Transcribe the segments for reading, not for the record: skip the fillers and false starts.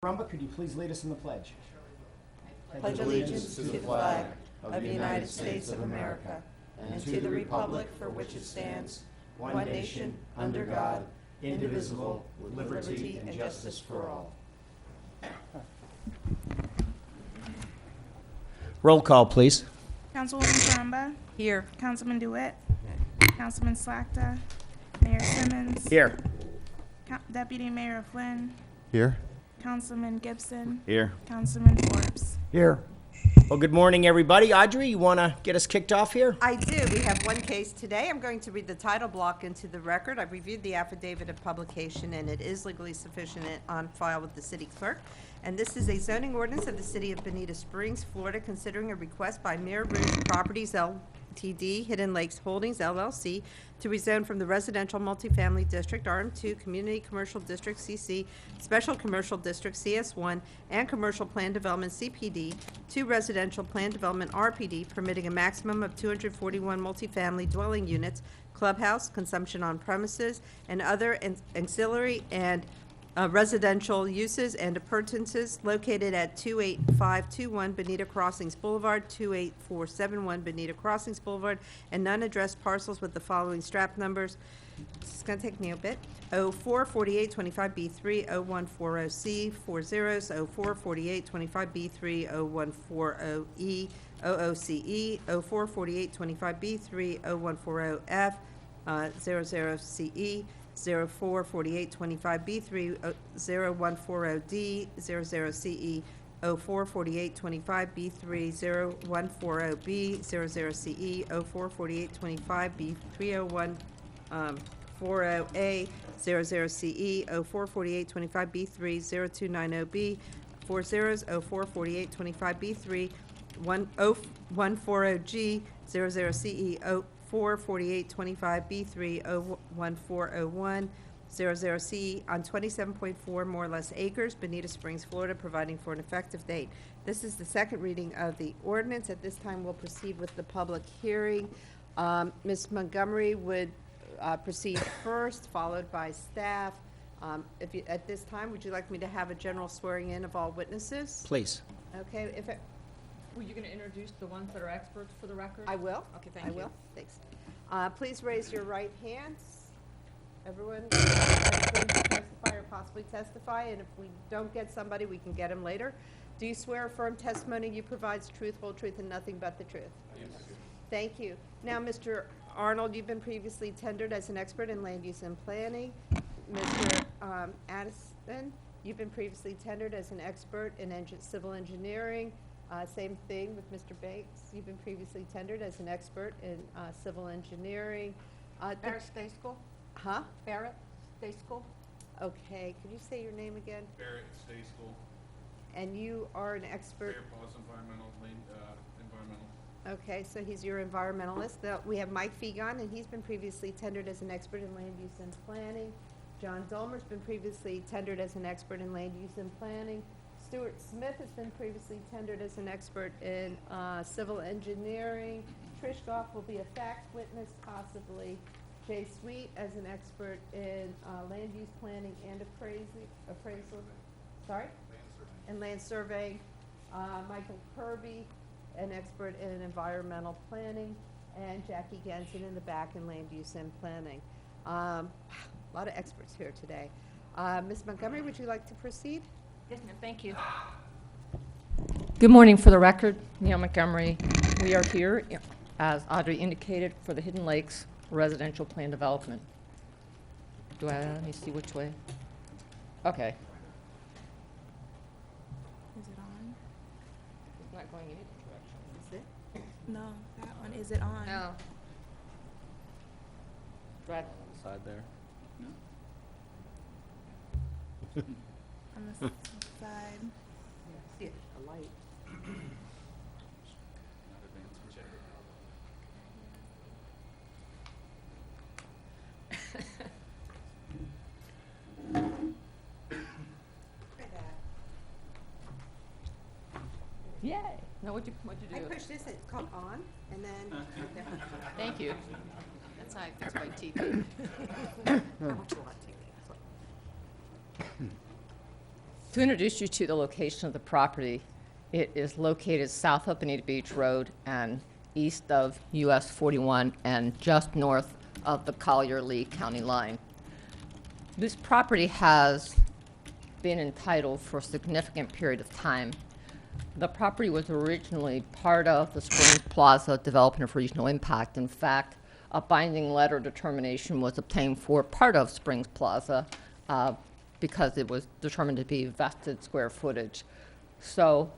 Rumba, could you please lead us in the pledge? Pledge allegiance to the flag of the United States of America and to the republic for which it stands, one nation, under God, indivisible, with liberty and justice for all. Roll call, please. Councilwoman Karamba. Here. Councilman DeWitt. Councilman Slakta. Mayor Simmons. Here. Deputy Mayor Flynn. Here. Councilman Gibson. Here. Councilman Forbes. Here. Well, good morning, everybody. Audrey, you want to get us kicked off here? I do. We have one case today. I'm going to read the title block into the record. I've reviewed the affidavit of publication, and it is legally sufficient and on file with the city clerk. And this is a zoning ordinance of the city of Bonita Springs, Florida, considering a request by Mirror Rouge Properties Ltd., Hidden Lakes Holdings LLC, to rezone from the residential multifamily district RM2, community commercial district CC, special commercial district CS1, and commercial plan development CPD to residential plan development RPD, permitting a maximum of 241 multifamily dwelling units, clubhouse, consumption on premises, and other ancillary and residential uses and appurtenances located at 28521 Bonita Crossings Boulevard, 28471 Bonita Crossings Boulevard, and non-addressed parcels with the following strap numbers. This is going to take me a bit. 044825B3 0140C 40s 044825B3 0140E OOCE 044825B3 0140F 00CE 044825B3 0140D 00CE 044825B3 0140B 00CE 044825B 3040A 00CE 044825B3 0290B 40s 044825B3 1040G 00CE 44825B3 01401 00CE on 27.4 more or less acres, Bonita Springs, Florida, providing for an effective date. This is the second reading of the ordinance. At this time, we'll proceed with the public hearing. Ms. Montgomery would proceed first, followed by staff. At this time, would you like me to have a general swearing in of all witnesses? Please. Okay, Were you going to introduce the ones that are experts for the record? I will. Okay, thank I you. will. Thanks. Please raise your right hands. Everyone, ready to testify or possibly testify, and if we don't get somebody, we can get them later. Do you swear or affirm testimony you provide is truth, whole truth, and nothing but the truth? Yes. Thank you. Now, Mr. Arnold, you've been previously tendered as an expert in land use and planning. Mr. Addison, you've been previously tendered as an expert in civil engineering. Same thing with Mr. Banks. You've been previously tendered as an expert in civil engineering. Barrett Stay School? Huh? Barrett Stay School? Okay. Could you say your name again? Barrett Stay School. And you are an expert. Fair Paws Environmental. Okay, so he's your environmentalist. Now, we have Mike Fegon, and he's been previously tendered as an expert in land use and planning. John Dolmer's been previously tendered as an expert in land use and planning. Stuart Smith has been previously tendered as an expert in civil engineering. Trish Goff will be a fact witness, possibly. Jay Sweet as an expert in land use planning and appraisal. Sorry? And land surveying. Michael Kirby, an expert in environmental planning. And Jackie Genson in the back in land use and planning. A lot of experts here today. Ms. Montgomery, would you like to proceed? Yes, ma'am. Thank you. Good morning. For the record, Neil Montgomery. We are here, as Audrey indicated, for the Hidden Lakes residential plan development. Let me see which way. Okay. Is it on? It's not going in either direction. Is it? No, that one. Is it on? No. Drag. Side there. On the side. See it, a light. Yay. Now what'd you do? I push this, it come on, and then, okay. Thank you. That's how I fix my TV. How much will I take? To introduce you to the location of the property, it is located south of Bonita Beach Road and east of US 41 and just north of the Collier-Lee County line. This property has been entitled for a significant period of time. The property was originally part of the Springs Plaza Development of Regional Impact. In fact, a binding letter determination was obtained for part of Springs Plaza because it was determined to be vested square footage. So,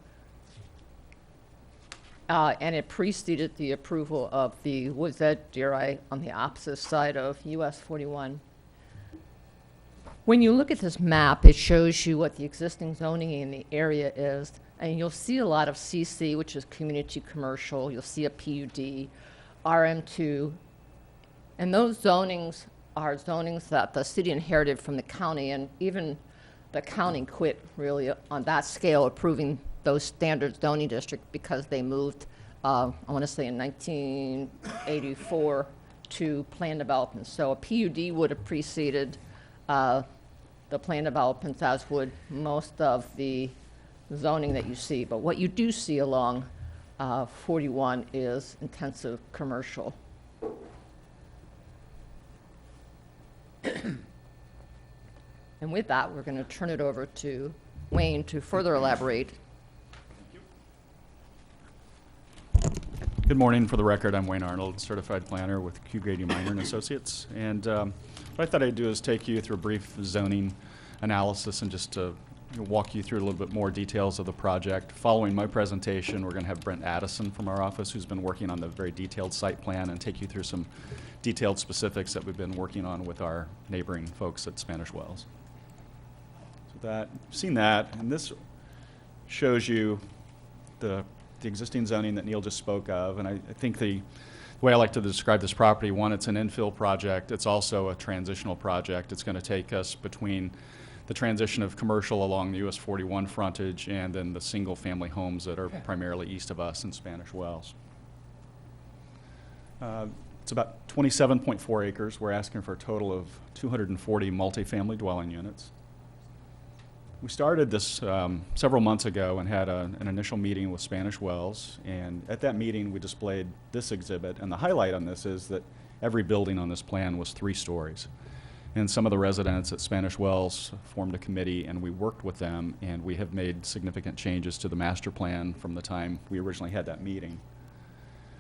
and it preceded the approval of the Woods Edge DRI on the opposite side of US 41. When you look at this map, it shows you what the existing zoning in the area is, and you'll see a lot of CC, which is community commercial. You'll see a PUD, RM2, and those zonings are zonings that the city inherited from the county, and even the county quit really on that scale approving those standard zoning districts because they moved, I want to say in 1984 to plan development. So a PUD would have preceded the plan developments, as would most of the zoning that you see. But what you do see along 41 is intensive commercial. And with that, we're going to turn it over to Wayne to further elaborate. Good morning. For the record, I'm Wayne Arnold, certified planner with Q. Grady Minor and Associates. And what I thought I'd do is take you through a brief zoning analysis and just to walk you through a little bit more details of the project. Following my presentation, we're going to have Brent Addison from our office, who's been working on the very detailed site plan, and take you through some detailed specifics that we've been working on with our neighboring folks at Spanish Wells. So that, you've seen that, and this shows you the existing zoning that Neil just spoke of. And I think the way I like to describe this property, one, it's an infill project. It's also a transitional project. It's going to take us between the transition of commercial along the US 41 frontage and then the single-family homes that are primarily east of us in Spanish Wells. It's about 27.4 acres. We're asking for a total of 240 multifamily dwelling units. We started this several months ago and had an initial meeting with Spanish Wells, and at that meeting we displayed this exhibit, and the highlight on this is that every building on this plan was 3 stories. And some of the residents at Spanish Wells formed a committee, and we worked with them, and we have made significant changes to the master plan from the time we originally had that meeting.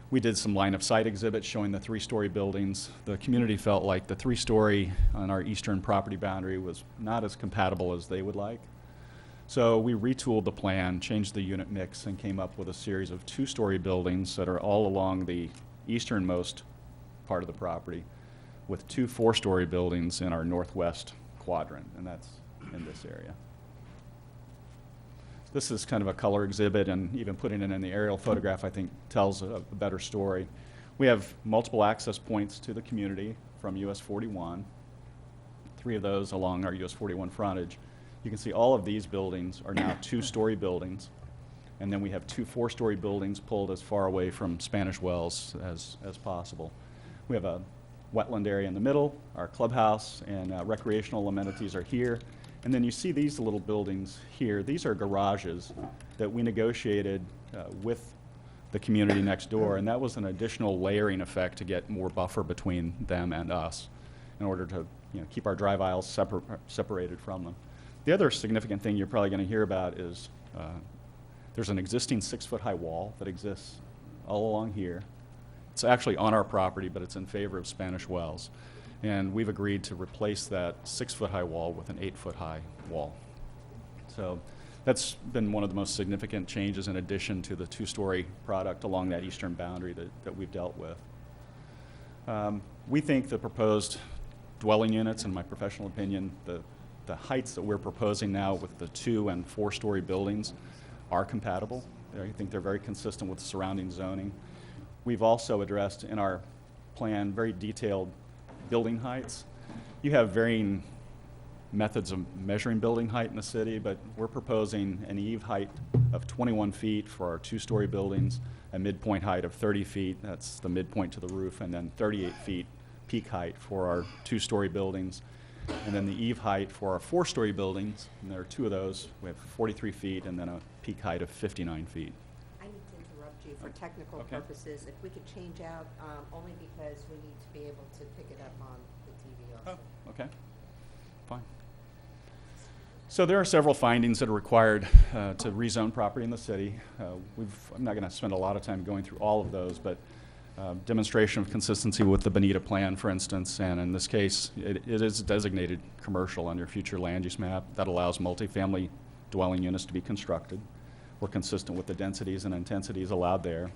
We did some line of sight exhibits showing the 3-story buildings. The community felt like the 3-story on our eastern property boundary was not as compatible as they would like. So we retooled the plan, changed the unit mix, and came up with a series of 2-story buildings that are all along the easternmost part of the property, with 2 4-story buildings in our northwest quadrant, and that's in this area. This is kind of a color exhibit, and even putting it in the aerial photograph, I think, tells a better story. We have multiple access points to the community from US 41, 3 of those along our US 41 frontage. You can see all of these buildings are now 2-story buildings, and then we have 2 4-story buildings pulled as far away from Spanish Wells as possible. We have a wetland area in the middle, our clubhouse and recreational amenities are here. And then you see these little buildings here. These are garages that we negotiated with the community next door, and that was an additional layering effect to get more buffer between them and us in order to keep our drive aisles separated from them. The other significant thing you're probably going to hear about is there's an existing 6-foot-high wall that exists all along here. It's actually on our property, but it's in favor of Spanish Wells. And we've agreed to replace that 6-foot-high wall with an 8-foot-high wall. So that's been one of the most significant changes in addition to the 2-story product along that eastern boundary that we've dealt with. We think the proposed dwelling units, in my professional opinion, the heights that we're proposing now with the 2- and 4-story buildings are compatible. I think they're very consistent with surrounding zoning. We've also addressed in our plan very detailed building heights. You have varying methods of measuring building height in the city, but we're proposing an eave height of 21 feet for our 2-story buildings, a midpoint height of 30 feet, that's the midpoint to the roof, and then 38 feet peak height for our 2-story buildings. And then the eave height for our 4-story buildings, and there are 2 of those, we have 43 feet and then a peak height of 59 feet. I need to interrupt you for technical Okay. purposes. If we could change out, only because we need to be able to pick it up on the TV also. Okay, fine. So there are several findings that are required to rezone property in the city. I'm not going to spend a lot of time going through all of those, but demonstration of consistency with the Bonita Plan, for instance, and in this case, it is designated commercial on your future land use map. That allows multifamily dwelling units to be constructed. We're consistent with the densities and intensities allowed there.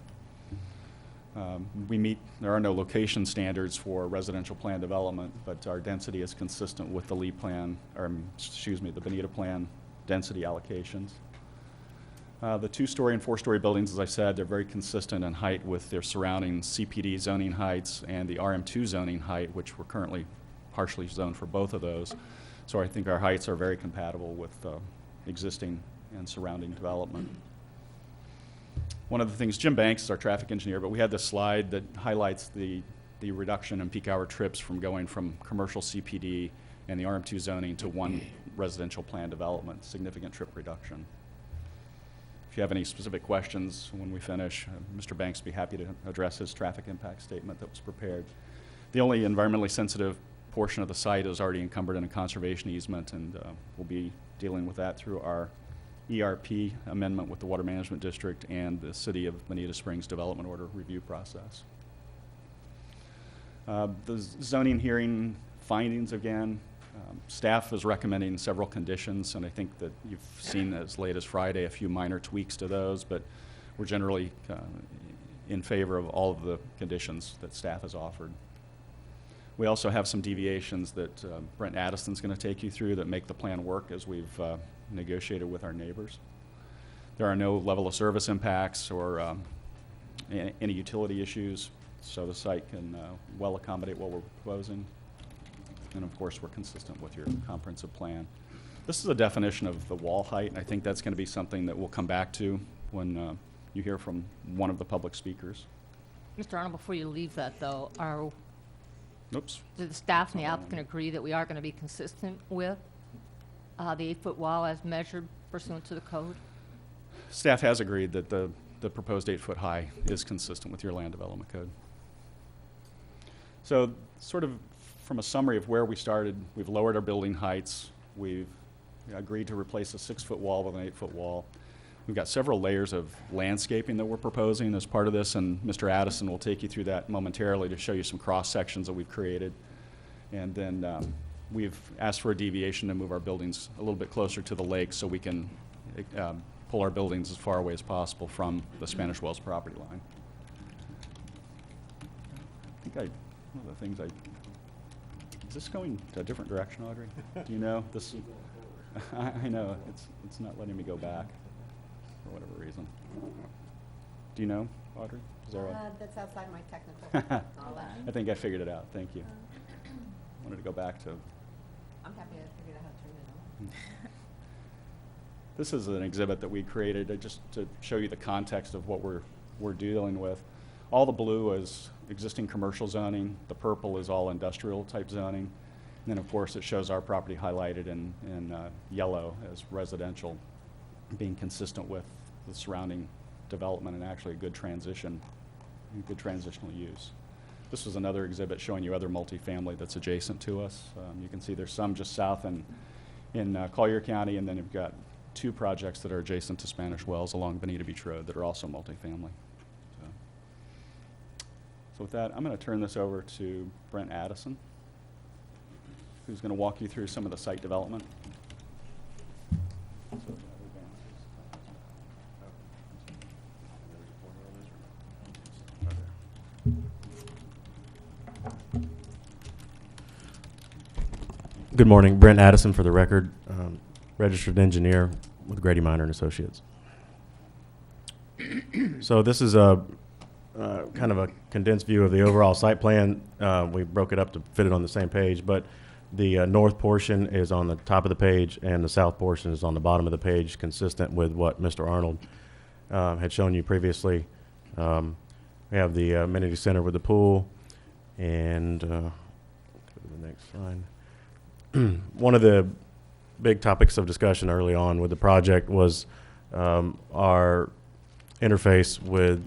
There are no location standards for residential plan development, but our density is consistent with the the Bonita Plan density allocations. The 2-story and 4-story buildings, as I said, they're very consistent in height with their surrounding CPD zoning heights and the RM2 zoning height, which we're currently partially zoned for both of those. So I think our heights are very compatible with existing and surrounding development. One of the things, Jim Banks is our traffic engineer, but we had this slide that highlights the reduction in peak hour trips from going from commercial CPD and the RM2 zoning to one residential plan development, significant trip reduction. If you have any specific questions when we finish, Mr. Banks will be happy to address his traffic impact statement that was prepared. The only environmentally sensitive portion of the site is already encumbered in a conservation easement, and we'll be dealing with that through our ERP amendment with the Water Management District and the City of Bonita Springs Development Order review process. The zoning hearing findings, again, staff is recommending several conditions, and I think that you've seen as late as Friday a few minor tweaks to those, but we're generally in favor of all of the conditions that staff has offered. We also have some deviations that Brent Addison's going to take you through that make the plan work as we've negotiated with our neighbors. There are no level of service impacts or any utility issues, so the site can well accommodate what we're proposing. And of course, we're consistent with your comprehensive plan. This is a definition of the wall height, and I think that's going to be something that we'll come back to when you hear from one of the public speakers. Mr. Arnold, before you leave that, though, Oops. do the staff and the applicant agree that we are going to be consistent with the 8-foot wall as measured pursuant to the code? Staff has agreed that the proposed 8-foot high is consistent with your land development code. So sort of from a summary of where we started, we've lowered our building heights. We've agreed to replace a 6-foot wall with an 8-foot wall. We've got several layers of landscaping that we're proposing as part of this, and Mr. Addison will take you through that momentarily to show you some cross sections that we've created. And then we've asked for a deviation to move our buildings a little bit closer to the lake so we can pull our buildings as far away as possible from the Spanish Wells property line. I think one of the things is this going to a different direction, Audrey? Do you know? This, I know, it's not letting me go back for whatever reason. Do you know, Audrey? Is there That's outside my technical knowledge. I think I figured it out, thank you. I wanted to go back to, I'm happy I figured out how to turn it on. this is an exhibit that we created just to show you the context of what we're dealing with. All the blue is existing commercial zoning. The purple is all industrial type zoning. And then of course it shows our property highlighted in yellow as residential, being consistent with the surrounding development and actually a good transitional use. This was another exhibit showing you other multifamily that's adjacent to us. You can see there's some just south in Collier County, and then you've got 2 projects that are adjacent to Spanish Wells along Bonita Beach Road that are also multifamily. So with that, I'm going to turn this over to Brent Addison, who's going to walk you through some of the site development. Good morning, Brent Addison for the record, registered engineer with Grady Minor and Associates. So this is a kind of a condensed view of the overall site plan. We broke it up to fit it on the same page, but the north portion is on the top of the page and the south portion is on the bottom of the page, consistent with what Mr. Arnold had shown you previously. We have the amenity center with the pool, and go to the next slide. one of the big topics of discussion early on with the project was our interface with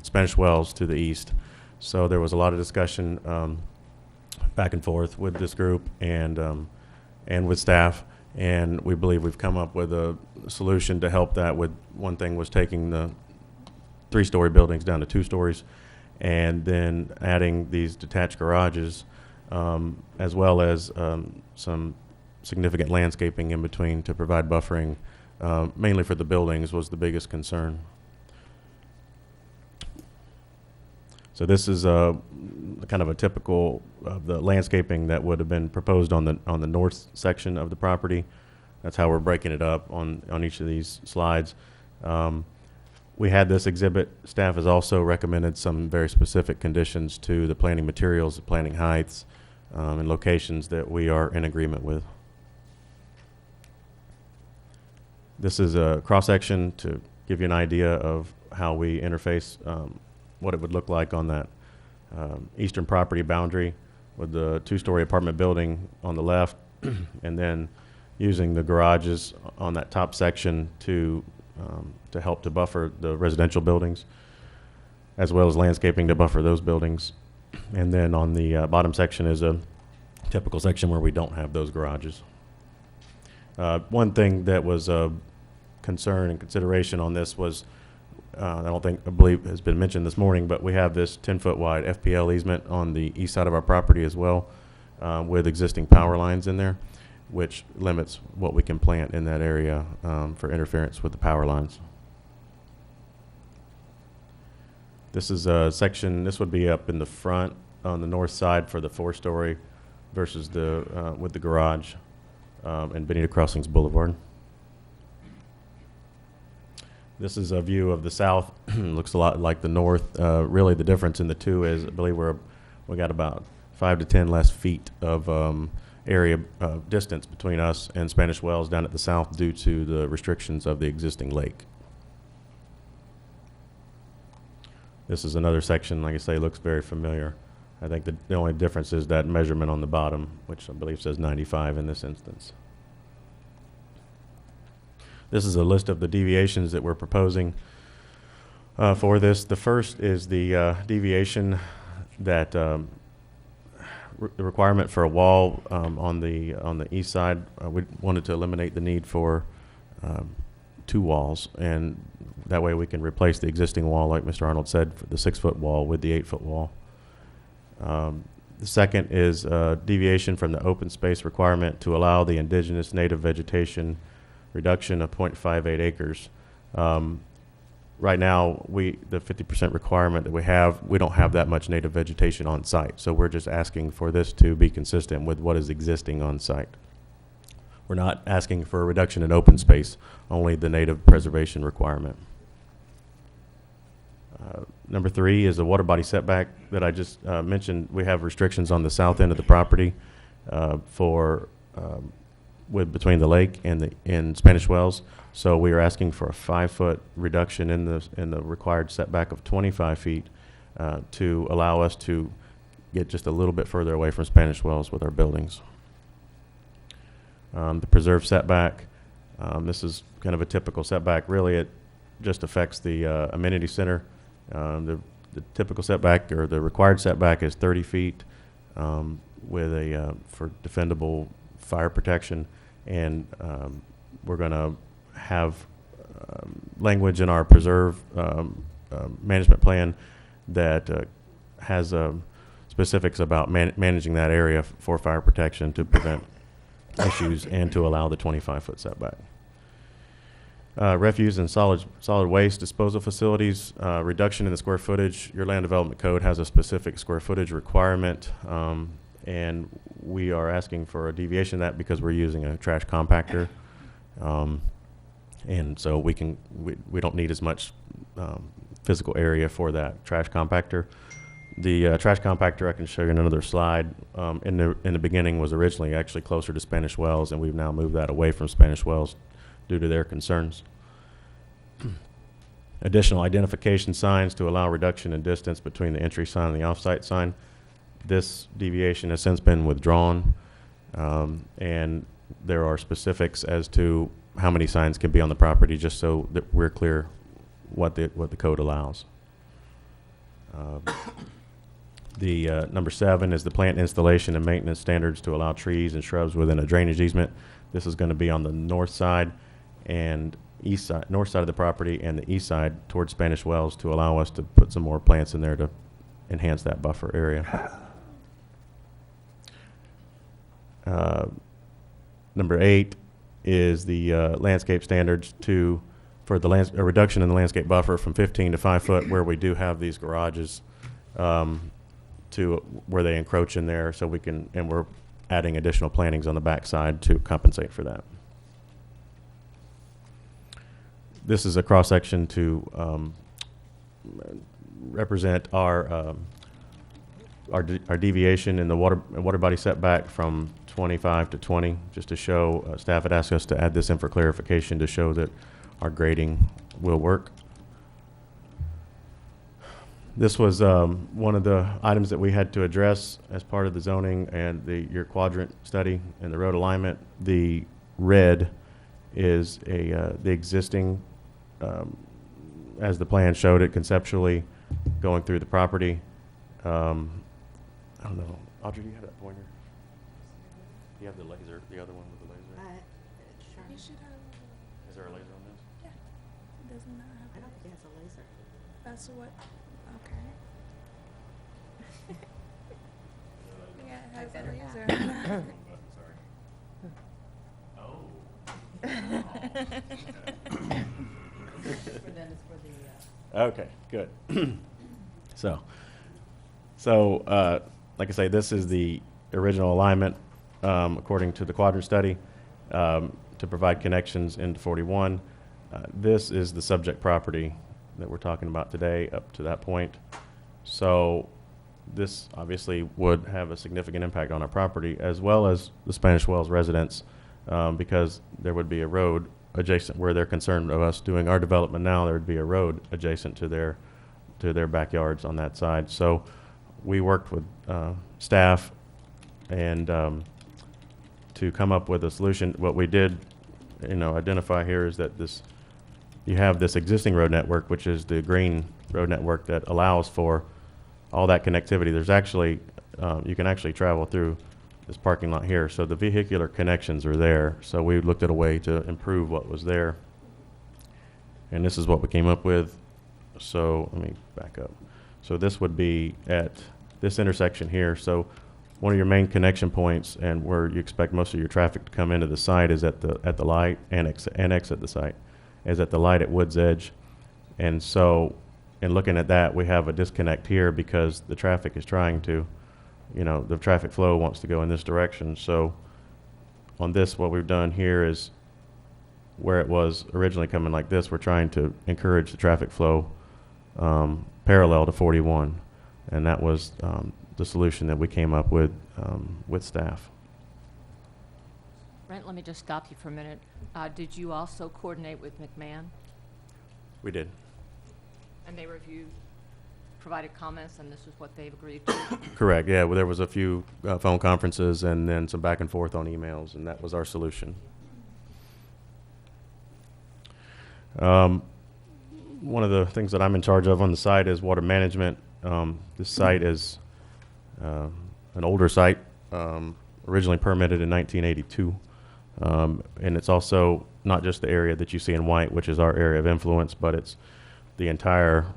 Spanish Wells to the east. So there was a lot of discussion back and forth with this group and with staff, and we believe we've come up with a solution to help that. With one thing was taking the 3-story buildings down to 2 stories, and then adding these detached garages, as well as some significant landscaping in between to provide buffering, mainly for the buildings was the biggest concern. So this is kind of a typical of the landscaping that would have been proposed on the north section of the property. That's how we're breaking it up on each of these slides. We had this exhibit. Staff has also recommended some very specific conditions to the planting materials, the planting heights, and locations that we are in agreement with. This is a cross-section to give you an idea of how we interface, what it would look like on that eastern property boundary with the 2-story apartment building on the left, and then using the garages on that top section to help to buffer the residential buildings, as well as landscaping to buffer those buildings. And then on the bottom section is a typical section where we don't have those garages. One thing that was a concern and consideration on this was, I believe has been mentioned this morning, but we have this 10-foot wide FPL easement on the east side of our property as well, with existing power lines in there, which limits what we can plant in that area for interference with the power lines. This is a section, this would be up in the front on the north side for the 4-story versus the with the garage and Bonita Crossings Boulevard. This is a view of the south. Looks a lot like the north. Really, the difference in the two is, I believe we got about 5 to 10 less feet of area distance between us and Spanish Wells down at the south due to the restrictions of the existing lake. This is another section, like I say, looks very familiar. I think the only difference is that measurement on the bottom, which I believe says 95 in this instance. This is a list of the deviations that we're proposing for this. The first is the deviation that the requirement for a wall on the east side. We wanted to eliminate the need for 2 walls, and that way we can replace the existing wall, like Mr. Arnold said, for the 6-foot wall with the 8-foot wall. The second is deviation from the open space requirement to allow the indigenous native vegetation reduction of 0.58 acres. Right now, the 50% requirement that we don't have that much native vegetation on site. So we're just asking for this to be consistent with what is existing on site. We're not asking for a reduction in open space, only the native preservation requirement. Number 3 is the water body setback that I just mentioned. We have restrictions on the south end of the property between the lake and Spanish Wells. So we are asking for a 5-foot reduction in the required setback of 25 feet to allow us to get just a little bit further away from Spanish Wells with our buildings. The preserved setback, this is kind of a typical setback. Really, it just affects the amenity center. The typical setback, or the required setback, is 30 feet with for defendable fire protection. And we're going to have language in our preserve management plan that has specifics about managing that area for fire protection to prevent issues and to allow the 25-foot setback. Refuse and solid waste disposal facilities, reduction in the square footage. Your land development code has a specific square footage requirement, and we are asking for a deviation of that because we're using a trash compactor, and so we don't need as much physical area for that trash compactor. The trash compactor, I can show you in another slide, in the beginning was originally actually closer to Spanish Wells, and we've now moved that away from Spanish Wells due to their concerns. Additional identification signs to allow reduction in distance between the entry sign and the off-site sign. This deviation has since been withdrawn. And there are specifics as to how many signs can be on the property, just so that we're clear what the code allows. Number 7 is the plant installation and maintenance standards to allow trees and shrubs within a drainage easement. This is going to be on the north side and north side of the property and the east side towards Spanish Wells to allow us to put some more plants in there to enhance that buffer area. Number 8 is the landscape standards for the a reduction in the landscape buffer from 15 to 5 foot where we do have these garages to where they encroach in there, so we can, and we're adding additional plantings on the back side to compensate for that. This is a cross section to represent our deviation in the water body setback from 25 to 20, just to show, staff had asked us to add this in for clarification to show that our grading will work. This was one of the items that we had to address as part of the zoning and your quadrant study and the road alignment. The red is the existing, as the plan showed it conceptually, going through the property. I don't know. Audrey, do you have that pointer? Do you have the laser, the other one with the laser? You should have. Is there a laser on this? Yeah. It does not have. I don't think it has a laser. That's what. Okay. Yeah, it has a laser. Okay, good. Like I say, this is the original alignment according to the quadrant study to provide connections into 41. This is the subject property that we're talking about today up to that point. So this obviously would have a significant impact on our property as well as the Spanish Wells residents because there would be a road adjacent where they're concerned of us doing our development now. There would be a road adjacent to their backyards on that side. So we worked with staff and to come up with a solution. What we did, identify here is that you have this existing road network, which is the green road network that allows for all that connectivity. There's actually, you can actually travel through this parking lot here. So the vehicular connections are there. So we looked at a way to improve what was there. And this is what we came up with. So let me back up. So this would be at this intersection here. So one of your main connection points and where you expect most of your traffic to come into the site is at the light and exit the site, is at the light at Woods Edge. And so in looking at that, we have a disconnect here because the traffic is trying to, the traffic flow wants to go in this direction. So on this, what we've done here is where it was originally coming like this, we're trying to encourage the traffic flow parallel to 41. And that was the solution that we came up with staff. Brent, let me just stop you for a minute. Did you also coordinate with McMahon? We did. And they provided comments, and this is what they've agreed to? Correct, yeah. Well, there was a few phone conferences and then some back and forth on emails, and that was our solution. One of the things that I'm in charge of on the site is water management. This site is an older site, originally permitted in 1982. And it's also not just the area that you see in white, which is our area of influence, but it's the entire,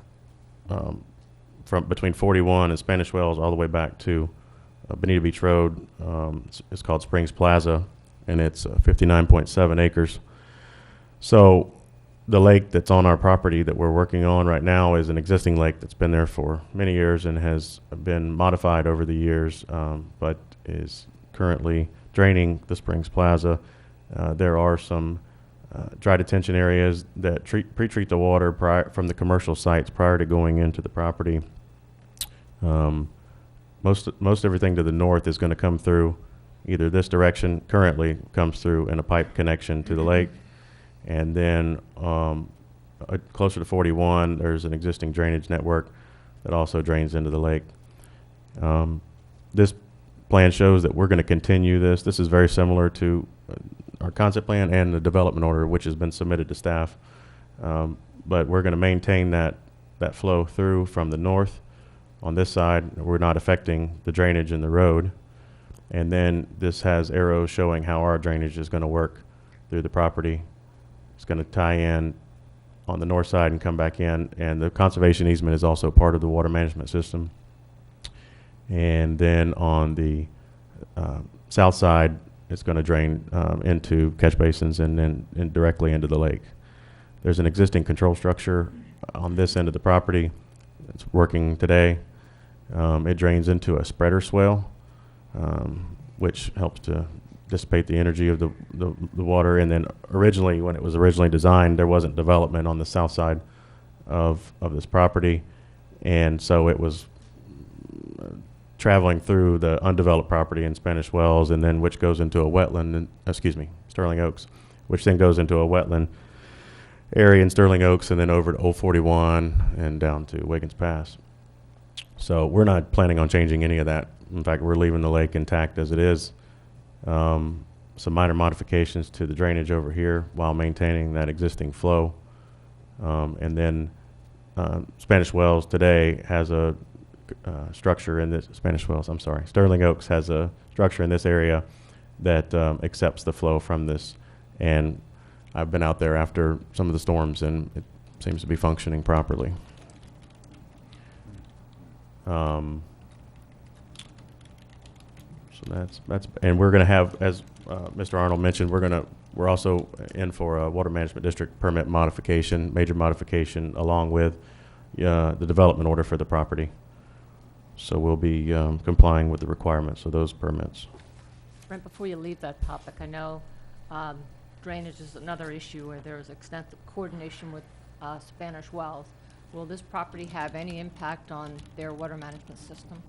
from between 41 and Spanish Wells all the way back to Bonita Beach Road. It's called Springs Plaza, and it's 59.7 acres. So the lake that's on our property that we're working on right now is an existing lake that's been there for many years and has been modified over the years, but is currently draining the Springs Plaza. There are some dry detention areas that pre-treat the water from the commercial sites prior to going into the property. Most everything to the north is going to come through either this direction, currently comes through in a pipe connection to the lake. And then closer to 41, there's an existing drainage network that also drains into the lake. This plan shows that we're going to continue this. This is very similar to our concept plan and the development order, which has been submitted to staff. But we're going to maintain that flow through from the north on this side. We're not affecting the drainage in the road. And then this has arrows showing how our drainage is going to work through the property. It's going to tie in on the north side and come back in. And the conservation easement is also part of the water management system. And then on the south side, it's going to drain into catch basins and then directly into the lake. There's an existing control structure on this end of the property. It's working today. It drains into a spreader swale, which helps to dissipate the energy of the water. And then originally, when it was originally designed, there wasn't development on the south side of this property. And so it was traveling through the undeveloped property in Spanish Wells, and then which goes into a wetland, Sterling Oaks, which then goes into a wetland area in Sterling Oaks, and then over to 041 and down to Wiggins Pass. So we're not planning on changing any of that. In fact, we're leaving the lake intact as it is. Some minor modifications to the drainage over here while maintaining that existing flow. And then Spanish Wells today has a structure in this, Sterling Oaks has a structure in this area that accepts the flow from this. And I've been out there after some of the storms, and it seems to be functioning properly. So that's, and we're going to have, as Mr. Arnold mentioned, we're also in for a water management district permit modification, major modification, along with the development order for the property. So we'll be complying with the requirements of those permits. Brent, before you leave that topic, I know drainage is another issue where there is extensive coordination with Spanish Wells. Will this property have any impact on their water management system?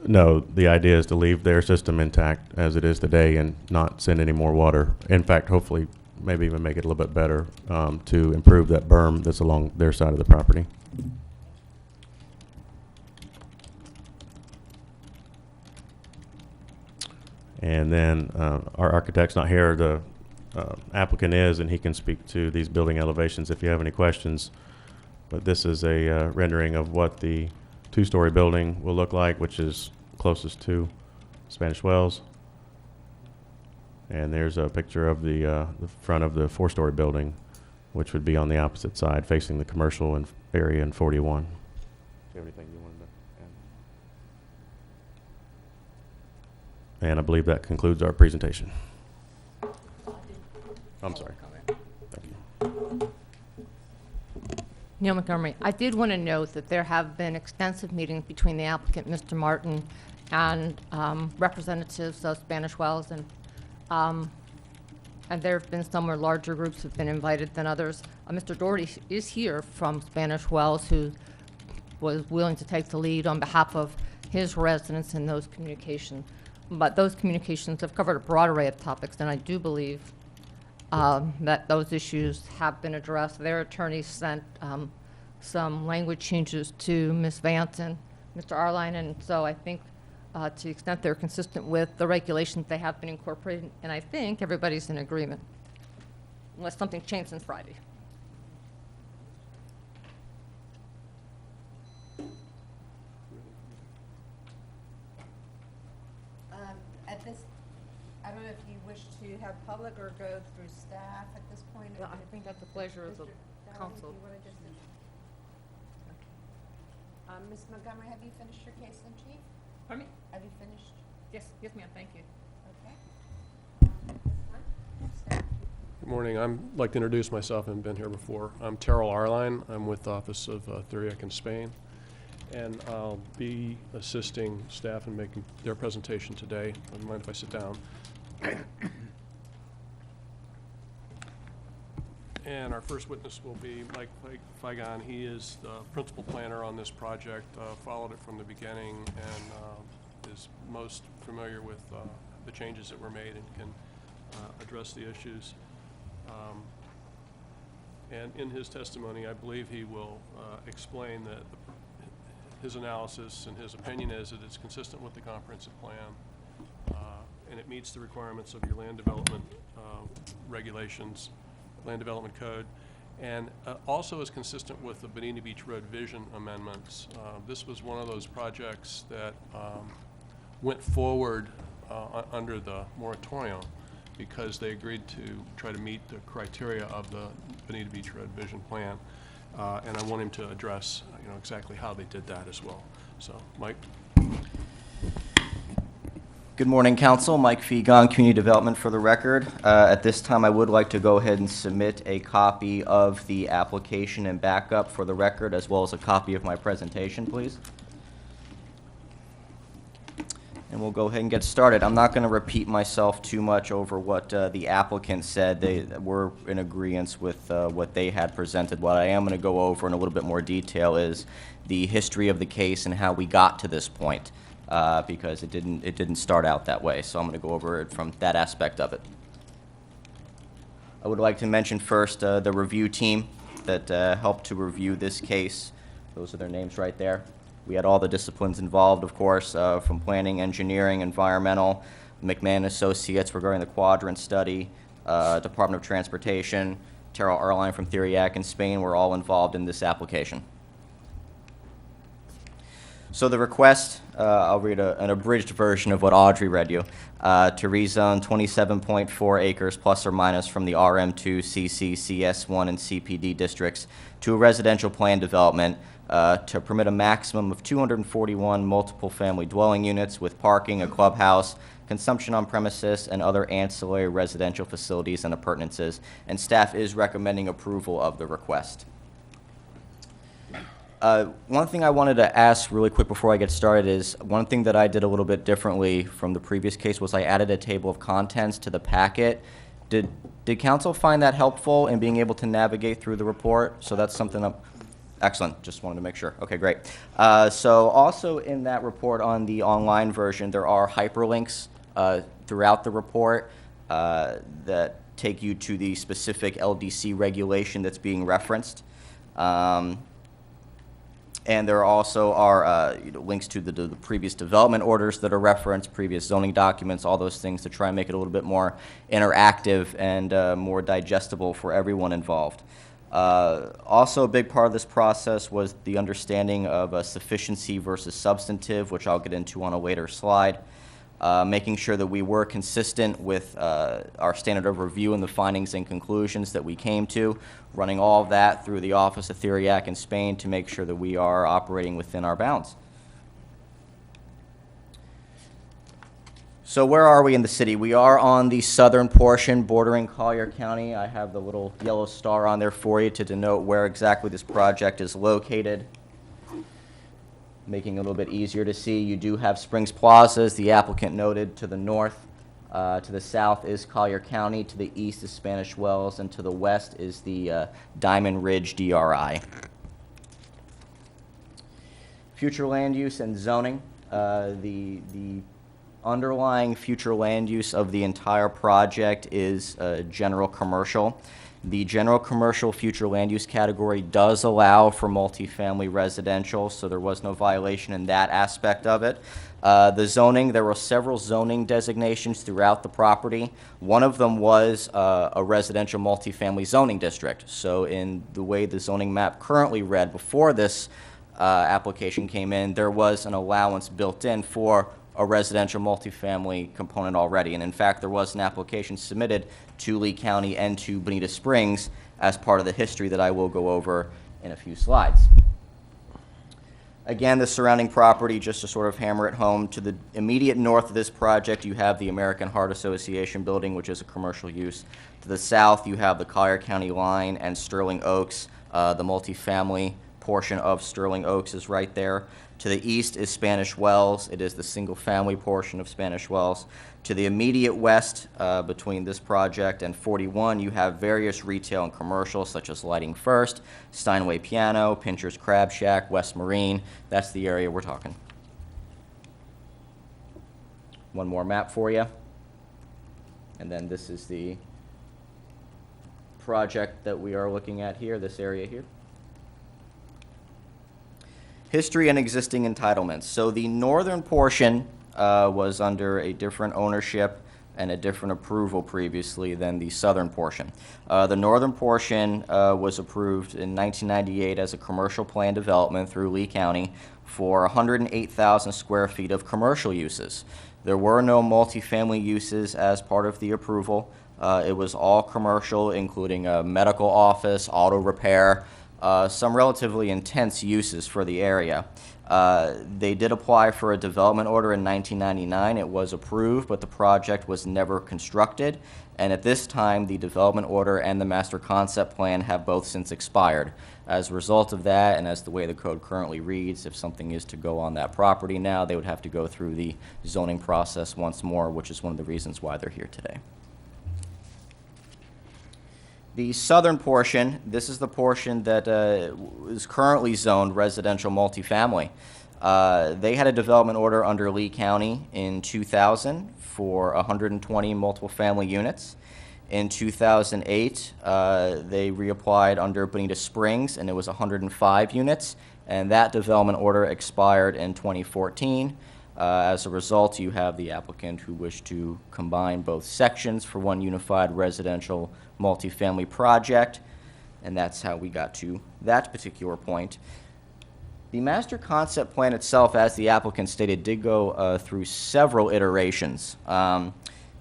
No, the idea is to leave their system intact as it is today and not send any more water. In fact, hopefully, maybe even make it a little bit better to improve that berm that's along their side of the property. And then our architect's not here. The applicant is, and he can speak to these building elevations if you have any questions. But this is a rendering of what the two-story building will look like, which is closest to Spanish Wells. And there's a picture of the front of the four-story building, which would be on the opposite side, facing the commercial and area in 41. Do you have anything you wanted to add? And I believe that concludes our presentation. I'm sorry. Thank you. Neil Montgomery, I did want to note that there have been extensive meetings between the applicant, Mr. Martin, and representatives of Spanish Wells, and there have been some where larger groups have been invited than others. Mr. Doherty is here from Spanish Wells, who was willing to take the lead on behalf of his residents in those communications. But those communications have covered a broad array of topics, and I do believe that those issues have been addressed. Their attorneys sent some language changes to Ms. Vance and Mr. Arline, and so I think to the extent they're consistent with the regulations, they have been incorporated, and I think everybody's in agreement, unless something changed since Friday. At this, I don't know if you wish to have public or go through staff at this point. Well, I think that's the pleasure of the Mr. Dowling, council. do you wanna just- Ms. Montgomery, have you finished your case in chief? Pardon me? Have you finished? Yes, ma'am, thank you. Okay. Good morning. I'd like to introduce myself. I haven't been here before. I'm Terrell Arline. I'm with the Office of Thuriak in Spain, and I'll be assisting staff in making their presentation today. I don't mind if I sit down. And our first witness will be Mike Figon. He is the principal planner on this project, followed it from the beginning, and is most familiar with the changes that were made and can address the issues. And in his testimony, I believe he will explain that his analysis and his opinion is that it's consistent with the comprehensive plan, and it meets the requirements of your land development regulations, land development code, and also is consistent with the Bonita Beach Road Vision amendments. This was one of those projects that went forward under the moratorium because they agreed to try to meet the criteria of the Bonita Beach Road Vision Plan. And I want him to address, exactly how they did that as well. So, Mike? Good morning, Council. Mike Fegon, Community Development for the record. At this time, I would like to go ahead and submit a copy of the application and backup for the record, as well as a copy of my presentation, please. And we'll go ahead and get started. I'm not going to repeat myself too much over what the applicant said. They were in agreement with what they had presented. What I am going to go over in a little bit more detail is the history of the case and how we got to this point. Because it didn't start out that way. So I'm going to go over it from that aspect of it. I would like to mention first the review team that helped to review this case. Those are their names right there. We had all the disciplines involved, of course, from planning, engineering, environmental, McMahon Associates regarding the Quadrant study, Department of Transportation, Terrell Erline from Theriac in Spain were all involved in this application. So the request, I'll read an abridged version of what Audrey read you, to rezone 27.4 acres plus or minus from the RM2, CC, CS1, and CPD districts to a residential plan development to permit a maximum of 241 multiple family dwelling units with parking, a clubhouse, consumption on premises, and other ancillary residential facilities and appurtenances. And staff is recommending approval of the request. One thing I wanted to ask really quick before I get started is one thing that I did a little bit differently from the previous case was I added a table of contents to the packet. Did council find that helpful in being able to navigate through the report? So that's something excellent. Just wanted to make sure. Okay, great. So also in that report on the online version, there are hyperlinks throughout the report that take you to the specific LDC regulation that's being referenced. And there also are links to the previous development orders that are referenced, previous zoning documents, all those things to try and make it a little bit more interactive and more digestible for everyone involved. Also, a big part of this process was the understanding of sufficiency versus substantive, which I'll get into on a later slide. Making sure that we were consistent with our standard of review and the findings and conclusions that we came to, running all of that through the Office of Theriac in Spain to make sure that we are operating within our bounds. So where are we in the city? We are on the southern portion bordering Collier County. I have the little yellow star on there for you to denote where exactly this project is located. Making it a little bit easier to see, you do have Springs Plaza, as the applicant noted, to the north. To the south is Collier County, to the east is Spanish Wells, and to the west is the Diamond Ridge DRI. Future land use and zoning. The underlying future land use of the entire project is general commercial. The general commercial future land use category does allow for multifamily residential, so there was no violation in that aspect of it. The zoning, there were several zoning designations throughout the property. One of them was a residential multifamily zoning district. So in the way the zoning map currently read before this application came in, there was an allowance built in for a residential multifamily component already. And in fact, there was an application submitted to Lee County and to Bonita Springs as part of the history that I will go over in a few slides. Again, the surrounding property, just to sort of hammer it home, to the immediate north of this project, you have the American Heart Association building, which is a commercial use. To the south, you have the Collier County line and Sterling Oaks. The multifamily portion of Sterling Oaks is right there. To the east is Spanish Wells. It is the single-family portion of Spanish Wells. To the immediate west, between this project and 41, you have various retail and commercial, such as Lighting First, Steinway Piano, Pincher's Crab Shack, West Marine. That's the area we're talking. One more map for you. And then this is the project that we are looking at here, this area here. History and existing entitlements. So the northern portion was under a different ownership and a different approval previously than the southern portion. The northern portion was approved in 1998 as a commercial plan development through Lee County for 108,000 square feet of commercial uses. There were no multifamily uses as part of the approval. It was all commercial, including a medical office, auto repair, some relatively intense uses for the area. They did apply for a development order in 1999. It was approved, but the project was never constructed. And at this time, the development order and the master concept plan have both since expired. As a result of that, and as the way the code currently reads, if something is to go on that property now, they would have to go through the zoning process once more, which is one of the reasons why they're here today. The southern portion, this is the portion that is currently zoned residential multifamily. They had a development order under Lee County in 2000 for 120 multiple family units. In 2008, they reapplied under Bonita Springs, and it was 105 units, and that development order expired in 2014. As a result, you have the applicant who wished to combine both sections for one unified residential multifamily project, and that's how we got to that particular point. The master concept plan itself, as the applicant stated, did go through several iterations.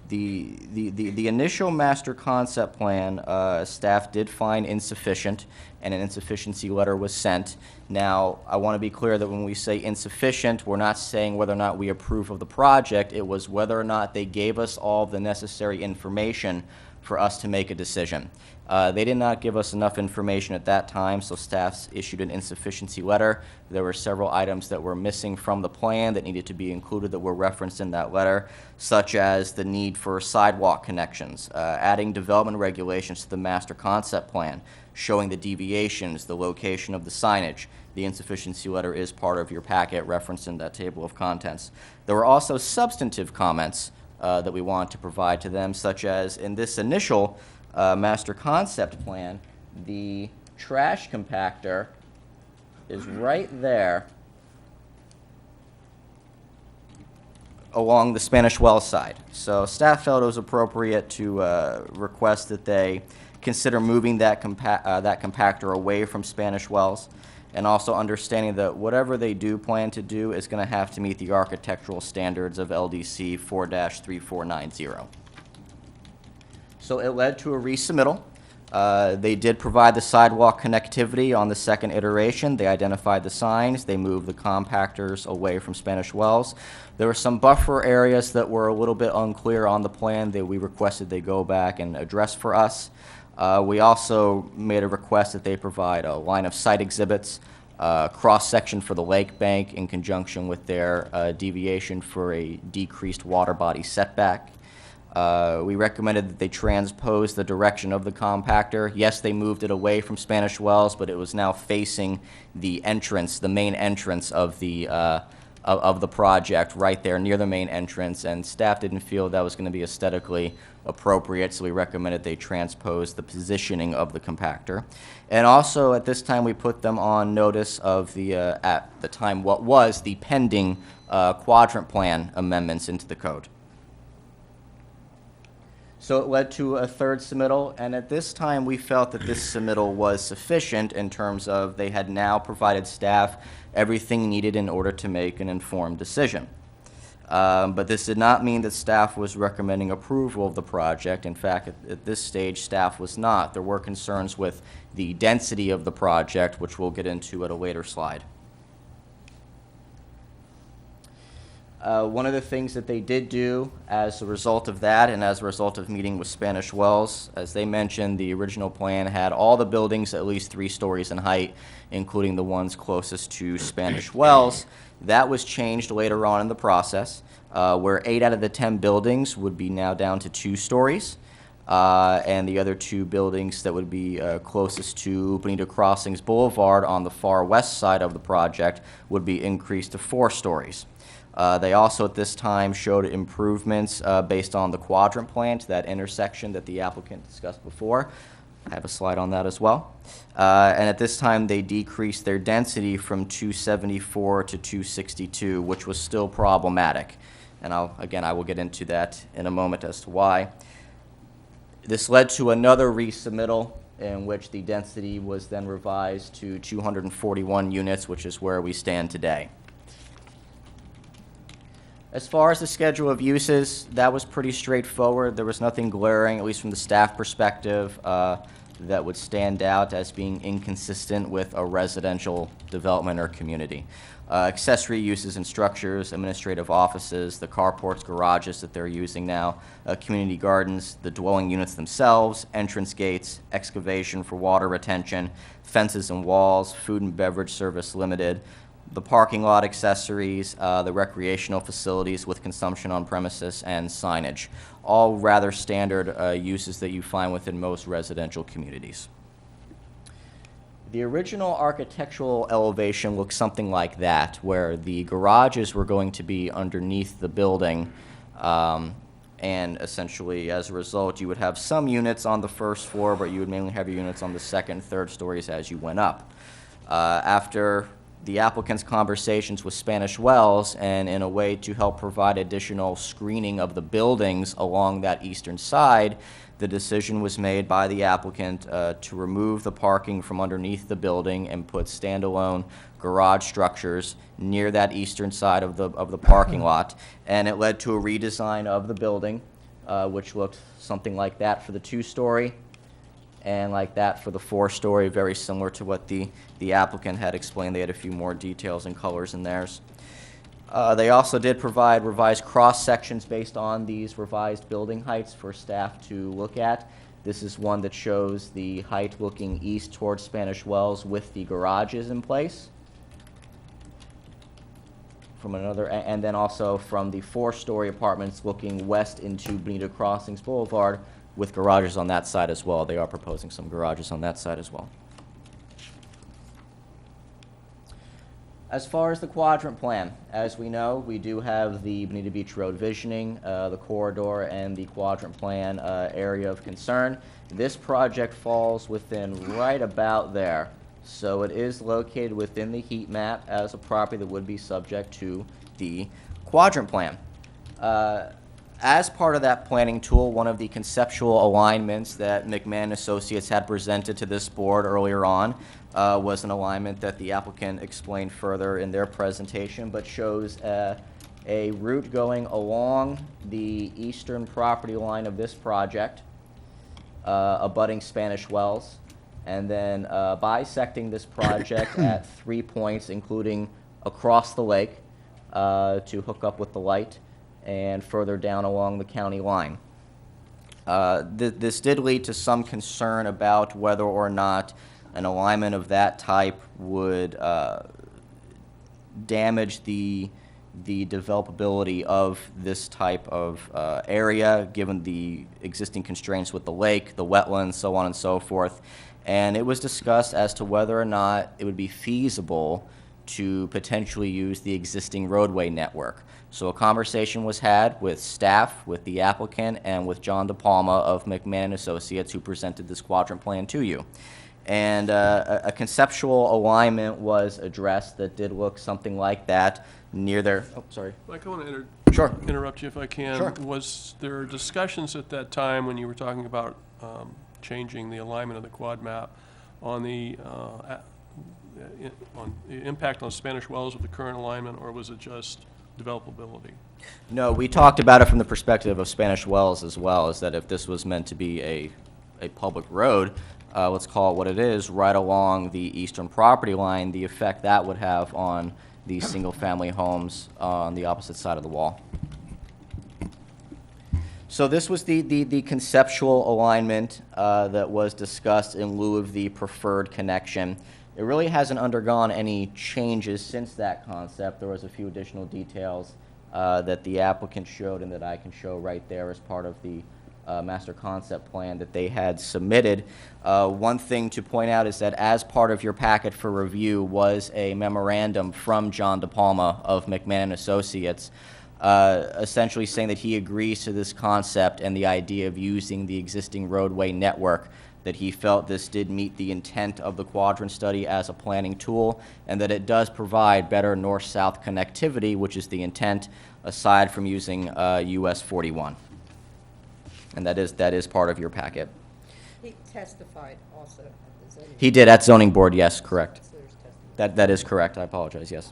The initial master concept plan, staff did find insufficient, and an insufficiency letter was sent. Now, I want to be clear that when we say insufficient, we're not saying whether or not we approve of the project. It was whether or not they gave us all the necessary information for us to make a decision. They did not give us enough information at that time, so staff issued an insufficiency letter. There were several items that were missing from the plan that needed to be included that were referenced in that letter, such as the need for sidewalk connections, adding development regulations to the master concept plan, showing the deviations, the location of the signage. The insufficiency letter is part of your packet referenced in that table of contents. There were also substantive comments that we wanted to provide to them, such as in this initial master concept plan, the trash compactor is right there along the Spanish Well side. So staff felt it was appropriate to request that they consider moving that compactor away from Spanish Wells, and also understanding that whatever they do plan to do is going to have to meet the architectural standards of LDC 4-3490. So it led to a resubmittal. They did provide the sidewalk connectivity on the second iteration. They identified the signs. They moved the compactors away from Spanish Wells. There were some buffer areas that were a little bit unclear on the plan that we requested they go back and address for us. We also made a request that they provide a line of sight exhibits, cross-section for the lake bank in conjunction with their deviation for a decreased water body setback. We recommended that they transpose the direction of the compactor. Yes, they moved it away from Spanish Wells, but it was now facing the entrance, the main entrance of the project right there near the main entrance, and staff didn't feel that was going to be aesthetically appropriate, so we recommended they transpose the positioning of the compactor. And also at this time we put them on notice of the, at the time, what was the pending Quadrant Plan amendments into the code. So it led to a third submittal, and at this time we felt that this submittal was sufficient in terms of they had now provided staff everything needed in order to make an informed decision. But this did not mean that staff was recommending approval of the project. In fact, at this stage, staff was not. There were concerns with the density of the project, which we'll get into at a later slide. One of the things that they did do as a result of that, and as a result of meeting with Spanish Wells, as they mentioned, the original plan had all the buildings at least 3 stories in height, including the ones closest to Spanish Wells. That was changed later on in the process, where 8 out of the 10 buildings would be now down to 2 stories, and the other 2 buildings that would be closest to Bonita Crossings Boulevard on the far west side of the project would be increased to 4 stories. They also at this time showed improvements based on the Quadrant Plan to that intersection that the applicant discussed before. I have a slide on that as well. And at this time, they decreased their density from 274 to 262, which was still problematic. And I will get into that in a moment as to why. This led to another resubmittal in which the density was then revised to 241 units, which is where we stand today. As far as the schedule of uses, that was pretty straightforward. There was nothing glaring, at least from the staff perspective, that would stand out as being inconsistent with a residential development or community. Accessory uses and structures, administrative offices, the carports, garages that they're using now, community gardens, the dwelling units themselves, entrance gates, excavation for water retention, fences and walls, food and beverage service limited, the parking lot accessories, the recreational facilities with consumption on premises, and signage. All rather standard uses that you find within most residential communities. The original architectural elevation looks something like that, where the garages were going to be underneath the building, and essentially, as a result, you would have some units on the first floor, but you would mainly have your units on the second and third stories as you went up. After the applicant's conversations with Spanish Wells, and in a way to help provide additional screening of the buildings along that eastern side, the decision was made by the applicant to remove the parking from underneath the building and put standalone garage structures near that eastern side of the parking lot. And it led to a redesign of the building, which looked something like that for the two-story, and like that for the four-story, very similar to what the applicant had explained. They had a few more details and colors in theirs. They also did provide revised cross-sections based on these revised building heights for staff to look at. This is one that shows the height looking east towards Spanish Wells with the garages in place. From another, and then also from the four-story apartments looking west into Bonita Crossings Boulevard with garages on that side as well. They are proposing some garages on that side as well. As far as the quadrant plan, as we know, we do have the Bonita Beach Road visioning, the corridor, and the quadrant plan area of concern. This project falls within right about there. So it is located within the heat map as a property that would be subject to the quadrant plan. As part of that planning tool, one of the conceptual alignments that McMahon Associates had presented to this board earlier on was an alignment that the applicant explained further in their presentation, but shows a route going along the eastern property line of this project, abutting Spanish Wells, and then bisecting this project at 3 points, including across the lake to hook up with the light, and further down along the county line. This did lead to some concern about whether or not an alignment of that type would damage the developability of this type of area, given the existing constraints with the lake, the wetlands, so on and so forth. And it was discussed as to whether or not it would be feasible to potentially use the existing roadway network. So a conversation was had with staff, with the applicant, and with John DePalma of McMahon Associates, who presented this quadrant plan to you. And a conceptual alignment was addressed that did look something like that near there. Oh, sorry. Mike, I want to Sure. interrupt you if I can. Sure. Was there discussions at that time when you were talking about changing the alignment of the quad map on the impact on Spanish Wells with the current alignment, or was it just developability? No, we talked about it from the perspective of Spanish Wells as well, is that if this was meant to be a public road, let's call it what it is, right along the eastern property line, the effect that would have on the single-family homes on the opposite side of the wall. So this was the conceptual alignment that was discussed in lieu of the preferred connection. It really hasn't undergone any changes since that concept. There was a few additional details that the applicant showed and that I can show right there as part of the master concept plan that they had submitted. One thing to point out is that as part of your packet for review was a memorandum from John DePalma of McMahon Associates, essentially saying that he agrees to this concept and the idea of using the existing roadway network that he felt this did meet the intent of the Quadrant study as a planning tool, and that it does provide better north-south connectivity, which is the intent, aside from using US 41. And that is part of your packet. He testified also at the zoning. He did at zoning board, yes, correct. So there's testimony. That is correct. I apologize, yes.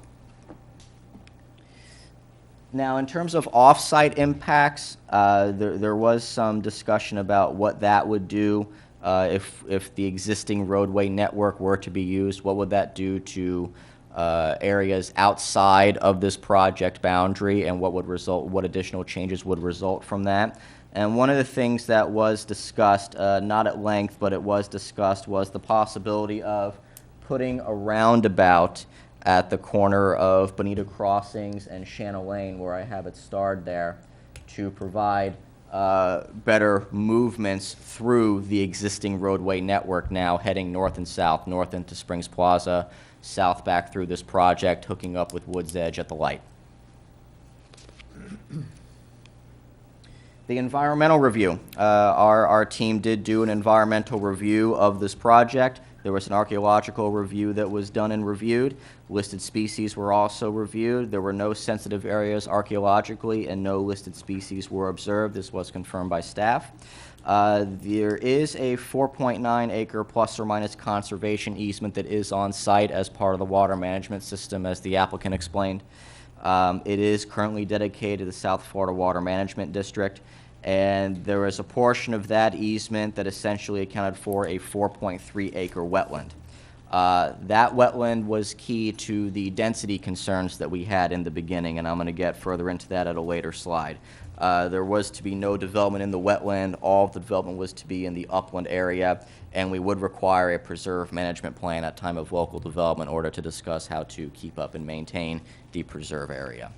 Now, in terms of off-site impacts, there was some discussion about what that would do if the existing roadway network were to be used. What would that do to areas outside of this project boundary, and what additional changes would result from that? And one of the things that was discussed, not at length, but it was discussed, was the possibility of putting a roundabout at the corner of Bonita Crossings and Shanna Lane, where I have it starred there, to provide better movements through the existing roadway network now, heading north and south, north into Springs Plaza, south back through this project, hooking up with Woods Edge at the light. The environmental review. Our team did do an environmental review of this project. There was an archaeological review that was done and reviewed. Listed species were also reviewed. There were no sensitive areas archaeologically, and no listed species were observed. This was confirmed by staff. There is a 4.9 acre plus or minus conservation easement that is on site as part of the water management system, as the applicant explained. It is currently dedicated to the South Florida Water Management District, and there is a portion of that easement that essentially accounted for a 4.3 acre wetland. That wetland was key to the density concerns that we had in the beginning, and I'm going to get further into that at a later slide. There was to be no development in the wetland. All of the development was to be in the upland area, and we would require a preserve management plan at time of local development in order to discuss how to keep up and maintain the preserve area.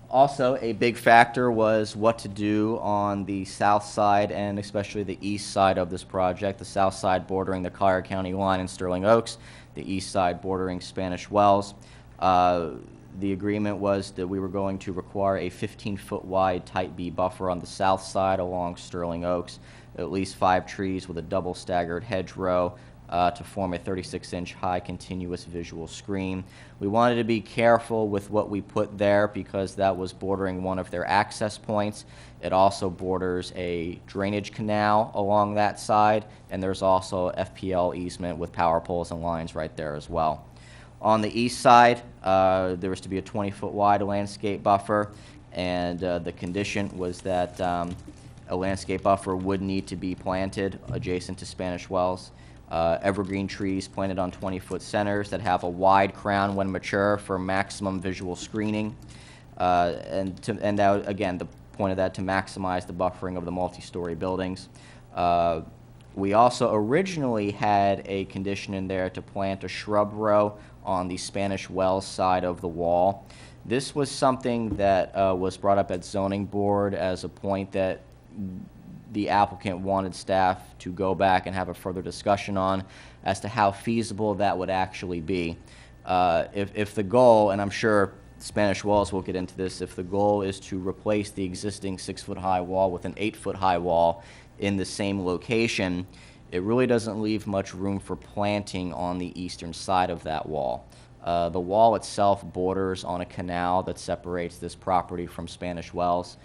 Also, a big factor was what to do on the south side and especially the east side of this project. The south side bordering the Collier County line in Sterling Oaks, the east side bordering Spanish Wells. The agreement was that we were going to require a 15-foot wide type B buffer on the south side along Sterling Oaks, at least 5 trees with a double staggered hedgerow to form a 36-inch high continuous visual screen. We wanted to be careful with what we put there because that was bordering one of their access points. It also borders a drainage canal along that side, and there's also FPL easement with power poles and lines right there as well. On the east side, there was to be a 20-foot wide landscape buffer, and the condition was that a landscape buffer would need to be planted adjacent to Spanish Wells. Evergreen trees planted on 20-foot centers that have a wide crown when mature for maximum visual screening. And that, again, the point of that to maximize the buffering of the multi-story buildings. We also originally had a condition in there to plant a shrub row on the Spanish Wells side of the wall. This was something that was brought up at zoning board as a point that the applicant wanted staff to go back and have a further discussion on as to how feasible that would actually be. If the goal, and I'm sure Spanish Wells will get into this, if the goal is to replace the existing 6-foot high wall with an 8-foot high wall in the same location, it really doesn't leave much room for planting on the eastern side of that wall. The wall itself borders on a canal that separates this property from Spanish Wells.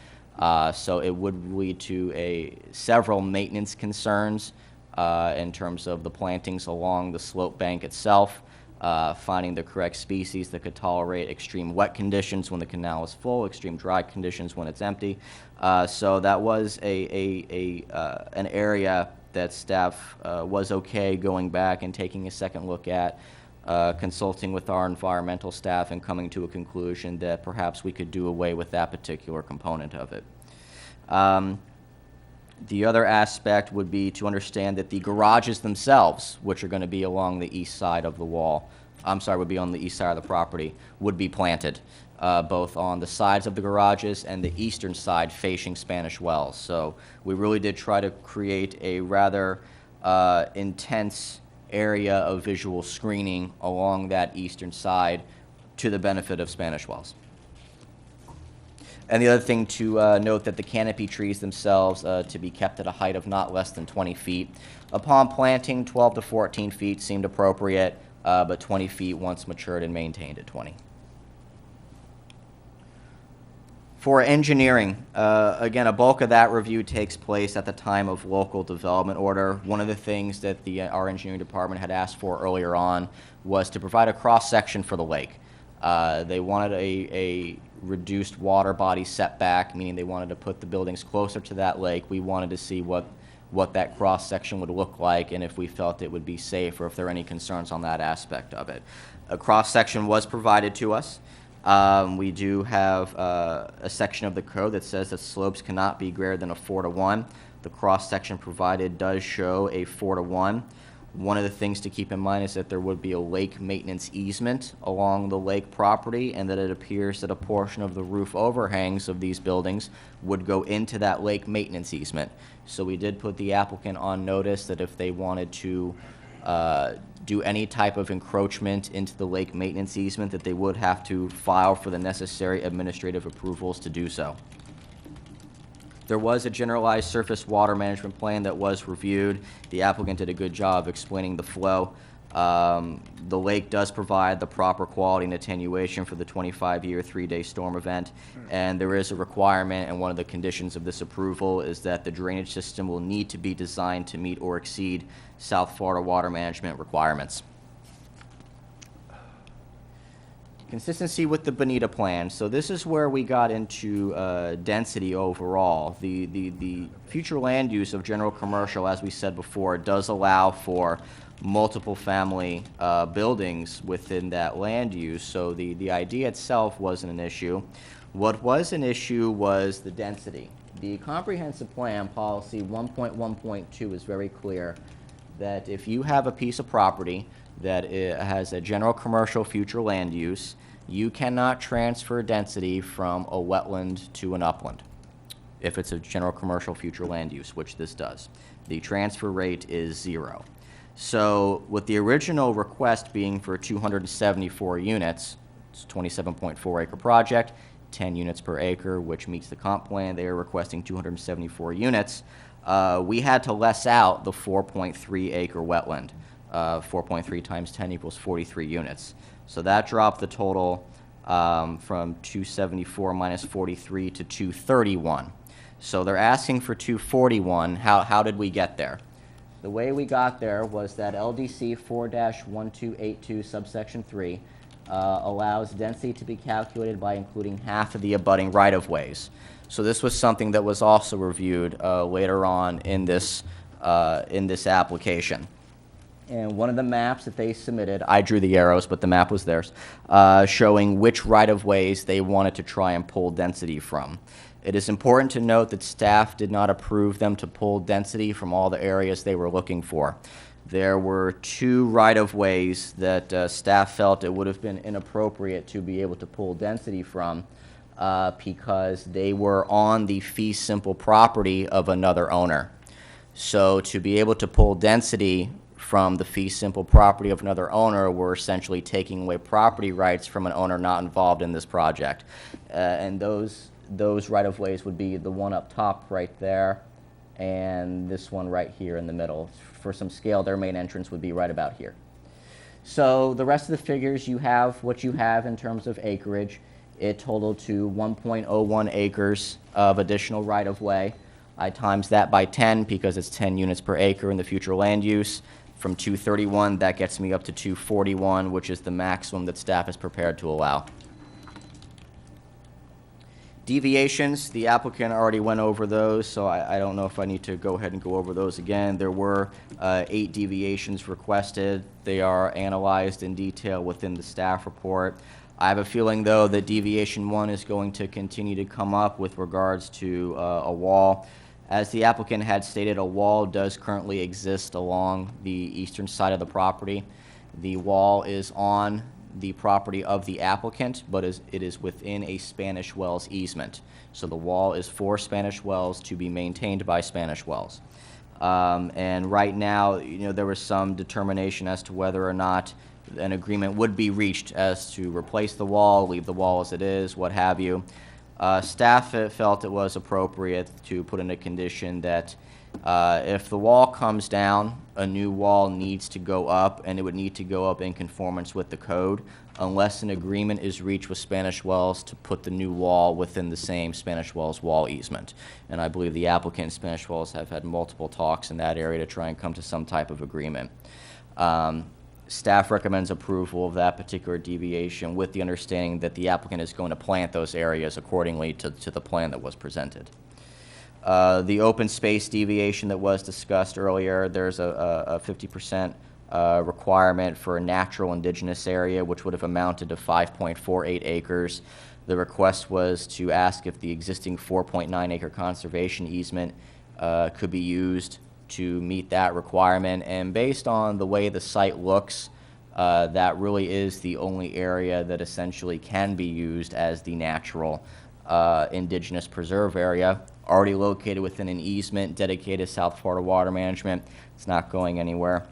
So it would lead to several maintenance concerns in terms of the plantings along the slope bank itself, finding the correct species that could tolerate extreme wet conditions when the canal is full, extreme dry conditions when it's empty. So that was an area that staff was okay going back and taking a second look at, consulting with our environmental staff and coming to a conclusion that perhaps we could do away with that particular component of it. The other aspect would be to understand that the garages themselves, which are going to be along the east side of the wall, would be on the east side of the property, would be planted, both on the sides of the garages and the eastern side facing Spanish Wells. So we really did try to create a rather intense area of visual screening along that eastern side to the benefit of Spanish Wells. And the other thing to note that the canopy trees themselves to be kept at a height of not less than 20 feet. Upon planting, 12 to 14 feet seemed appropriate, but 20 feet once matured and maintained at 20. For engineering, again, a bulk of that review takes place at the time of local development order. One of the things that our engineering department had asked for earlier on was to provide a cross-section for the lake. They wanted a reduced water body setback, meaning they wanted to put the buildings closer to that lake. We wanted to see what that cross-section would look like and if we felt it would be safe or if there were any concerns on that aspect of it. A cross-section was provided to us. We do have a section of the code that says that slopes cannot be greater than a 4:1. The cross-section provided does show a 4:1. One of the things to keep in mind is that there would be a lake maintenance easement along the lake property, and that it appears that a portion of the roof overhangs of these buildings would go into that lake maintenance easement. So we did put the applicant on notice that if they wanted to do any type of encroachment into the lake maintenance easement, that they would have to file for the necessary administrative approvals to do so. There was a generalized surface water management plan that was reviewed. The applicant did a good job explaining the flow. The lake does provide the proper quality and attenuation for the 25-year, 3-day storm event, and there is a requirement, and one of the conditions of this approval is that the drainage system will need to be designed to meet or exceed South Florida water management requirements. Consistency with the Bonita Plan. So this is where we got into density overall. The future land use of general commercial, as we said before, does allow for multiple family buildings within that land use. So the idea itself wasn't an issue. What was an issue was the density. The comprehensive plan policy 1.1.2 is very clear that if you have a piece of property that has a general commercial future land use, you cannot transfer density from a wetland to an upland if it's a general commercial future land use, which this does. The transfer rate is 0. So with the original request being for 274 units, it's a 27.4 acre project, 10 units per acre, which meets the comp plan. They are requesting 274 units. We had to less out the 4.3 acre wetland. 4.3 times 10 equals 43 units. So that dropped the total from 274 minus 43 to 231. So they're asking for 241. How did we get there? The way we got there was that LDC 4-1282 subsection 3 allows density to be calculated by including half of the abutting right-of-ways. So this was something that was also reviewed later on in this application. And one of the maps that they submitted, I drew the arrows, but the map was theirs, showing which right-of-ways they wanted to try and pull density from. It is important to note that staff did not approve them to pull density from all the areas they were looking for. There were 2 right-of-ways that staff felt it would have been inappropriate to be able to pull density from because they were on the fee simple property of another owner. So to be able to pull density from the fee simple property of another owner, we're essentially taking away property rights from an owner not involved in this project. And those right-of-ways would be the one up top right there and this one right here in the middle. For some scale, their main entrance would be right about here. So the rest of the figures, you have what you have in terms of acreage. It totaled to 1.01 acres of additional right-of-way. I times that by 10 because it's 10 units per acre in the future land use. From 231, that gets me up to 241, which is the maximum that staff is prepared to allow. Deviations, the applicant already went over those, so I don't know if I need to go ahead and go over those again. There were 8 deviations requested. They are analyzed in detail within the staff report. I have a feeling, though, that deviation 1 is going to continue to come up with regards to a wall. As the applicant had stated, a wall does currently exist along the eastern side of the property. The wall is on the property of the applicant, but it is within a Spanish Wells easement. So the wall is for Spanish Wells to be maintained by Spanish Wells. And right now, there was some determination as to whether or not an agreement would be reached as to replace the wall, leave the wall as it is, what have you. Staff felt it was appropriate to put in a condition that if the wall comes down, a new wall needs to go up, and it would need to go up in conformance with the code, unless an agreement is reached with Spanish Wells to put the new wall within the same Spanish Wells wall easement. And I believe the applicant and Spanish Wells have had multiple talks in that area to try and come to some type of agreement. Staff recommends approval of that particular deviation with the understanding that the applicant is going to plant those areas accordingly to the plan that was presented. The open space deviation that was discussed earlier, there's a 50% requirement for a natural indigenous area, which would have amounted to 5.48 acres. The request was to ask if the existing 4.9 acre conservation easement could be used to meet that requirement. And based on the way the site looks, that really is the only area that essentially can be used as the natural indigenous preserve area, already located within an easement dedicated to South Florida Water Management. It's not going anywhere.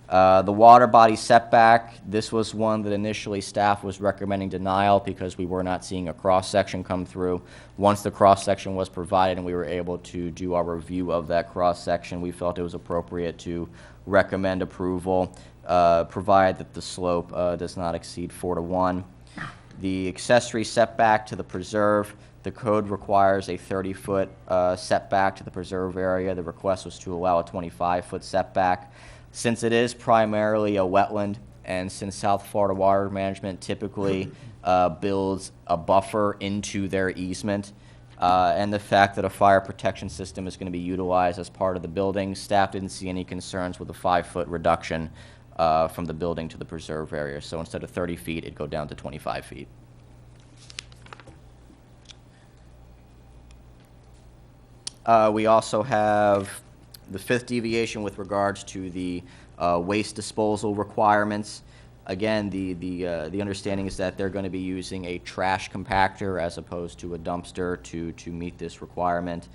The water body setback, this was one that initially staff was recommending denial because we were not seeing a cross-section come through. Once the cross-section was provided and we were able to do our review of that cross-section, we felt it was appropriate to recommend approval, provided that the slope does not exceed 4:1. The accessory setback to the preserve, the code requires a 30-foot setback to the preserve area. The request was to allow a 25-foot setback. Since it is primarily a wetland, and since South Florida Water Management typically builds a buffer into their easement, and the fact that a fire protection system is going to be utilized as part of the building, staff didn't see any concerns with a 5-foot reduction from the building to the preserve area. So instead of 30 feet, it'd go down to 25 feet. We also have the 5th deviation with regards to the waste disposal requirements. Again, the understanding is that they're going to be using a trash compactor as opposed to a dumpster to meet this requirement.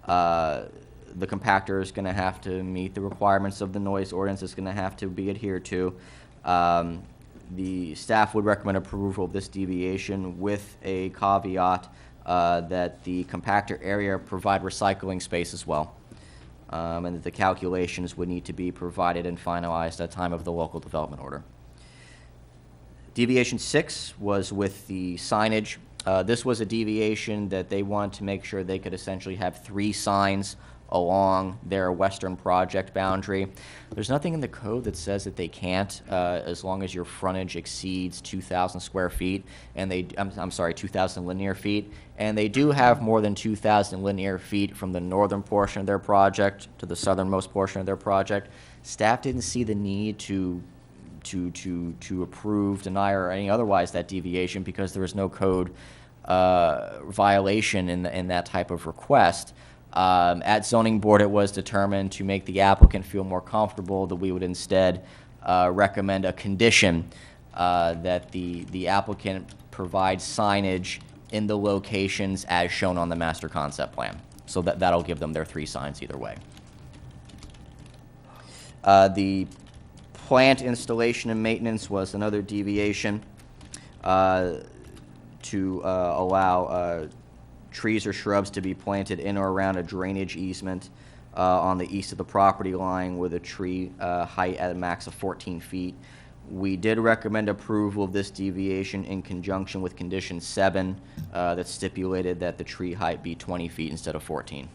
The compactor is going to have to meet the requirements of the noise ordinance. It's going to have to be adhered to. The staff would recommend approval of this deviation with a caveat that the compactor area provide recycling space as well. And that the calculations would need to be provided and finalized at time of the local development order. Deviation 6 was with the signage. This was a deviation that they wanted to make sure they could essentially have 3 signs along their western project boundary. There's nothing in the code that says that they can't, as long as your frontage exceeds 2,000 square feet, and I'm sorry, 2,000 linear feet, and they do have more than 2,000 linear feet from the northern portion of their project to the southernmost portion of their project. Staff didn't see the need to approve, deny, or any otherwise that deviation because there was no code violation in that type of request. At zoning board, it was determined to make the applicant feel more comfortable that we would instead recommend a condition that the applicant provide signage in the locations as shown on the master concept plan. So that'll give them their 3 signs either way. The plant installation and maintenance was another deviation to allow trees or shrubs to be planted in or around a drainage easement on the east of the property line with a tree height at a max of 14 feet. We did recommend approval of this deviation in conjunction with condition 7 that stipulated that the tree height be 20 feet instead of 14.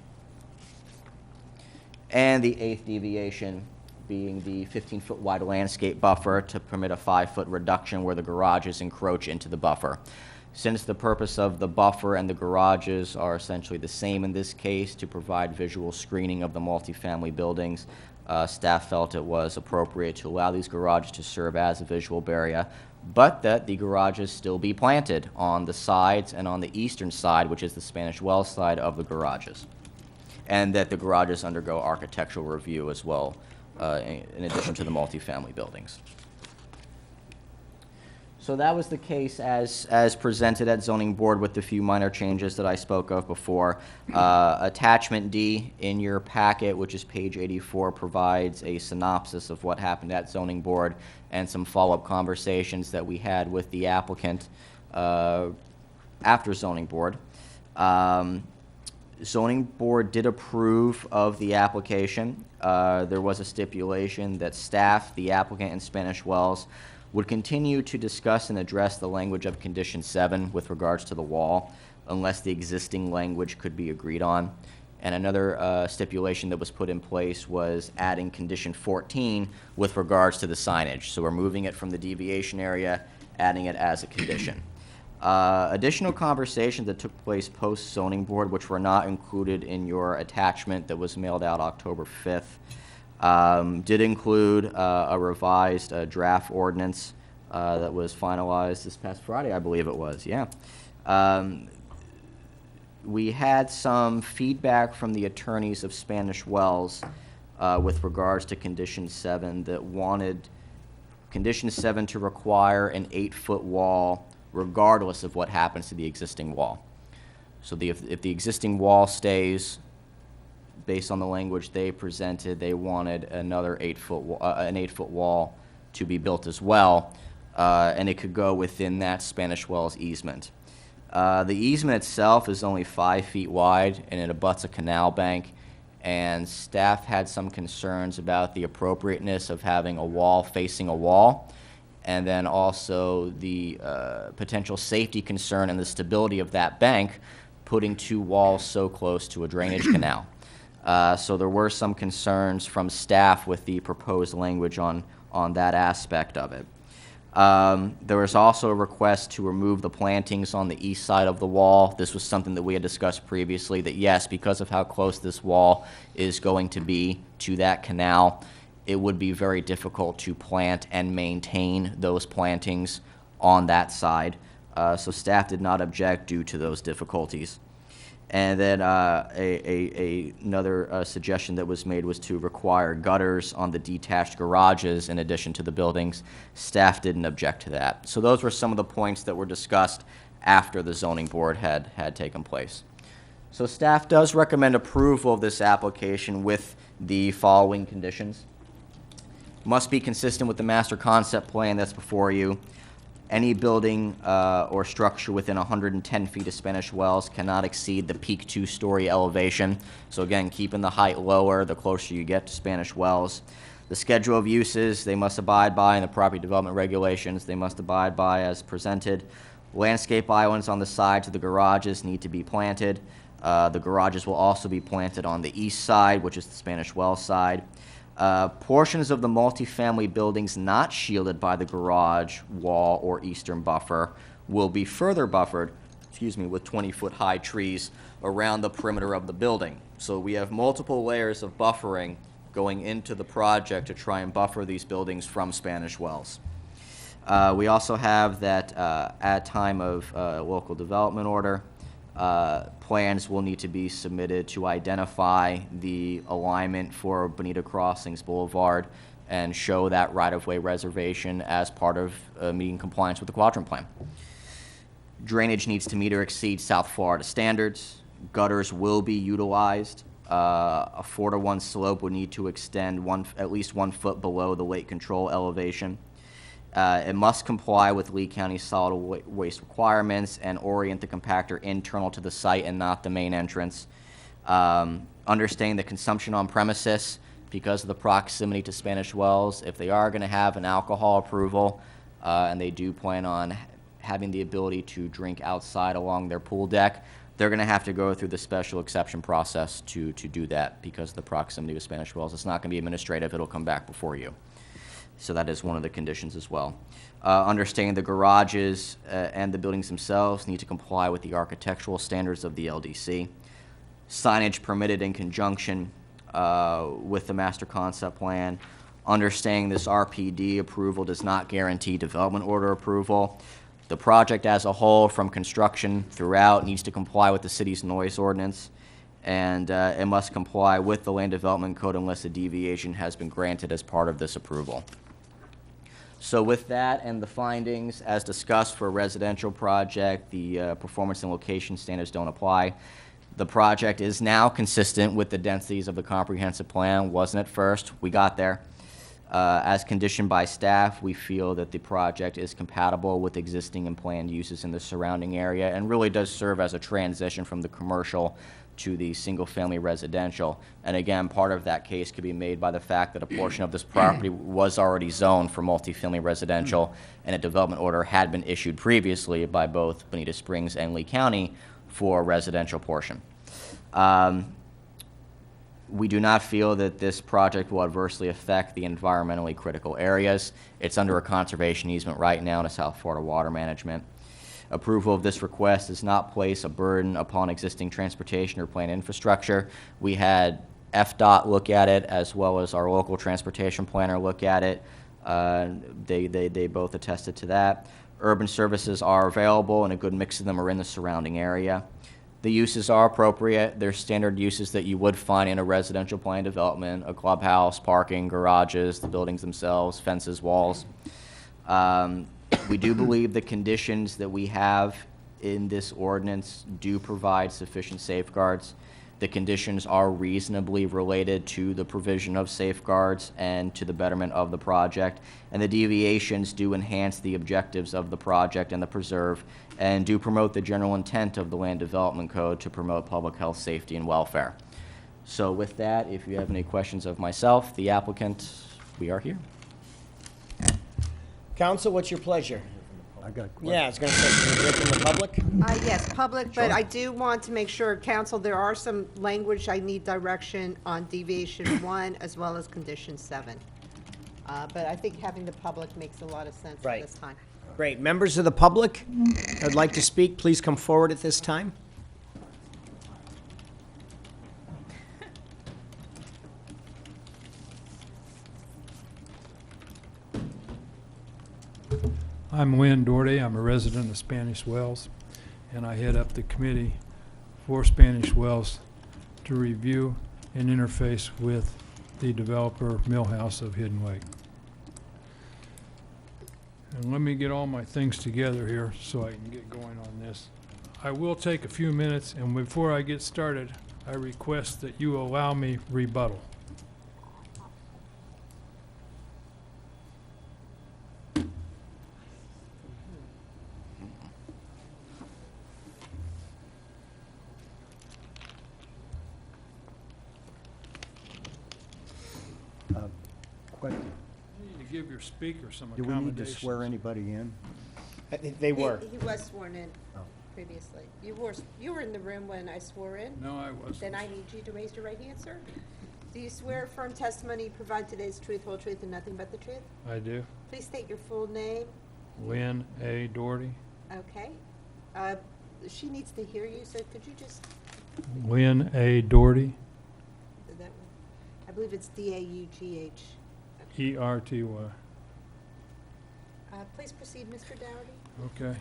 And the 8th deviation being the 15-foot wide landscape buffer to permit a 5-foot reduction where the garages encroach into the buffer. Since the purpose of the buffer and the garages are essentially the same in this case to provide visual screening of the multifamily buildings, staff felt it was appropriate to allow these garages to serve as a visual barrier, but that the garages still be planted on the sides and on the eastern side, which is the Spanish Wells side of the garages, and that the garages undergo architectural review as well, in addition to the multifamily buildings. So that was the case as presented at zoning board with the few minor changes that I spoke of before. Attachment D in your packet, which is page 84, provides a synopsis of what happened at zoning board and some follow-up conversations that we had with the applicant after zoning board. Zoning board did approve of the application. There was a stipulation that staff, the applicant, and Spanish Wells would continue to discuss and address the language of condition 7 with regards to the wall, unless the existing language could be agreed on. And another stipulation that was put in place was adding condition 14 with regards to the signage. So we're moving it from the deviation area, adding it as a condition. Additional conversations that took place post zoning board, which were not included in your attachment that was mailed out October 5th, did include a revised draft ordinance that was finalized this past Friday, I believe it was, yeah. We had some feedback from the attorneys of Spanish Wells with regards to condition 7 that wanted condition 7 to require an 8-foot wall regardless of what happens to the existing wall. So if the existing wall stays, based on the language they presented, they wanted another 8-foot wall to be built as well, and it could go within that Spanish Wells easement. The easement itself is only 5 feet wide, and it abuts a canal bank, and staff had some concerns about the appropriateness of having a wall facing a wall, and then also the potential safety concern and the stability of that bank putting 2 walls so close to a drainage canal. So there were some concerns from staff with the proposed language on that aspect of it. There was also a request to remove the plantings on the east side of the wall. This was something that we had discussed previously, that yes, because of how close this wall is going to be to that canal, it would be very difficult to plant and maintain those plantings on that side. So staff did not object due to those difficulties. And then another suggestion that was made was to require gutters on the detached garages in addition to the buildings. Staff didn't object to that. So those were some of the points that were discussed after the zoning board had taken place. So staff does recommend approval of this application with the following conditions. Must be consistent with the master concept plan that's before you. Any building or structure within 110 feet of Spanish Wells cannot exceed the peak 2-story elevation. So again, keeping the height lower the closer you get to Spanish Wells. The schedule of uses they must abide by, and the property development regulations they must abide by as presented. Landscape islands on the sides of the garages need to be planted. The garages will also be planted on the east side, which is the Spanish Wells side. Portions of the multifamily buildings not shielded by the garage wall or eastern buffer will be further buffered, with 20-foot high trees around the perimeter of the building. So we have multiple layers of buffering going into the project to try and buffer these buildings from Spanish Wells. We also have that at time of local development order, plans will need to be submitted to identify the alignment for Bonita Crossings Boulevard and show that right-of-way reservation as part of meeting compliance with the Quadrant Plan. Drainage needs to meet or exceed South Florida standards. Gutters will be utilized. A 4-to-1 slope would need to extend at least 1 foot below the lake control elevation. It must comply with Lee County solid waste requirements and orient the compactor internal to the site and not the main entrance. Understanding the consumption on premises, because of the proximity to Spanish Wells, if they are going to have an alcohol approval and they do plan on having the ability to drink outside along their pool deck, they're going to have to go through the special exception process to do that because of the proximity to Spanish Wells. It's not going to be administrative. It'll come back before you. So that is one of the conditions as well. Understanding the garages and the buildings themselves need to comply with the architectural standards of the LDC. Signage permitted in conjunction with the master concept plan. Understanding this RPD approval does not guarantee development order approval. The project as a whole, from construction throughout, needs to comply with the city's noise ordinance, and it must comply with the land development code unless a deviation has been granted as part of this approval. So with that and the findings, as discussed for a residential project, the performance and location standards don't apply. The project is now consistent with the densities of the comprehensive plan. Wasn't at first. We got there. As conditioned by staff, we feel that the project is compatible with existing and planned uses in the surrounding area and really does serve as a transition from the commercial to the single-family residential. And again, part of that case could be made by the fact that a portion of this property was already zoned for multifamily residential, and a development order had been issued previously by both Bonita Springs and Lee County for a residential portion. We do not feel that this project will adversely affect the environmentally critical areas. It's under a conservation easement right now to South Florida Water Management. Approval of this request does not place a burden upon existing transportation or planned infrastructure. We had FDOT look at it as well as our local transportation planner look at it. They both attested to that. Urban services are available and a good mix of them are in the surrounding area. The uses are appropriate. They're standard uses that you would find in a residential plan development: a clubhouse, parking, garages, the buildings themselves, fences, walls. We do believe the conditions that we have in this ordinance do provide sufficient safeguards. The conditions are reasonably related to the provision of safeguards and to the betterment of the project, and the deviations do enhance the objectives of the project and the preserve, and do promote the general intent of the Land Development Code to promote public health, safety, and welfare. So with that, if you have any questions of myself, the applicant, we are here. Council, what's your pleasure? I got a question. Yeah, I was going to say, can we hear from the public? Yes, public, but I do want to make sure, council, there are some language I need direction on deviation 1 as well as condition 7. But I think having the public makes a lot of sense at Right. this time. Great. Members of the public who'd like to speak, please come forward at this time. I'm Wynn Doherty. I'm a resident of Spanish Wells, and I head up the committee for Spanish Wells to review and interface with the developer Millhouse of Hidden Lake. And let me get all my things together here so I can get going on this. I will take a few minutes, and before I get started, I request that you allow me rebuttal. Question. You need to give your speaker some Do we need to accommodations. swear anybody in? They were. He was sworn in Oh. previously. You were in the room when I swore in? No, I wasn't. Then I need you to raise your right hand, sir. Do you swear firm testimony you provide today's truth, whole truth, and nothing but the truth? I do. Please state your full name. Lynn A. Doherty. Okay. She needs to hear you, so could you just, Lynn A. Doherty. that one? I believe it's D-A-U-G-H. E-R-T-Y. Please proceed, Mr. Dougherty. Okay.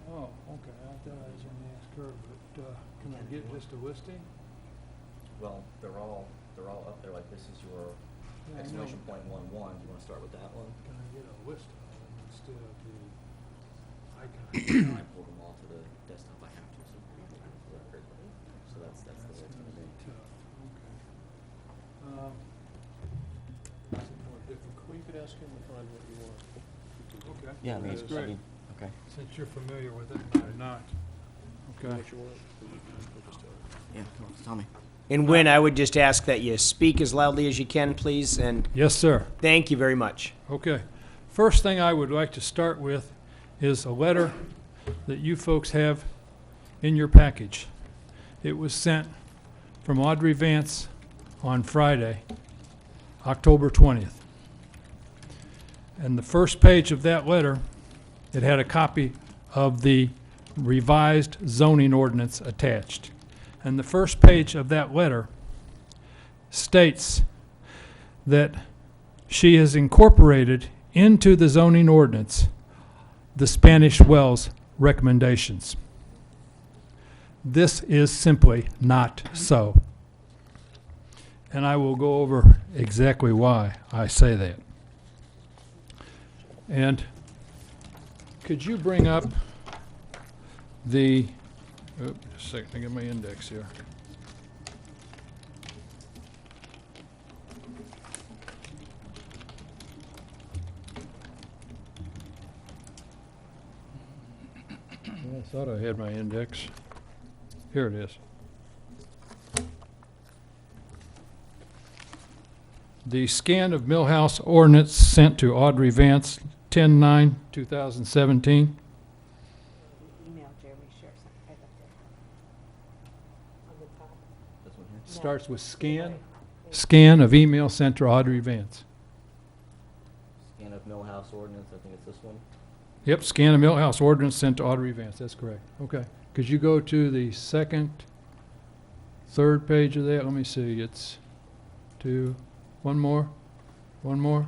Oh, okay. I thought I was going to ask her, but can I get just a listing? Well, they're all up there, like this is your Yeah, I exclamation know. point 1-1. Do you want to start with that one? Can I get a list of them instead of the icon? I pulled them all to the desktop. I have to, so we can have the record. So that's the way That's it's gonna going to be be. tough. Okay. Is it more difficult? Well, you could ask him to find what you want. Okay. Yeah, I mean, That's it's, great. okay. Since you're familiar with it, and I'm not. Okay. What you want. We'll just tell you. Yeah, tell me. And Wynn, I would just ask that you speak as loudly as you can, please, and Yes, sir. thank you very much. Okay. First thing I would like to start with is a letter that you folks have in your package. It was sent from Audrey Vance on Friday, October 20th. And the first page of that letter, it had a copy of the revised zoning ordinance attached. And the first page of that letter states that she has incorporated into the zoning ordinance the Spanish Wells recommendations. This is simply not so. And I will go over exactly why I say that. And could you bring up the, oops, just a second, I get my index here. I thought I had my index. Here it is. The scan of Millhouse ordinance sent to Audrey Vance, 10/9/2017. Email Jeremy Sheriff right up there. On the top. Starts with scan. Scan of email sent to Audrey Vance. Scan of Millhouse ordinance, I think it's this one. Yep, scan of Millhouse ordinance sent to Audrey Vance. That's correct. Okay. Could you go to the second, third page of that? Let me see. It's two. One more. One more.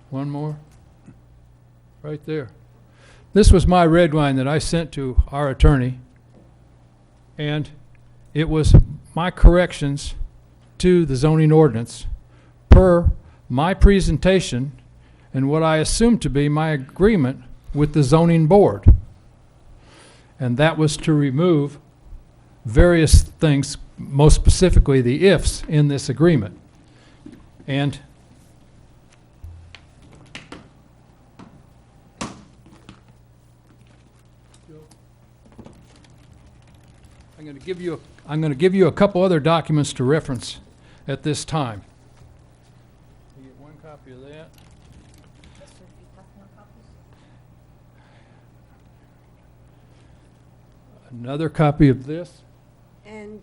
One more. Right there. This was my red line that I sent to our attorney, and it was my corrections to the zoning ordinance per my presentation and what I assumed to be my agreement with the zoning board. And that was to remove various things, most specifically the ifs in this agreement. And I'm going to give you a couple other documents to reference at this time. You get one copy of that. Another copy of this. And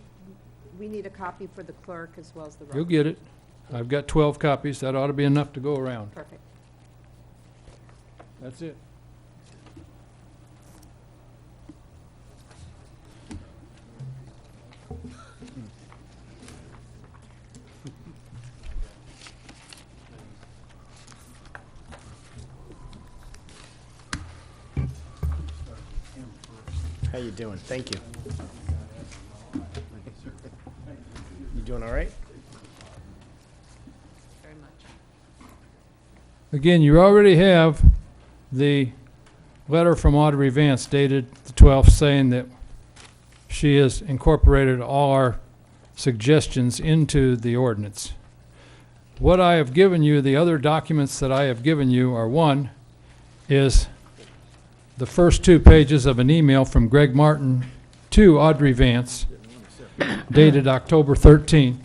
we need a copy for the clerk as well as the. You'll get it. I've got 12 copies. That ought to be enough to go around. Perfect. That's it. How you doing? Thank you. You doing all right? Very much. Again, you already have the letter from Audrey Vance dated the 12th saying that she has incorporated all our suggestions into the ordinance. What I have given you, the other documents that I have given you are, one is the first 2 pages of an email from Greg Martin to Audrey Vance dated October 13.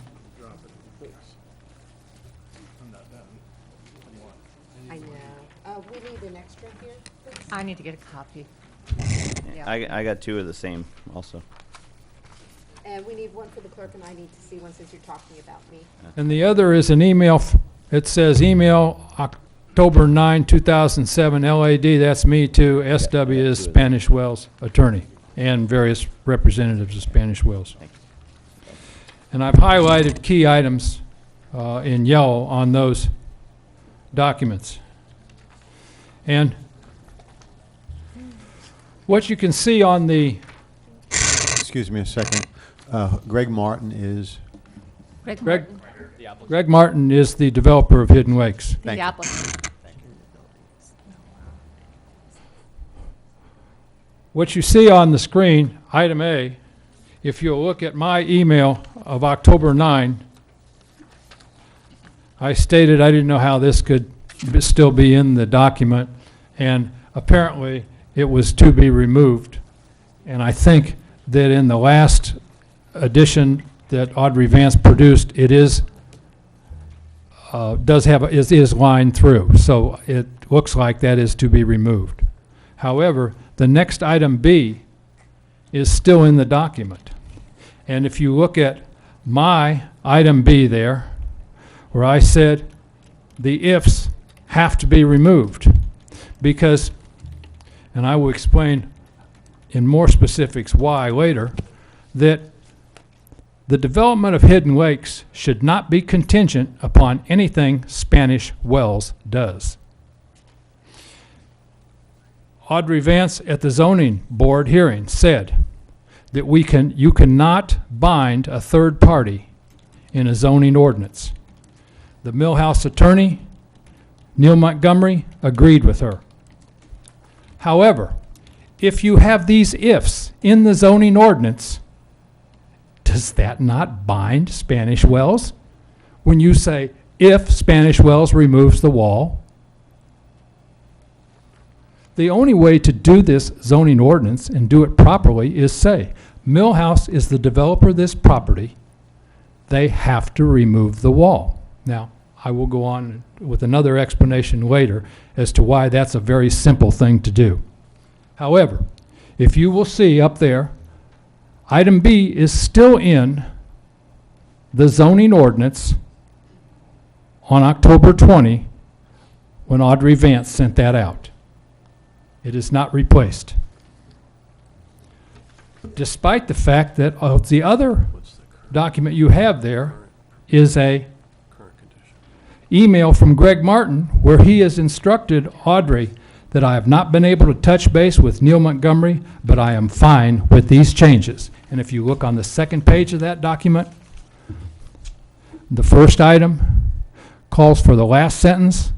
I know. We need an extra here, please. I need to get a copy. Yeah. I got 2 of the same also. And we need one for the clerk, and I need to see one since you're talking about me. And the other is an email, it says email October 9, 2007, LAD, that's me to SW is Spanish Wells attorney and various representatives of Spanish Wells. And I've highlighted key items in yellow on those documents. And what you can see on the, Excuse me a second. Greg Martin is, Greg Martin is the developer of Hidden Lakes. The applicant. What you see on the screen, item A, if you'll look at my email of October 9, I stated I didn't know how this could still be in the document, and apparently it was to be removed. And I think that in the last edition that Audrey Vance produced, it is is lined through, so it looks like that is to be removed. However, the next item B is still in the document. And if you look at my item B there, where I said the ifs have to be removed, because, and I will explain in more specifics why later, that the development of Hidden Lakes should not be contingent upon anything Spanish Wells does. Audrey Vance at the zoning board hearing said that you cannot bind a third party in a zoning ordinance. The Millhouse attorney, Neil Montgomery, agreed with her. However, if you have these ifs in the zoning ordinance, does that not bind Spanish Wells? When you say, if Spanish Wells removes the wall, the only way to do this zoning ordinance and do it properly is say, Millhouse is the developer of this property. They have to remove the wall. Now, I will go on with another explanation later as to why that's a very simple thing to do. However, if you will see up there, item B is still in the zoning ordinance on October 20 when Audrey Vance sent that out. It is not replaced. Despite the fact that the other document you have there is a email from Greg Martin where he has instructed Audrey that I have not been able to touch base with Neil Montgomery, but I am fine with these changes. And if you look on the second page of that document, the first item calls for the last sentence.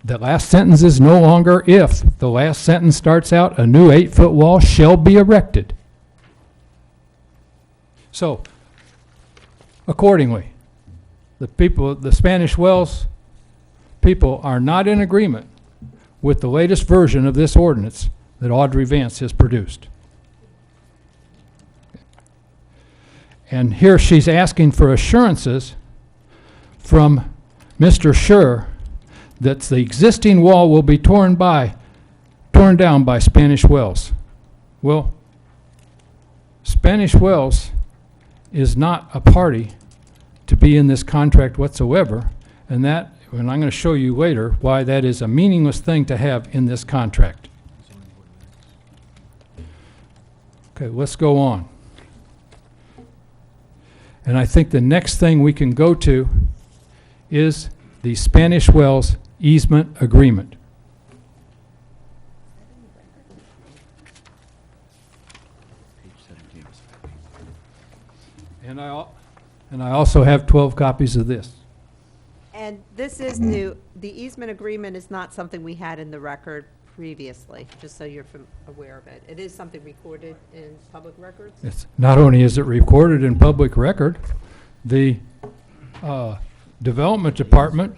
The last sentence is no longer if. The last sentence starts out, a new 8-foot wall shall be erected. So, accordingly, the Spanish Wells people are not in agreement with the latest version of this ordinance that Audrey Vance has produced. And here she's asking for assurances from Mr. Schur that the existing wall will be torn down by Spanish Wells. Well, Spanish Wells is not a party to be in this contract whatsoever, and I'm going to show you later why that is a meaningless thing to have in this contract. Okay, let's go on. And I think the next thing we can go to is the Spanish Wells easement agreement. And I also have 12 copies of this. And this is new. The easement agreement is not something we had in the record previously, just so you're aware of it. It is something recorded in public records. It's not only is it recorded in public record, the development department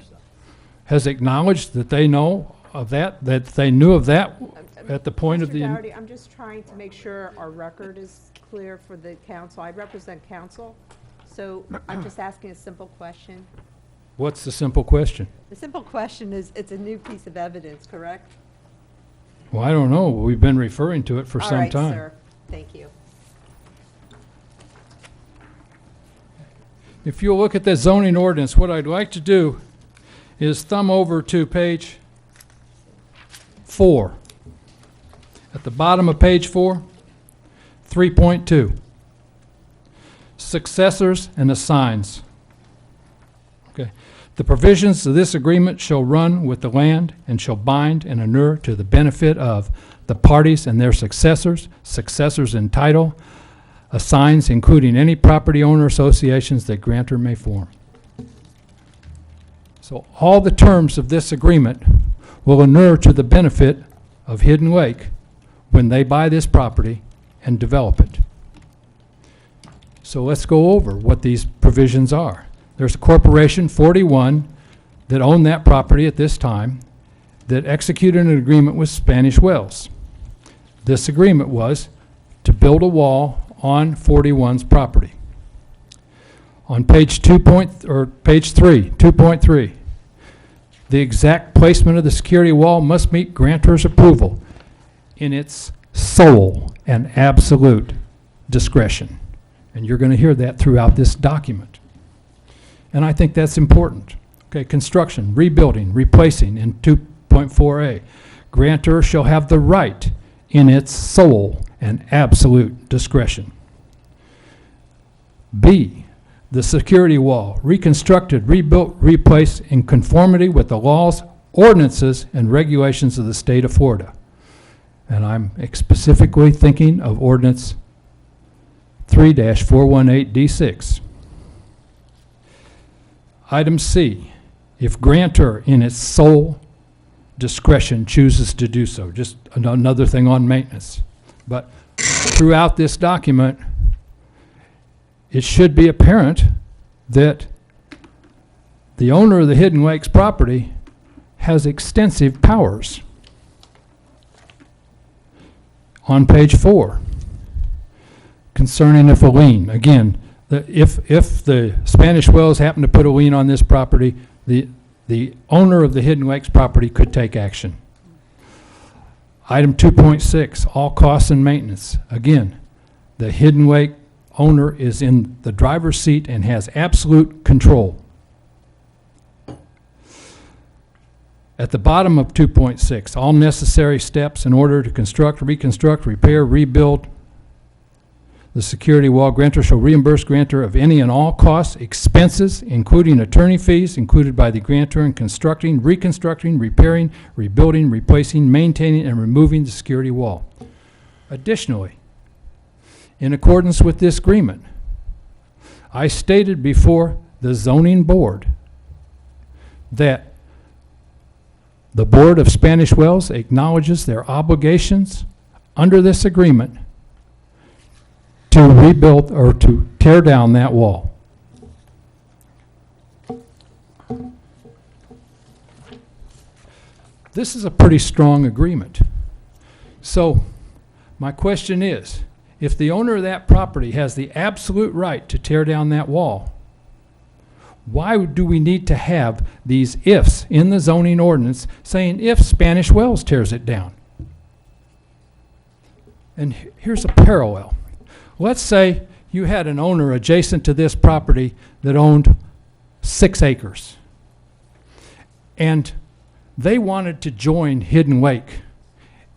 has acknowledged that they know of that they knew of that at the point of Mr. the... Dougherty, I'm just trying to make sure our record is clear for the council. I represent council, so I'm just asking a simple question. What's the simple question? The simple question is, it's a new piece of evidence, correct? Well, I don't know. We've been referring to it for some time. All right, sir. Thank you. If you'll look at the zoning ordinance, what I'd like to do is thumb over to page 4. At the bottom of page 4, 3.2. Successors and assigns. Okay. The provisions of this agreement shall run with the land and shall bind and inure to the benefit of the parties and their successors, successors in title, assigns including any property owner associations that grantor may form. So all the terms of this agreement will inure to the benefit of Hidden Lake when they buy this property and develop it. So let's go over what these provisions are. There's a corporation, 41, that owned that property at this time that executed an agreement with Spanish Wells. This agreement was to build a wall on 41's property. On page 3, 2.3, the exact placement of the security wall must meet grantor's approval in its sole and absolute discretion. And you're going to hear that throughout this document. And I think that's important. Okay, construction, rebuilding, replacing in 2.4a. Grantor shall have the right in its sole and absolute discretion. B, the security wall, reconstructed, rebuilt, replaced in conformity with the laws, ordinances, and regulations of the state of Florida. And I'm specifically thinking of Ordinance 3-418D6. Item C, if grantor in its sole discretion chooses to do so. Just another thing on maintenance. But throughout this document, it should be apparent that the owner of the Hidden Lakes property has extensive powers. On page 4, concerning if a lien, again, if the Spanish Wells happen to put a lien on this property, the owner of the Hidden Lakes property could take action. Item 2.6, all costs and maintenance. Again, the Hidden Lake owner is in the driver's seat and has absolute control. At the bottom of 2.6, all necessary steps in order to construct, reconstruct, repair, rebuild the security wall, grantor shall reimburse grantor of any and all costs, expenses, including attorney fees included by the grantor in constructing, reconstructing, repairing, rebuilding, replacing, maintaining, and removing the security wall. Additionally, in accordance with this agreement, I stated before the zoning board that the Board of Spanish Wells acknowledges their obligations under this agreement to rebuild or to tear down that wall. This is a pretty strong agreement. So my question is, if the owner of that property has the absolute right to tear down that wall, why do we need to have these ifs in the zoning ordinance saying if Spanish Wells tears it down? And here's a parallel. Let's say you had an owner adjacent to this property that owned 6 acres. And they wanted to join Hidden Lake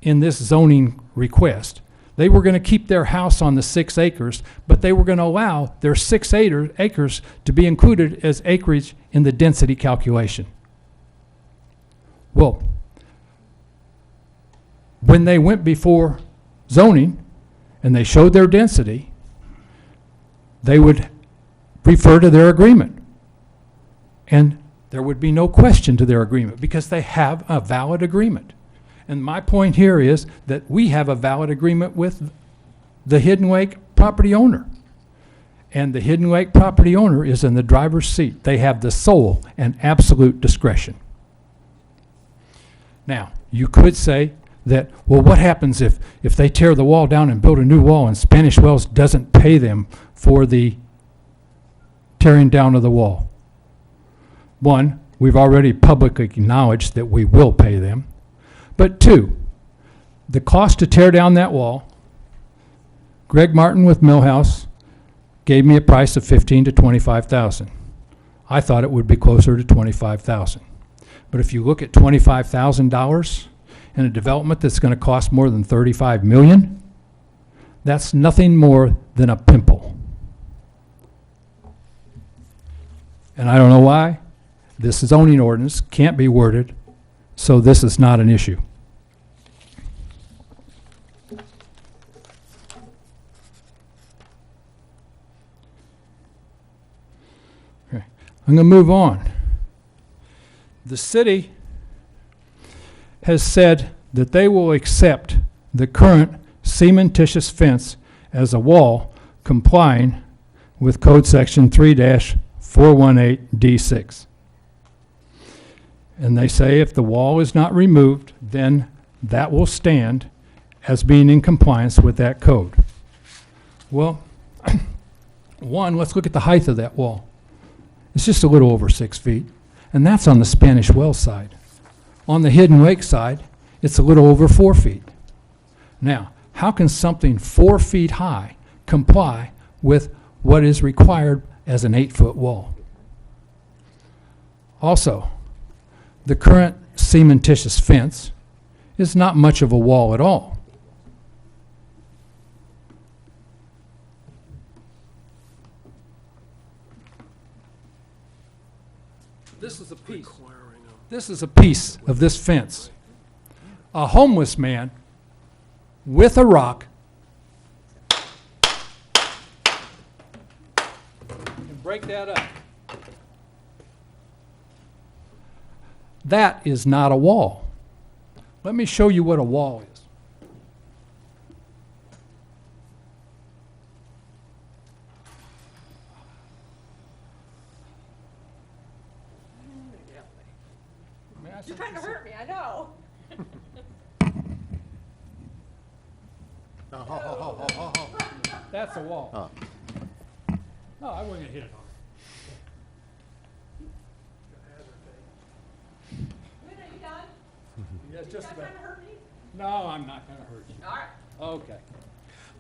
in this zoning request. They were going to keep their house on the 6 acres, but they were going to allow their 6 acres to be included as acreage in the density calculation. Well, when they went before zoning and they showed their density, they would refer to their agreement. And there would be no question to their agreement because they have a valid agreement. And my point here is that we have a valid agreement with the Hidden Lake property owner. And the Hidden Lake property owner is in the driver's seat. They have the sole and absolute discretion. Now, you could say that, well, what happens if they tear the wall down and build a new wall and Spanish Wells doesn't pay them for the tearing down of the wall? One, we've already publicly acknowledged that we will pay them. But 2, the cost to tear down that wall, Greg Martin with Millhouse gave me a price of $15,000 to $25,000. I thought it would be closer to $25,000. But if you look at $25,000 in a development that's going to cost more than $35 million, that's nothing more than a pimple. And I don't know why. This zoning ordinance can't be worded so this is not an issue. Okay. I'm going to move on. The city has said that they will accept the current cementitious fence as a wall complying with Code Section 3-418D6. And they say if the wall is not removed, then that will stand as being in compliance with that code. Well, one, let's look at the height of that wall. It's just a little over 6 feet, and that's on the Spanish Wells side. On the Hidden Lake side, it's a little over 4 feet. Now, how can something 4 feet high comply with what is required as an 8-foot wall? Also, the current cementitious fence is not much of a wall at all. This is a piece. This is a piece of this fence. A homeless man with a rock can break that up. That is not a wall. Let me show you what a wall is. You're trying to hurt me, I know. That's a wall. Oh. No, I wasn't gonna hit it hard. When are you done? Yes, just about. Trying to hurt me? No, I'm not gonna hurt you. All right. Okay.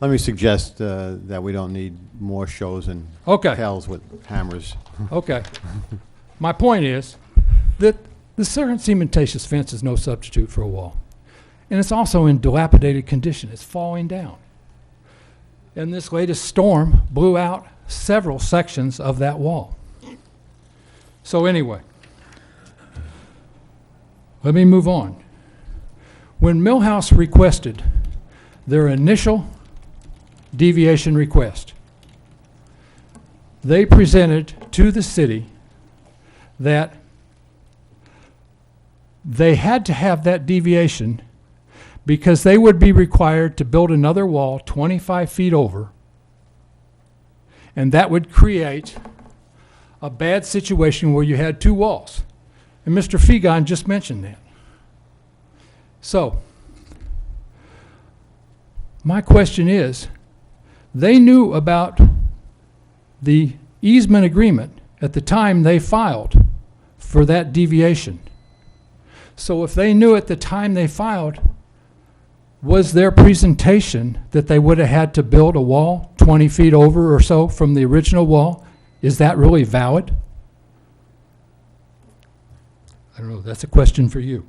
Let me suggest that we don't need more shows and Okay. tells with hammers. Okay. My point is that the cementatious fence is no substitute for a wall. And it's also in dilapidated condition. It's falling down. And this latest storm blew out several sections of that wall. So anyway, let me move on. When Millhouse requested their initial deviation request, they presented to the city that they had to have that deviation because they would be required to build another wall 25 feet over, and that would create a bad situation where you had two walls. And Mr. Fegan just mentioned that. So, my question is, they knew about the easement agreement at the time they filed for that deviation. So if they knew at the time they filed, was their presentation that they would have had to build a wall 20 feet over or so from the original wall, is that really valid? I don't know, that's a question for you.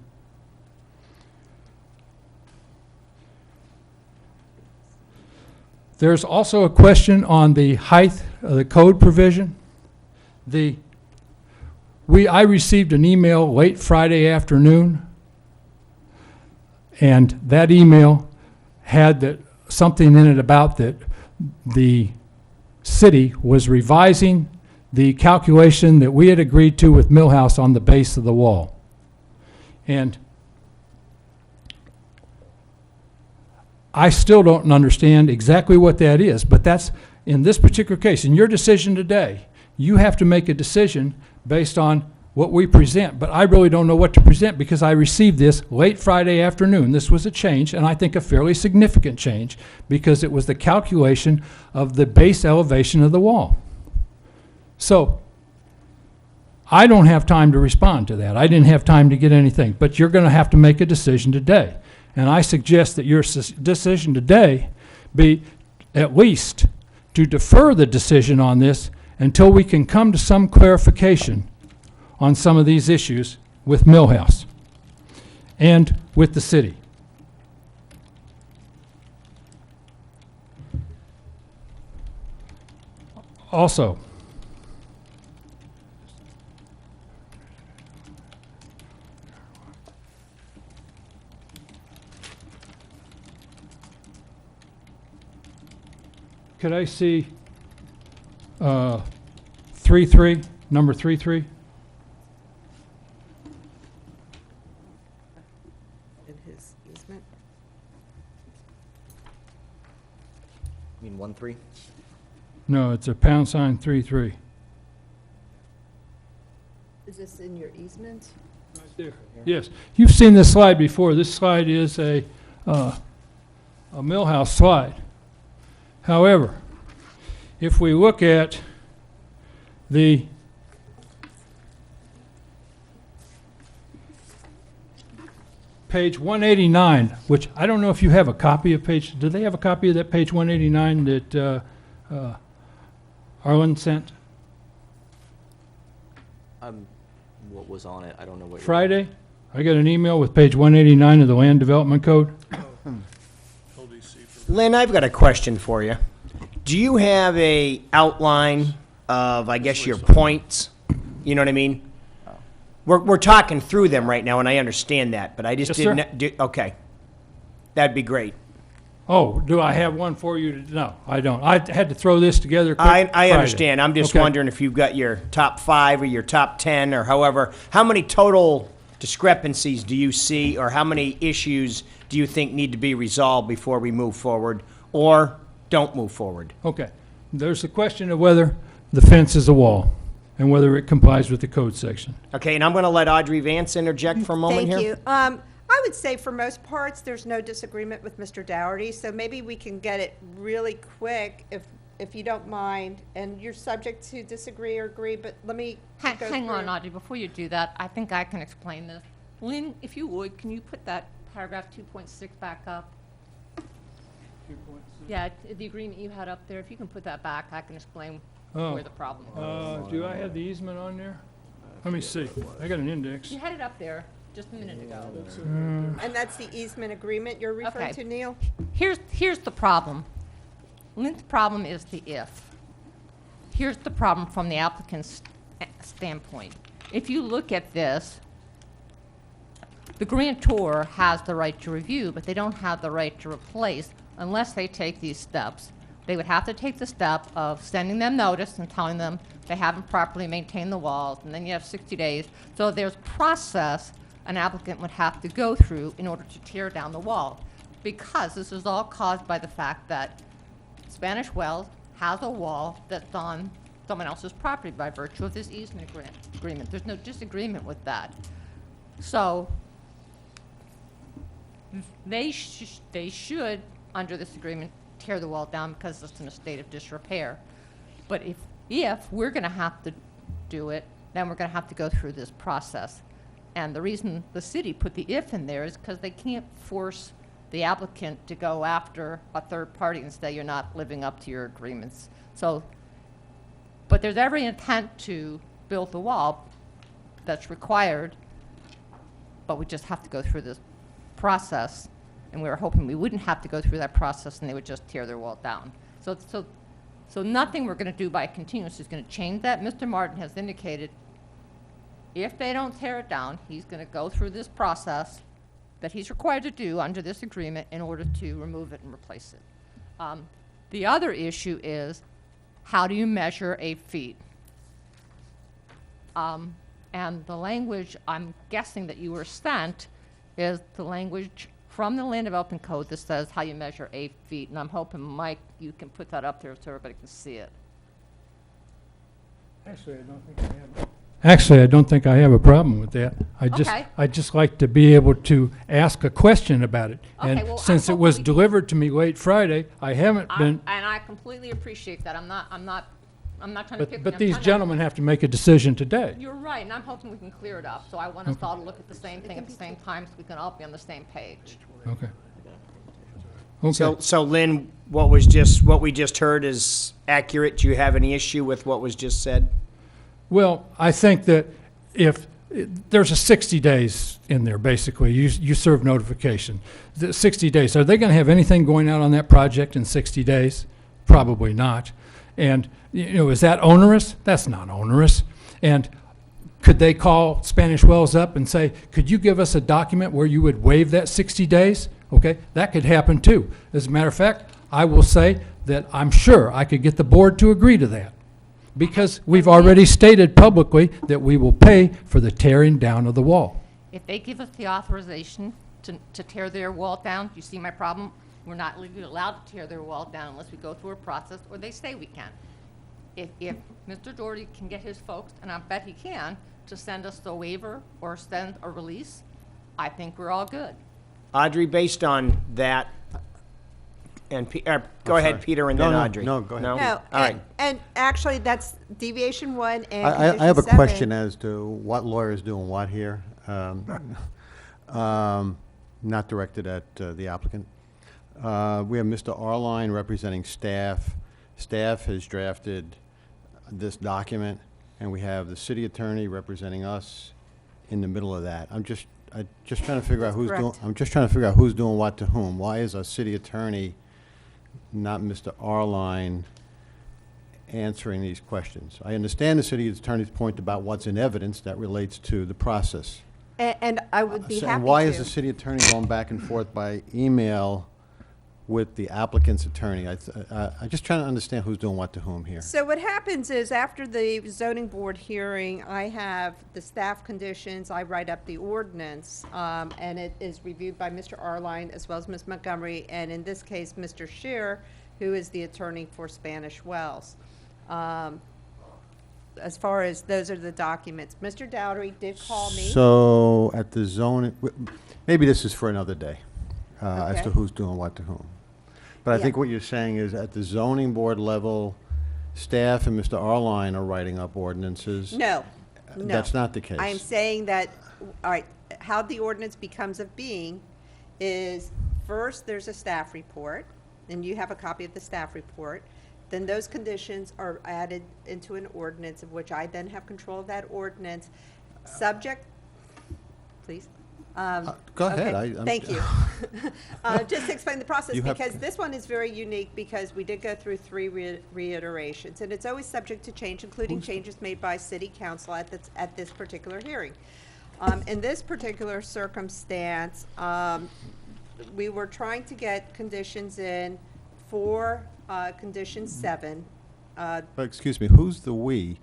There's also a question on the height of the code provision. I received an email late Friday afternoon, and that email had something in it about that the city was revising the calculation that we had agreed to with Millhouse on the base of the wall. And I still don't understand exactly what that is, but that's, in this particular case, in your decision today, you have to make a decision based on what we present, but I really don't know what to present because I received this late Friday afternoon. This was a change, and I think a fairly significant change, because it was the calculation of the base elevation of the wall. So, I don't have time to respond to that. I didn't have time to get anything, but you're going to have to make a decision today. And I suggest that your decision today be at least to defer the decision on this until we can come to some clarification on some of these issues with Millhouse and with the city. Also, could I see 3-3, number 3-3? In his easement. You mean 1-3? No, it's a pound sign 3-3. Is this in your easement? Right there. Yes, you've seen this slide before. This slide is a Millhouse slide. However, if we look at the page 189, which I don't know if you have a copy of page, do they have a copy of that page 189 that Arlen sent? What was on it? I don't know what. Friday, I got an email with page 189 of the Land Development Code. Lynn, I've got a question for you. Do you have a outline of, I guess, your points? You know what I mean? We're talking through them right now, and I understand that, but I just Yes, sir. didn't. Okay, that'd be great. Oh, do I have one for you? No, I don't. I had to throw this together quick I Friday. understand. I'm just Okay. wondering if you've got your top 5 or your top 10 or however. How many total discrepancies do you see, or how many issues do you think need to be resolved before we move forward, or don't move forward? Okay. There's the question of whether the fence is a wall and whether it complies with the code section. Okay, and I'm going to let Audrey Vance interject for a moment here. Thank you. I would say for most parts, there's no disagreement with Mr. Dougherty, so maybe we can get it really quick if you don't mind, and you're subject to disagree or agree, but let me go Hang on, through. Audrey, before you do that, I think I can explain this. Lynn, if you would, can you put that paragraph 2.6 back up? Yeah, the agreement you had up there, if you can put that back, I can explain Oh. where the problem is. Do I have the easement on there? Let me see. I got an index. You had it up there just a minute ago. And that's the easement agreement you're referring Okay. to, Neil? Here's the problem. Lynn's problem is the if. Here's the problem from the applicant's standpoint. If you look at this, the grantor has the right to review, but they don't have the right to replace unless they take these steps. They would have to take the step of sending them notice and telling them they haven't properly maintained the walls, and then you have 60 days. So there's process an applicant would have to go through in order to tear down the wall, because this is all caused by the fact that Spanish Wells has a wall that's on someone else's property by virtue of this easement agreement. There's no disagreement with that. So they should, under this agreement, tear the wall down because it's in a state of disrepair. But if we're going to have to do it, then we're going to have to go through this process. And the reason the city put the if in there is because they can't force the applicant to go after a third party and say you're not living up to your agreements. So, but there's every intent to build the wall that's required, but we just have to go through this process, and we were hoping we wouldn't have to go through that process and they would just tear their wall down. So nothing we're going to do by continuance is going to change that. Mr. Martin has indicated if they don't tear it down, he's going to go through this process that he's required to do under this agreement in order to remove it and replace it. The other issue is, how do you measure 8 feet? And the language I'm guessing that you were sent is the language from the Land Development Code that says how you measure 8 feet. And I'm hoping, Mike, you can put that up there so everybody can see it. Actually, I don't think I have a problem with that. Okay. I'd just like to be able to ask a question about it. Okay, And well, since I'm it was hoping- delivered to me late Friday, I haven't been, And I completely appreciate that. I'm not trying to pick. but I'm these trying to- gentlemen have to make a decision today. You're right, and I'm hoping we can clear it up. So I want us all to look at the same thing at the same time so we can all be on the same page. Okay. Okay. So Lynn, what we just heard is accurate? Do you have any issue with what was just said? Well, I think that if, there's a 60 days in there, basically. You serve notification. The 60 days, are they going to have anything going out on that project in 60 days? Probably not. And, is that onerous? That's not onerous. And could they call Spanish Wells up and say, could you give us a document where you would waive that 60 days? Okay, that could happen too. As a matter of fact, I will say that I'm sure I could get the board to agree to that, because we've already stated publicly that we will pay for the tearing down of the wall. If they give us the authorization to tear their wall down, you see my problem? We're not legally allowed to tear their wall down unless we go through a process, or they say we can. If Mr. Doherty can get his folks, and I bet he can, to send us the waiver or send a release, I think we're all good. Audrey, based on that, and go ahead, sorry. Peter, and No, then no, Audrey. no, go ahead. No, All right. and actually, that's deviation 1 and I have a condition 7. question as to what lawyer is doing what here. Not directed at the applicant. We have Mr. Arline representing staff. Staff has drafted this document, and we have the city attorney representing us in the middle of that. I'm just trying to figure out who's doing. Correct. I'm just trying to figure out who's doing what to whom. Why is our city attorney, not Mr. Arline, answering these questions? I understand the city attorney's point about what's in evidence that relates to the process. And I would be happy to. And why is the city attorney going back and forth by email with the applicant's attorney. I'm just trying to understand who's doing what to whom here. So what happens is after the zoning board hearing, I have the staff conditions, I write up the ordinance, and it is reviewed by Mr. Arline as well as Ms. Montgomery, and in this case, Mr. Scheer, who is the attorney for Spanish Wells. As far as those are the documents. Mr. Dowdery did call me. So at the zoning, maybe this is for another day, as to Okay. who's doing what to whom. But I Yeah. think what you're saying is at the zoning board level, staff and Mr. Arline are writing up ordinances. No, no. That's not the case. I am saying that, all right, how the ordinance becomes of being is first there's a staff report, and you have a copy of the staff report. Then those conditions are added into an ordinance of which I then have control of that ordinance, subject, please. Go ahead. Okay, thank you. Just to explain the process, You have- because this one is very unique because we did go through 3 reiterations, and it's always subject to change, including changes made by city council at this particular hearing. In this particular circumstance, we were trying to get conditions in for condition 7. But excuse me, who's the "we"?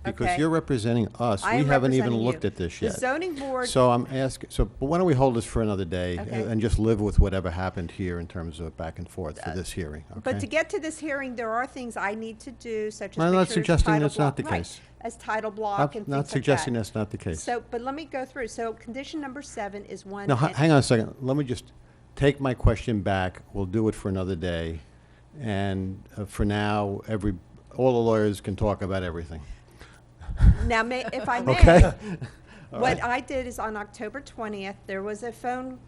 Because Okay. you're representing us. I We am haven't even representing looked you. at this The yet. zoning board, So I'm asking, but why don't we hold this for another day Okay. and just live with whatever happened here in terms of back and forth for this hearing, okay? but to get to this hearing, there are things I need to do, such as I'm make not sure suggesting title that's not block- the right, case. as title block I'm and things like that. not suggesting that's not the case. So, but let me go through. So condition number 7 is one. Now, and- hang on a second. Let me just take my question back. We'll do it for another day. And for now, all the lawyers can talk about everything. Now, if I may, Okay? what I did is on October 20th, there was a phone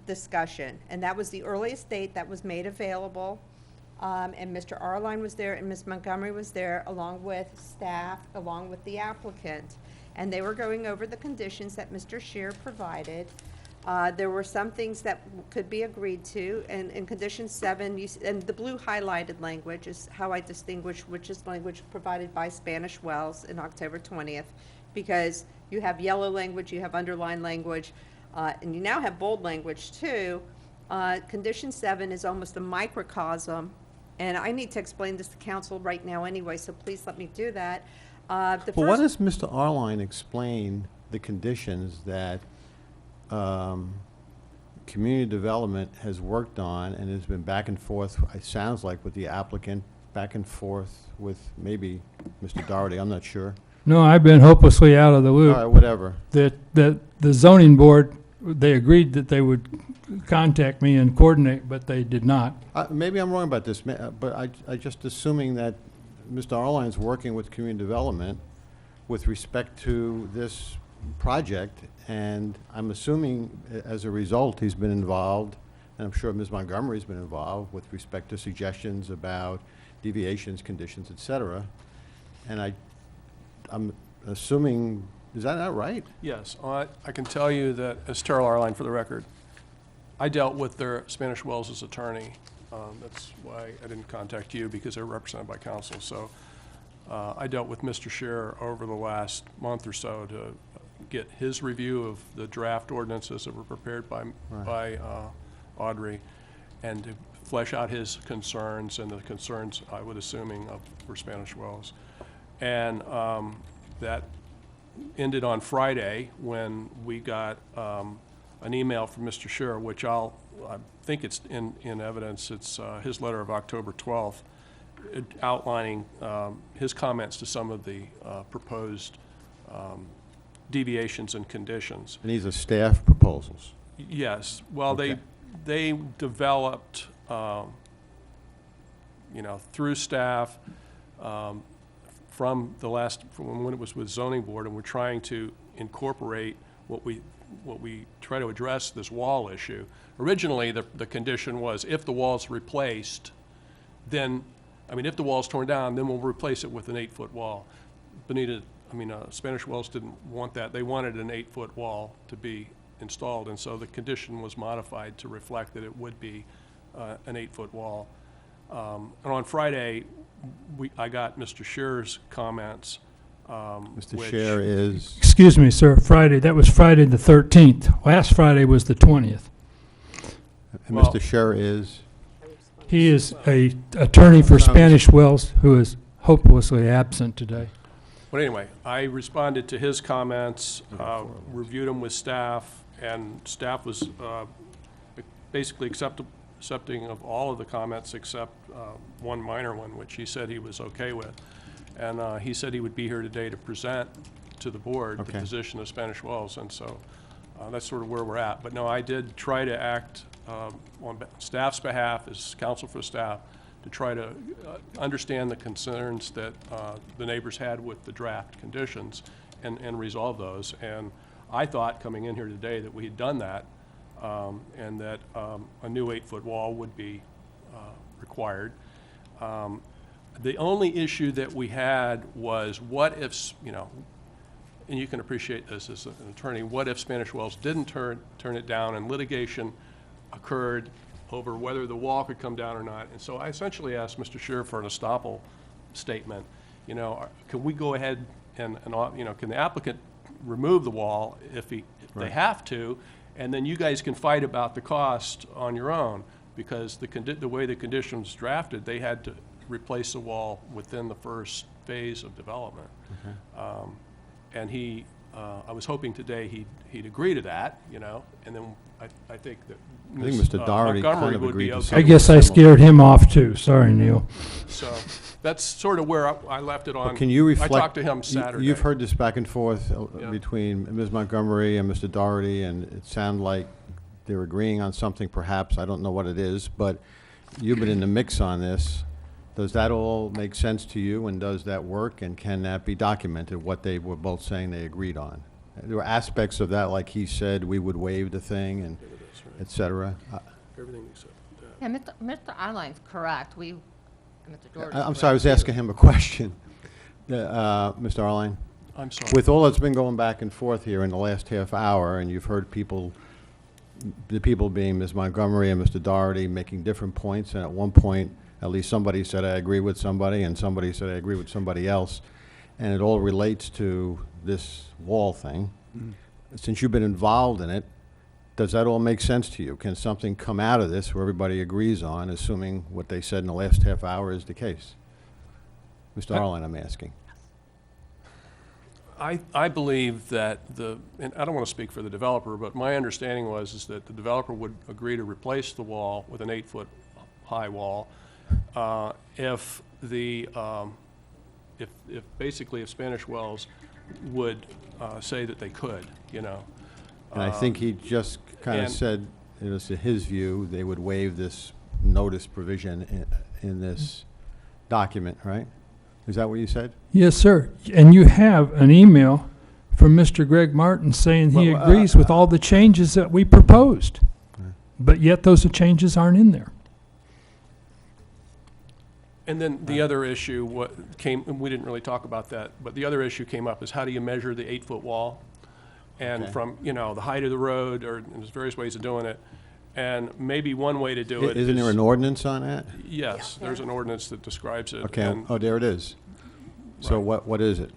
discussion, and that was the earliest date that was made available. And Mr. Arline was there, and Ms. Montgomery was there, along with staff, along with the applicant. And they were going over the conditions that Mr. Scheer provided. There were some things that could be agreed to, and in condition 7, and the blue highlighted language is how I distinguish which is language provided by Spanish Wells in October 20th, because you have yellow language, you have underlined language, and you now have bold language too. Condition 7 is almost a microcosm, and I need to explain this to council right now anyway, so please let me do that. The Well, why first- does Mr. Arline explain the conditions that community development has worked on and has been back and forth, it sounds like, with the applicant, back and forth with maybe Mr. Doherty, I'm not sure. No, I've been hopelessly out of the All loop. right, whatever. That the zoning board, they agreed that they would contact me and coordinate, but they did not. Maybe I'm wrong about this, but I just assuming that Mr. Arline's working with community development with respect to this project, and I'm assuming as a result, he's been involved, and I'm sure Ms. Montgomery's been involved with respect to suggestions about deviations, conditions, et cetera. And I'm assuming, is that not right? Yes, I can tell you that, as Terrell Arline for the record, I dealt with their Spanish Wells' attorney. That's why I didn't contact you, because they're represented by counsel. So I dealt with Mr. Scheer over the last month or so to get his review of the draft ordinances that were prepared by Audrey, and to flesh out his concerns and the concerns, I would assuming, for Spanish Wells. And that ended on Friday when we got an email from Mr. Scheer, which I think it's in evidence. It's his letter of October 12th, outlining his comments to some of the proposed deviations and conditions. And these are staff proposals. Yes, well, Okay. they developed, through staff, from when it was with zoning board, and we're trying to incorporate what we try to address this wall issue. Originally, the condition was if the wall's replaced, then, if the wall's torn down, then we'll replace it with an 8-foot wall. Spanish Wells didn't want that. They wanted an 8-foot wall to be installed, and so the condition was modified to reflect that it would be an 8-foot wall. And on Friday, I got Mr. Scheer's comments. Mr. which- Scheer is, Excuse me, sir, Friday, that was Friday the 13th. Last Friday was the 20th. And Well- Mr. Scher is? He is a attorney for Spanish Wells who is hopelessly absent today. But anyway, I responded to his comments, reviewed them with staff, and staff was basically accepting of all of the comments except one minor one, which he said he was okay with. And he said he would be here today to present to the board the Okay. position of Spanish Wells, and so that's sort of where we're at. But no, I did try to act on staff's behalf, as counsel for staff, to try to understand the concerns that the neighbors had with the draft conditions and resolve those. And I thought, coming in here today, that we had done that, and that a new 8-foot wall would be required. The only issue that we had was, what if, you know, and you can appreciate this as an attorney, what if Spanish Wells didn't turn it down and litigation occurred over whether the wall could come down or not? And so I essentially asked Mr. Scher for an estoppel statement. You know, can we go ahead and you know, can the applicant remove the wall if they have to, and then you guys can fight about the cost on your own, because the way the conditions drafted, they had to replace the wall within the first phase of development. And he, I was hoping today he'd agree to that, you know, and then I think that I think Mr. Doherty Montgomery kind of would agreed be to okay. something. I guess I scared him off too. Sorry, Neil. So that's sort of where I left it on. But can you reflect? I talked to him Saturday. You've heard this back and forth Yeah. between Ms. Montgomery and Mr. Doherty, and it sounded like they're agreeing on something perhaps. I don't know what it is, but you've been in the mix on this. Does that all make sense to you, and does that work, and can that be documented, what they were both saying they agreed on? There were aspects of that, like he said, we would waive the thing, and et cetera. Everything except that. Yeah, Mr. Arline's correct. Mr. Doherty's I'm sorry, I was correct. asking him a question. Mr. Arline? I'm sorry. With all that's been going back and forth here in the last half hour, and you've heard people, the people being Ms. Montgomery and Mr. Doherty, making different points, and at one point, at least somebody said, I agree with somebody, and somebody said, I agree with somebody else, and it all relates to this wall thing. Since you've been involved in it, does that all make sense to you? Can something come out of this where everybody agrees on, assuming what they said in the last half hour is the case? Mr. Arline, I'm asking. I believe that and I don't want to speak for the developer, but my understanding was that the developer would agree to replace the wall with an 8-foot high wall if basically if Spanish Wells would say that they could, you know. And I think he just kind of and- said, it was to his view, they would waive this notice provision in this document, right? Is that what you said? Yes, sir. And you have an email from Mr. Greg Martin saying he Well, agrees with all the changes that we proposed. But yet those changes aren't in there. And then the other issue and we didn't really talk about that, but the other issue came up is, how do you measure the 8-foot wall? And Okay. from, you know, the height of the road, or there's various ways of doing it. And maybe one way to do it is... Isn't there an ordinance on that? Yes, there's an ordinance that describes it. Okay, and oh, there it is. So Right. what is it?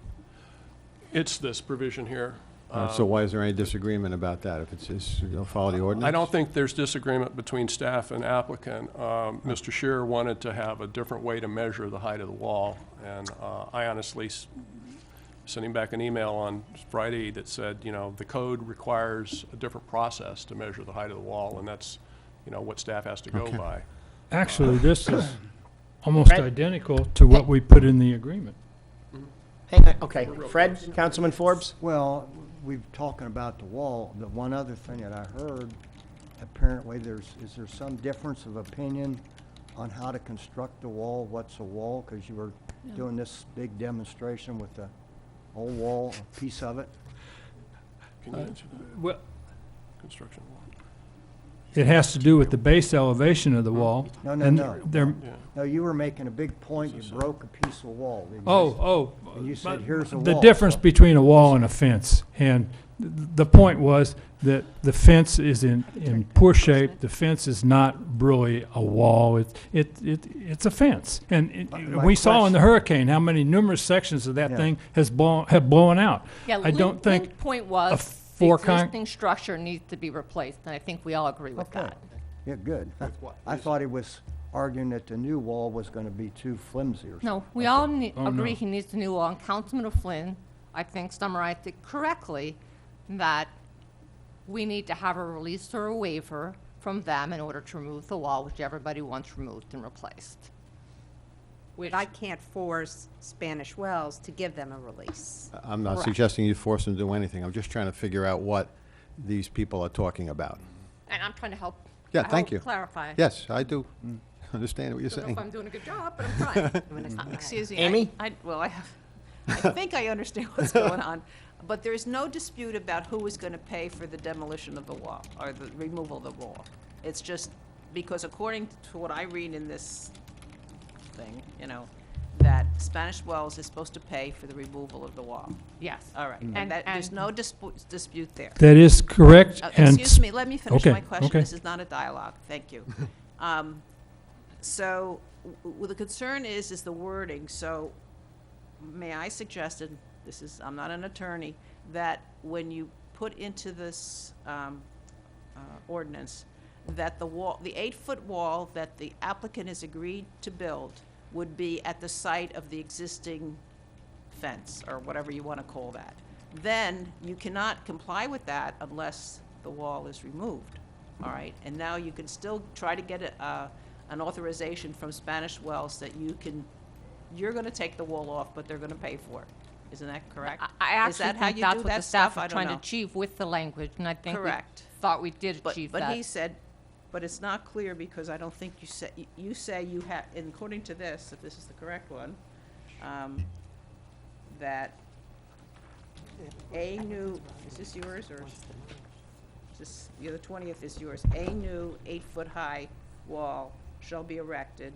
It's this provision here. So why is there any disagreement about that, if it's just, you'll follow the ordinance? I don't think there's disagreement between staff and applicant. Mr. Scheer wanted to have a different way to measure the height of the wall, and I honestly sent him back an email on Friday that said, you know, the code requires a different process to measure the height of the wall, and that's, you know, what staff has to go Okay. by. Actually, this is almost Right. identical to what we put in the agreement. Hang on, okay. Fred, Councilman Forbes? Well, we've talking about the wall. The one other thing that I heard, apparently is there some difference of opinion on how to construct the wall? What's a wall? Because you were doing this big demonstration with the whole wall, a piece of it. Can you answer that? Well, Construction wall. it has to do with the base elevation of the wall. No, no, and no. there- Yeah. No, you were making a big point. You broke a piece of wall. didn't you? Oh. And you said, here's a The wall. difference So- between a wall and a fence. And the point was that the fence is in poor shape. The fence is not really a wall. It's a fence. And My we saw in the question- hurricane how many numerous sections of that Yeah. thing have blown out. Yeah, I don't think Lynn's point was the four-con- existing structure needs to be replaced, and I think we all agree with Okay. that. Yeah, good. what? I thought he was arguing that the new wall was gonna be too flimsy or something. No, we all Oh, agree no. he needs a new wall, and Councilman O'Flynn, I think, summarized it correctly, that we need to have a release or a waiver from them in order to remove the wall, which everybody wants removed and replaced. Which, I can't force Spanish Wells to give them a release. I'm not Correct. suggesting you force them to do anything. I'm just trying to figure out what these people are talking about. and I'm trying to help. Yeah, I thank hope you. Clarify. Yes, I do understand what you're I don't know saying. if I'm doing a good job, but I'm trying. Excuse me. Amy? Well, I think I understand what's going on, but there's no dispute about who is going to pay for the demolition of the wall, or the removal of the wall. It's just because according to what I read in this thing, that Spanish Wells is supposed to pay for the removal of the wall. Yes. All right, And- and there's and- no dispute there. That is correct, and. Excuse me, let me finish Okay, my question. okay. This is not a dialogue. Thank you. So, the concern is the wording. So, may I suggest, and I'm not an attorney, that when you put into this ordinance, that the 8-foot wall that the applicant has agreed to build would be at the site of the existing fence, or whatever you want to call that. Then you cannot comply with that unless the wall is removed, all right? And now you can still try to get an authorization from Spanish Wells that you're going to take the wall off, but they're going to pay for it. Isn't that correct? I Is that actually how think you that's do what that the staff stuff? I was don't trying to know. achieve with the language, and I think we Correct. thought we did But, achieve but that. he said, but it's not clear because I don't think you say you have, and according to this, if this is the correct one, that a new, is this yours or is this, the 20th is yours, a new 8-foot high wall shall be erected.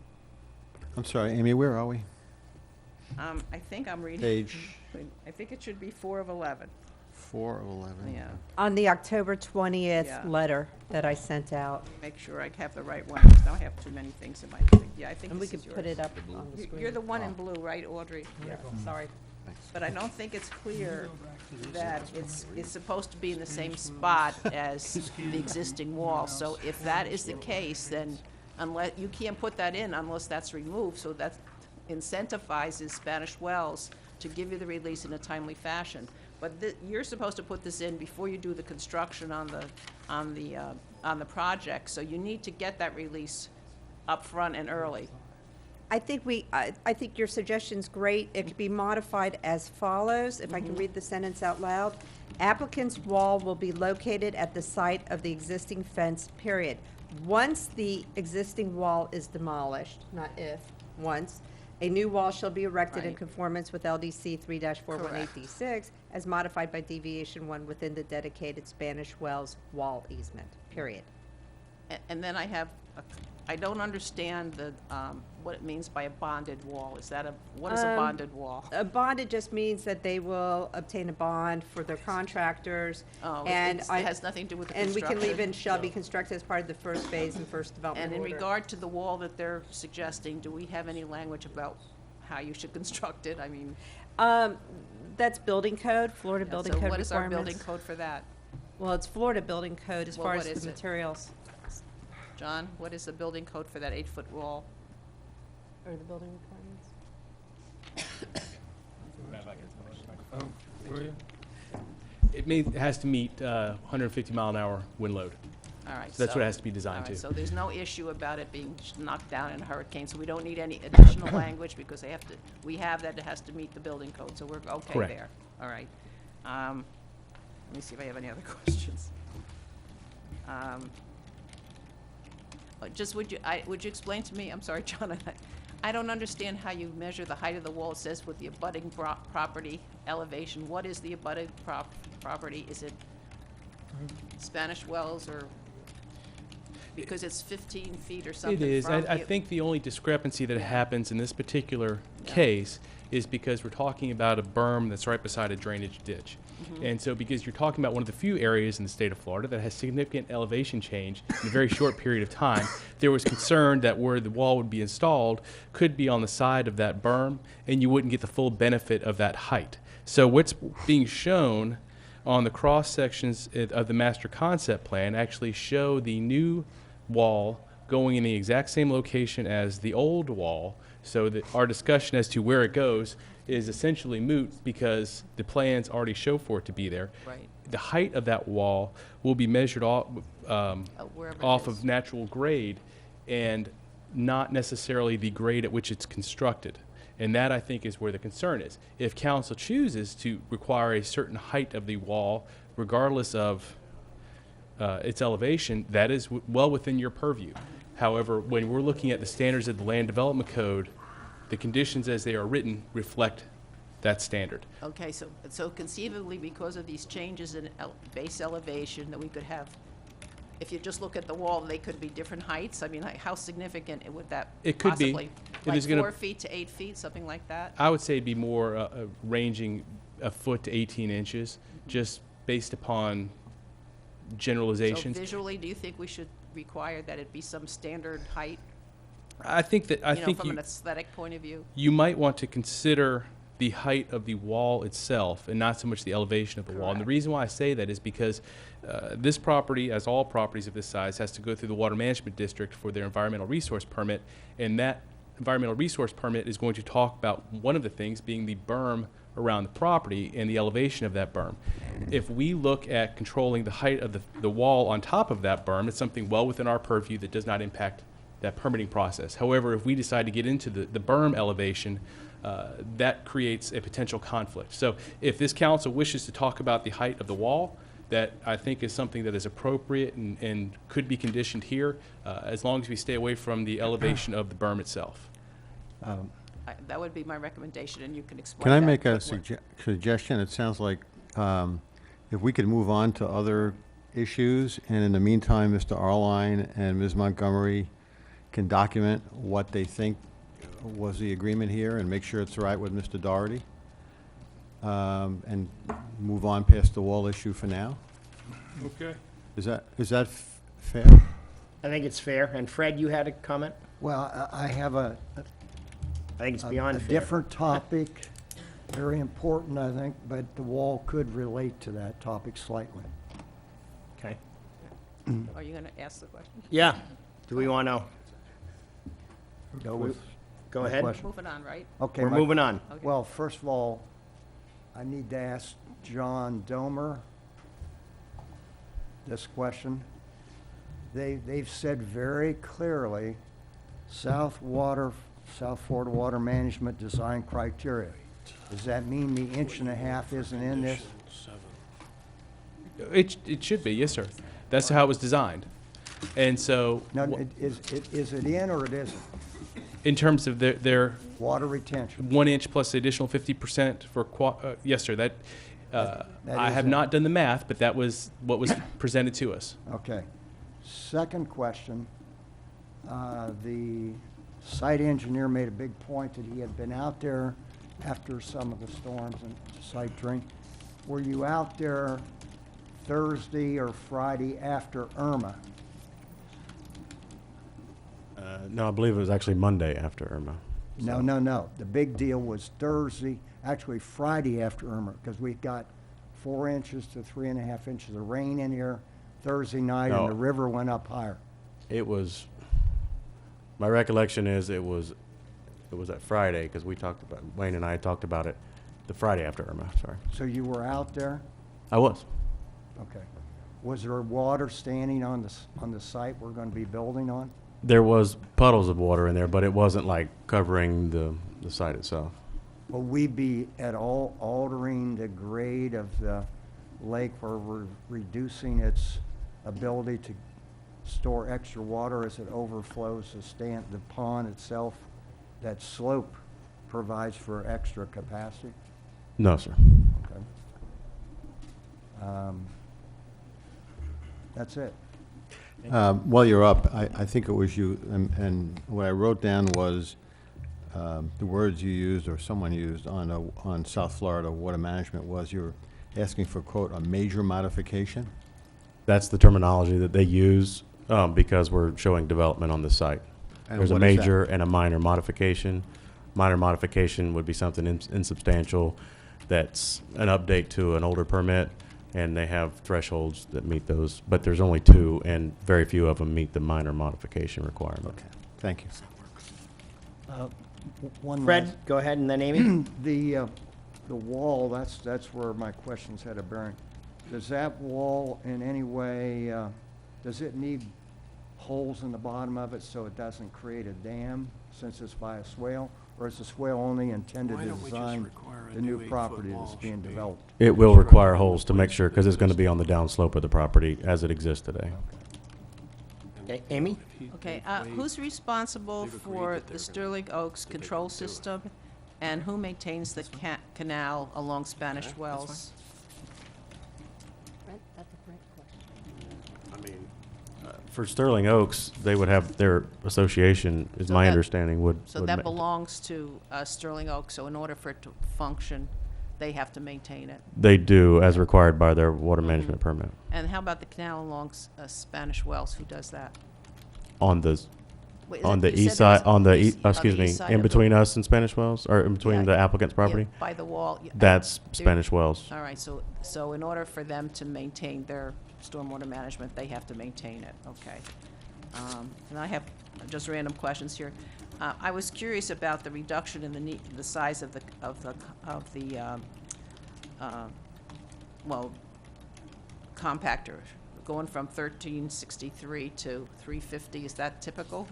I'm sorry, Amy, where are we? I think I'm reading. Page I think it should be 4 of 11, 4 of 11. yeah. On the October 20th Yeah. letter that I sent out, Make sure I have the right one, because now I have too many things in my thing. Yeah, I think and we this could is yours. put it up on the screen. You're the one in blue, right, Audrey? Yeah, sorry. But I don't think it's clear that it's supposed to be in the same spot as the existing wall. So if that is the case, then unless, you can't put that in unless that's removed, so that incentivizes Spanish Wells to give you the release in a timely fashion. But you're supposed to put this in before you do the construction on the project, so you need to get that release up front and early. I think your suggestion's great. It could be modified as follows, if I can read the sentence out loud. Applicant's wall will be located at the site of the existing fence, period. Once the existing wall is demolished, not if, once, a new wall shall be erected in Right. conformance with LDC 3-418D6 as modified by Deviation 1 within the dedicated Spanish Wells wall easement, period. And then I don't understand what it means by a bonded wall. What is a bonded wall? A bonded just means that they will obtain a bond for their contractors. Oh, and it I- has nothing to do with the And we construction? can leave in shall be constructed as part of the first phase and first development And in order. regard to the wall that they're suggesting, do we have any language about how you should construct it? I mean, That's building code, Florida yeah, building so code what is our building requirements. code for that? Well, it's Florida building code as Well, far what as is the it? materials. John, what is the building code for that 8-foot wall? Or the building requirements? It has to meet 150 mile an hour wind load. All right. So that's what so- it has to be designed all right, to. So there's no issue about it being knocked down in a hurricane, so we don't need any additional language because we have that it has to meet the building code, so we're okay Correct. there. All right. Let me see if I have any other questions. Just would you explain to me, I'm sorry, John, I don't understand how you measure the height of the wall. It says with the abutting property elevation. What is the abutting property? Is it Spanish Wells or, because it's 15 feet or something It is. from I you? think the only discrepancy that happens in this particular case is because we're talking about a berm that's right beside a drainage ditch. And so because you're talking about one of the few areas in the state of Florida that has significant elevation change in a very short period of time, there was concern that where the wall would be installed could be on the side of that berm, and you wouldn't get the full benefit of that height. So what's being shown on the cross sections of the master concept plan actually show the new wall going in the exact same location as the old wall, so that our discussion as to where it goes is essentially moot because the plans already show for it to be there. Right. The height of that wall will be measured off Wherever it off is. of natural grade and not necessarily the grade at which it's constructed. And that, I think, is where the concern is. If council chooses to require a certain height of the wall, regardless of its elevation, that is well within your purview. However, when we're looking at the standards of the Land Development Code, the conditions as they are written reflect that standard. Okay, so conceivably, because of these changes in base elevation, that we could have, if you just look at the wall, they could be different heights? I mean, like, how significant would that It could be. possibly? It Like is gonna- 4 feet to 8 feet, something like that? I would say it'd be more ranging a foot to 18 inches, just based upon So generalizations. visually, do you think we should require that it be some standard height? I think that You know, from an aesthetic point of view? you might want to consider the height of the wall itself and not so much the elevation of the wall. And the Correct. reason why I say that is because this property, as all properties of this size, has to go through the Water Management District for their environmental resource permit, and that environmental resource permit is going to talk about one of the things being the berm around the property and the elevation of that berm. If we look at controlling the height of the wall on top of that berm, it's something well within our purview that does not impact that permitting process. However, if we decide to get into the berm elevation, that creates a potential conflict. So if this council wishes to talk about the height of the wall, that I think is something that is appropriate and could be conditioned here, as long as we stay away from the elevation of the berm itself. That would be my recommendation, and you can explain Can I that make a quickly. suggestion? It sounds like if we could move on to other issues, and in the meantime, Mr. Arline and Ms. Montgomery can document what they think was the agreement here and make sure it's right with Mr. Doherty, and move on past the wall issue for now. Okay. Is that fair? I think it's fair. And Fred, you had a comment? Well, I have a I think it's beyond a fair. different topic, very important, I think, but the wall could relate to that topic slightly. Okay. Are you going to ask the question? Yeah. Do we want to Go with go my ahead? question. Moving on, right? Okay. We're moving on. Okay. Well, first of all, I need to ask John Domer this question. They've said very clearly, South Florida Water Management Design Criteria. Does that mean the 1.5 inch isn't in this? It should be, yes, sir. That's how it was designed. And so, No, is it in or it isn't? in terms of their Water retention. 1 inch plus the additional 50% for, yes, sir, that, That I is have in. not done the math, but that was what was presented to us. Okay. Second question, the site engineer made a big point that he had been out there after some of the storms and site drain. Were you out there Thursday or Friday after Irma? No, I believe it was actually Monday after Irma. No. The big deal was Thursday, actually Friday after Irma, because we got 4 inches to 3.5 inches of rain in here Thursday night, and the No. river went up higher. It was, my recollection is it was that Friday, because Wayne and I talked about it the Friday after Irma, sorry. So you were out there? I was. Okay. Was there water standing on the site we're going to be building on? There was puddles of water in there, but it wasn't like covering the site itself. Will we be at all altering the grade of the lake where we're reducing its ability to store extra water as it overflows the pond itself? That slope provides for extra capacity? No, sir. Okay. That's it. While you're up, I think it was you, and what I wrote down was the words you used, or someone used, on South Florida Water Management was you were asking for, quote, a major modification? That's the terminology that they use because we're showing development on the site. And There's a what is that? major and a minor modification. Minor modification would be something insubstantial that's an update to an older permit. and they have thresholds that meet those, but there's only 2, and very few of them meet the minor modification requirement. Okay, thank you. One Fred, last- go ahead, and then Amy. The wall, that's where my questions had a bearing. Does that wall in any way, does it need holes in the bottom of it so it doesn't create a dam since it's by a swale? Or is the swale only intended Why to don't we just resign require a the new new 8-foot property wall that's being should be- developed? It will require holes to make sure, because it's going to be on the downslope of the property as it exists today. Okay, Amy? Okay, who's responsible for the Sterling Oaks control system, and who maintains the canal along Spanish Wells? I mean, for Sterling Oaks, they would have their association, is So my that- understanding, would. So would that ma- belongs to Sterling Oaks, so in order for it to function, they have to maintain it. They do, as required by their water management permit. And how about the canal along Spanish Wells, who does that? On the, Wait, is on it- the you east said it was side, on the, east- on excuse the me, east side in of the- between us and Spanish Wells, or in between Yeah, the applicant's property? Yeah, by the wall. Yeah, That's there- Spanish Wells. All right, so in order for them to maintain their stormwater management, they have to maintain it, okay. And I have just random questions here. I was curious about the reduction in the size of the compactor, going from 1363 to 350. Is that typical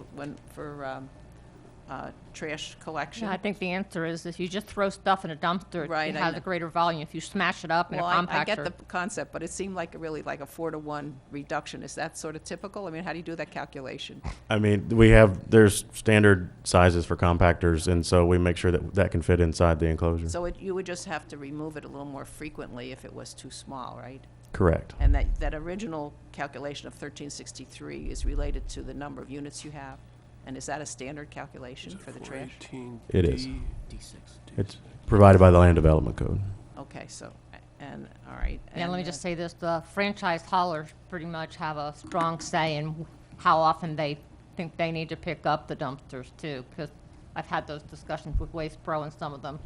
for trash collection? Yeah, I think the answer is if you just throw stuff in a dumpster, Right, it I has know. a greater volume. If you smash it up in Well, a compactor. I get the concept, but it seemed like really like a 4-to-1 reduction. Is that sort of typical? I mean, how do you do that calculation? I mean, there's standard sizes for compactors, and so we make sure that that can fit inside the enclosure. So you would just have to remove it a little more frequently if it was too small, right? Correct. And that original calculation of 1363 is related to the number of units you have? And is that a standard calculation for the trash? 418 It is. D6. It's provided by the Land Development Code. Okay, so, and, all right. And let me and, just say this, the franchise haulers pretty much have a strong say in how often they think they need to pick up the dumpsters too, because I've had those discussions with Waste Pro and some of them.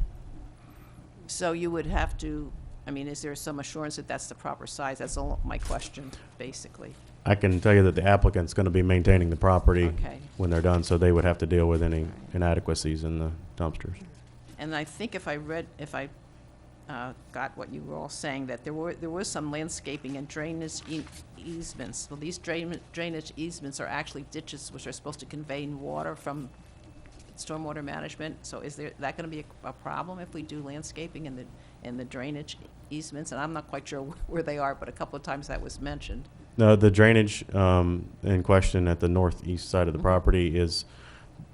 So you would have to, I mean, is there some assurance that that's the proper size? That's all my question, basically. I can tell you that the applicant's going to be maintaining the property Okay. when they're done, so they would have to deal with any inadequacies in the dumpsters. And I think if I got what you were all saying, that there was some landscaping and drainage easements. Well, these drainage easements are actually ditches which are supposed to convey water from stormwater management. So is that going to be a problem if we do landscaping in the drainage easements? And I'm not quite sure where they are, but a couple of times that was mentioned. No, the drainage in question at the northeast side of the property is,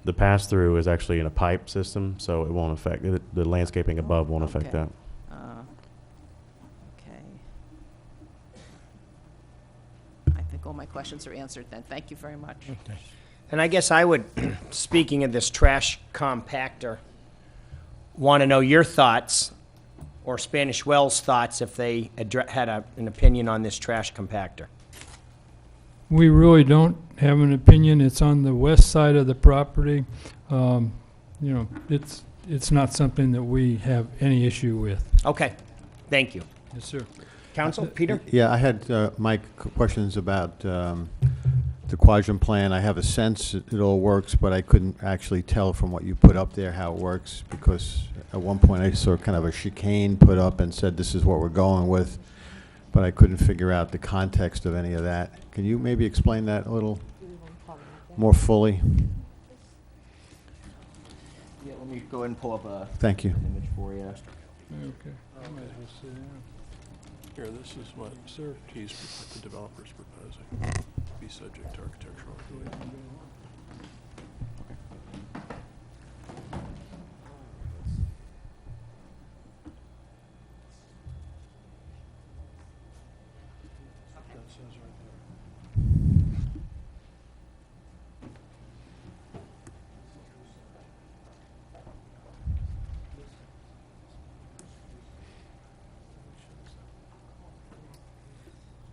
the pass-through is actually in a pipe system, so it won't affect, the landscaping above won't affect Okay. that. Okay. I think all my questions are answered then. Thank you very much. And I guess I would, speaking of this trash compactor, want to know your thoughts, or Spanish Wells' thoughts, if they had an opinion on this trash compactor. We really don't have an opinion. It's on the west side of the property. You know, it's not something that we have any issue with. Okay, thank you. Yes, sir. Counsel, Peter? Yeah, I had, Mike, questions about the Quadrant plan. I have a sense it all works, but I couldn't actually tell from what you put up there how it works, because at one point I saw kind of a chicane put up and said this is what we're going with, but I couldn't figure out the context of any of that. Can you maybe explain that a little more fully? Yeah, let me go ahead and pull up Thank you. an image for you. Okay. I might as well sit down. Here, this is what the developer's proposing. Be subject to architectural review.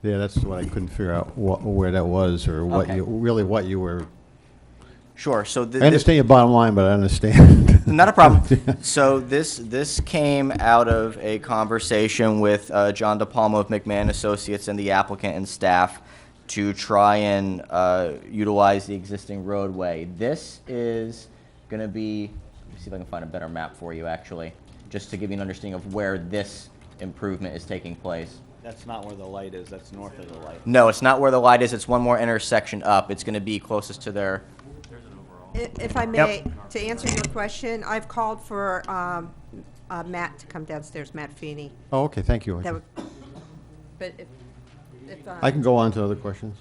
Yeah, that's what I couldn't figure out, where that was, or what Okay. you, really what you were. Sure, so I understand your bottom line, but I understand. Not a problem. So this came out of a conversation with John DePalma of McMahon Associates and the applicant and staff to try and utilize the existing roadway. This is going to be, let me see if I can find a better map for you, actually, just to give you an understanding of where this improvement is taking place. That's not where the light is, that's north of the light. No, it's not where the light is. It's one more intersection up. It's going to be closest to their... If I may, to answer your question, I've called for Matt to come downstairs, Matt Feeney. Oh, okay, thank you. That would, but if I can go on to other questions.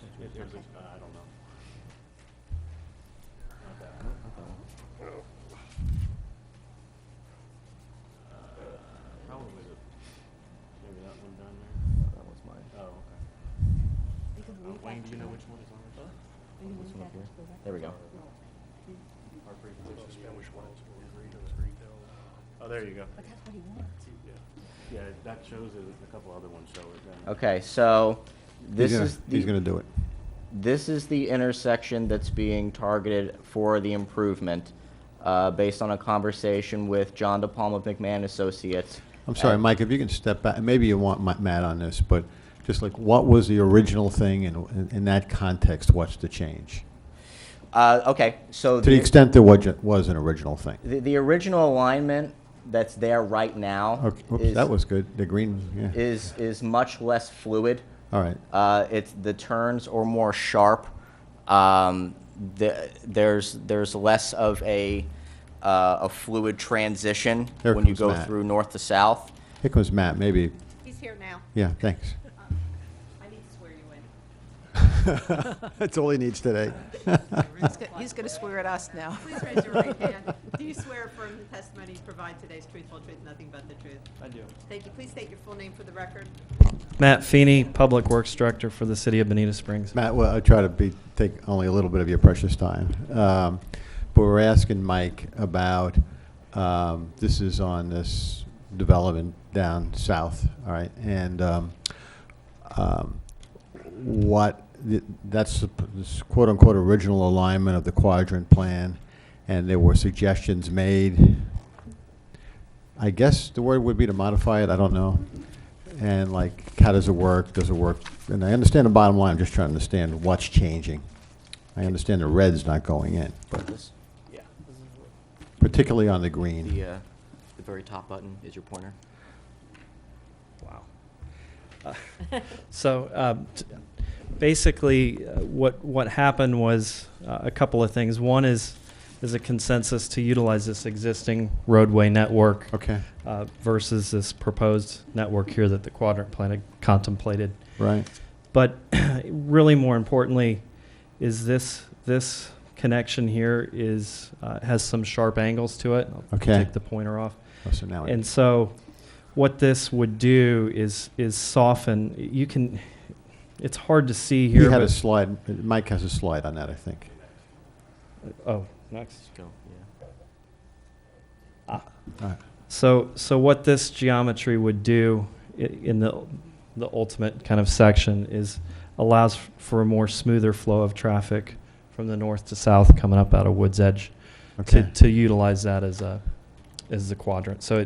Wayne, do you know which one is ours? This one up here? There we go. Oh, there you go. But that's what he wants. Yeah, that shows it. A couple other ones show it. Okay, so this is the... He's going to do it. This is the intersection that's being targeted for the improvement, based on a conversation with John DePalma of McMahon Associates. I'm sorry, Mike, if you can step back, maybe you want Matt on this, but just like, what was the original thing, and in that context, what's the change? Okay, so... To the extent there was an original thing. The original alignment that's there right now Okay, oops, that was good. The green, yeah. is much less fluid. All right. It's the turns are more sharp. There's less of a fluid transition There when you comes go Matt. through north to south. Here comes Matt, maybe. he's here now. Yeah, thanks. I need to swear you in. That's all he needs today. He's going to swear at us now. Please raise your right hand. Do you swear affirm the testimony you provide today is truthful truth, nothing but the truth? I do. Thank you. Please state your full name for the record. Matt Feeney, Public Works Director for the City of Bonita Springs. Matt, well, I try to take only a little bit of your precious time. But we're asking Mike about, this is on this development down south, all right? And that's this quote-unquote original alignment of the Quadrant plan, and there were suggestions made. I guess the word would be to modify it, I don't know. And like, how does it work? Does it work? And I understand the bottom line, I'm just trying to understand what's changing. I understand the red's not going in, but Yeah. particularly on the green. The very top button is your pointer. Wow. Basically, what happened was a couple of things. One is a consensus to utilize this existing roadway network Okay. Versus this proposed network here that the Quadrant plan had contemplated. Right. But really more importantly is this connection here is has some sharp angles to it. I'll Okay. take the pointer off. Oh, so now And so what this would do is soften. You can, it's hard to see here. he had a but- slide. Mike has a slide on that, I think. Oh, next. Go. Yeah. All right. So what this geometry would do in the ultimate kind of section is allows for a more smoother flow of traffic from the north to south coming up out of Woods Edge Okay. to utilize that as the quadrant. So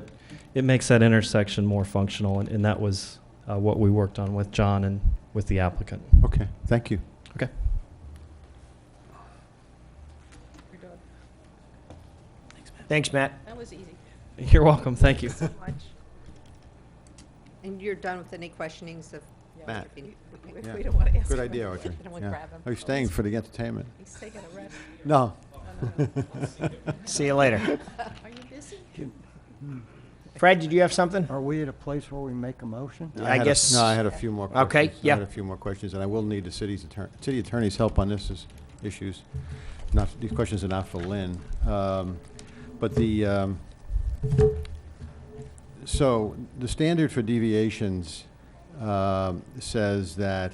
it makes that intersection more functional, and that was what we worked on with John and with the applicant. Okay. Thank you. Okay. Thanks, Matt. That was easy. You're welcome. Thank you. So much. And you're done with any questionings of... Matt. if you- Yeah. We don't want to ask Good him idea, anything. Audrey. I don't want to Yeah. grab him. Are you staying for the entertainment? He's taking a rest. No. See you later. Are you busy? Fred, did you have something? Are we at a place where we make a motion? I guess- No, I had a few more questions. Okay, yeah. I had a few more questions, and I will need the city attorney's help on this issues. These questions are not for Lynn. But so the standard for deviations says that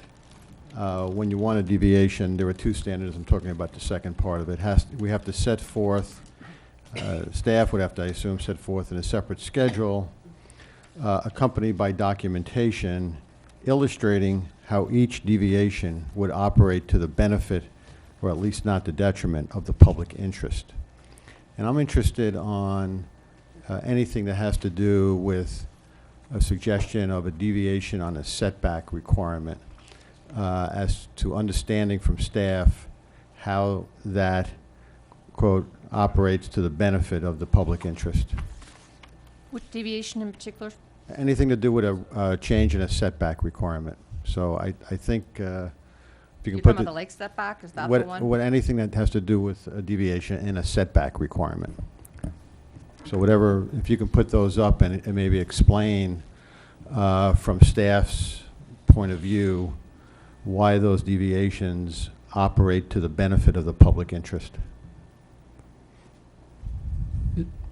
when you want a deviation, there are two standards. I'm talking about the second part of it. We have to set forth, staff would have to, I assume, set forth in a separate schedule accompanied by documentation illustrating how each deviation would operate to the benefit, or at least not the detriment, of the public interest. And I'm interested on anything that has to do with a suggestion of a deviation on a setback requirement, as to understanding from staff how that, quote, operates to the benefit of the public interest. Which deviation in particular? Anything to do with a change in a setback requirement. So I think if you You're can talking put about the lake setback, is that the what, one? what anything that has to do with a deviation in a setback requirement. So whatever, if you can put those up and maybe explain from staff's point of view why those deviations operate to the benefit of the public interest.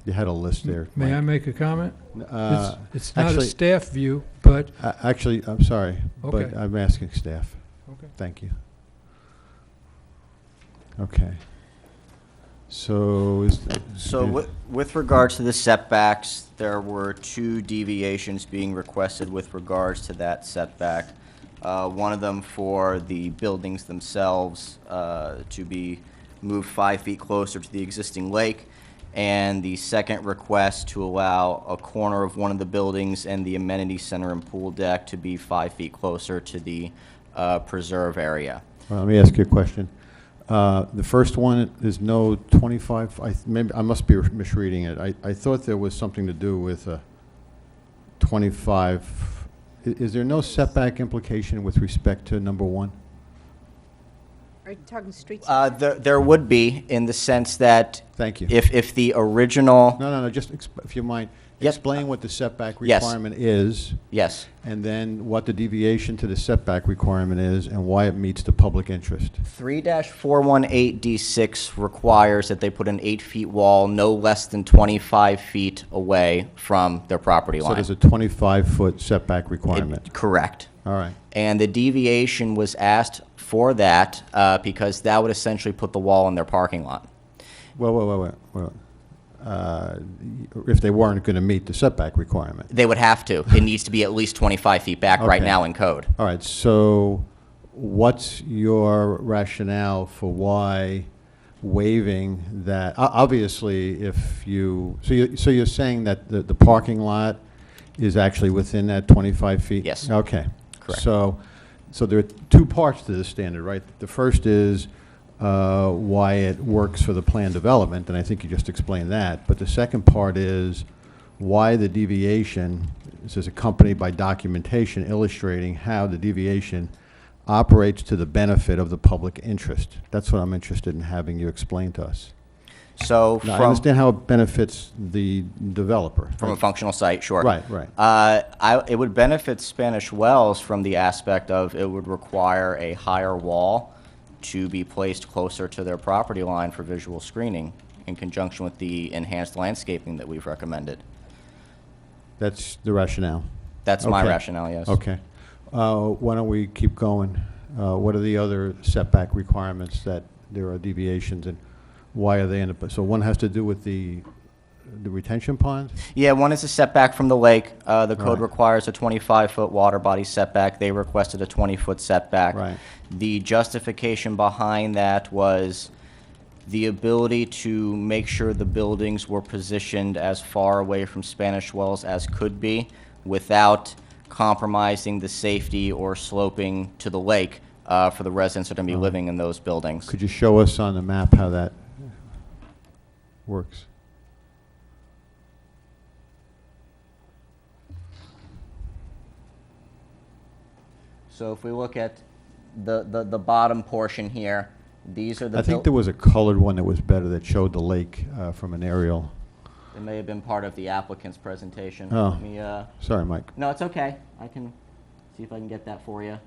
You had a list there. May I Mike. make a comment? It's not a actually- staff view, but, Actually, I'm sorry, but Okay. I'm asking staff. okay. Thank you. Okay. So So with regards to the setbacks, there were 2 deviations being requested with regards to that setback. One of them for the buildings themselves to be moved 5 feet closer to the existing lake, and the second request to allow a corner of one of the buildings and the amenity center and pool deck to be 5 feet closer to the preserve area. Well, let me ask you a question. The first one, there's no 25, maybe I must be misreading it. I thought there was something to do with 25. Is there no setback implication with respect to number 1? Are you talking streets? There would be, in the sense that Thank you. if the original, No, just, if you mind, Yes. explain what the setback Yes. requirement is, yes. and then what the deviation to the setback requirement is, and why it meets the public interest. 3-418D6 requires that they put an 8-foot wall no less than 25 feet away from their property So line. there's a 25-foot setback requirement. Correct. All right. And the deviation was asked for that because that would essentially put the wall in their parking lot. Well, if they weren't going to meet the setback requirement. They would have to. It needs to be at least 25 feet back right Okay. now in code. All right, so what's your rationale for why waiving that? Obviously, if you, so you're saying that the parking lot is actually within that 25 feet? Yes. Okay. Correct. So there are 2 parts to this standard, right? The first is why it works for the plan development, and I think you just explained that. But the second part is why the deviation, this is accompanied by documentation illustrating how the deviation operates to the benefit of the public interest. That's what I'm interested in having you explain to us. So Now, I from, understand how it benefits the developer. from a functional site, sure. Right. It would benefit Spanish Wells from the aspect of it would require a higher wall to be placed closer to their property line for visual screening in conjunction with the enhanced landscaping that we've recommended. That's the rationale. That's my Okay. rationale, yes. Okay. Why don't we keep going? What are the other setback requirements that there are deviations, and why are they in the, so one has to do with the retention pond? Yeah, one is a setback from the lake. The code Right. requires a 25-foot water body setback. They requested a 20-foot setback. Right. The justification behind that was the ability to make sure the buildings were positioned as far away from Spanish Wells as could be without compromising the safety or sloping to the lake for the residents that are going to be living in those buildings. Could you show us on the map how that works? So if we look at the bottom portion here, these are the. I think there was a colored one that was better that showed the lake from an aerial. It may have been part of the applicant's presentation. Oh. Let me, Sorry, Mike. no, it's okay. I can see if I can get that for you.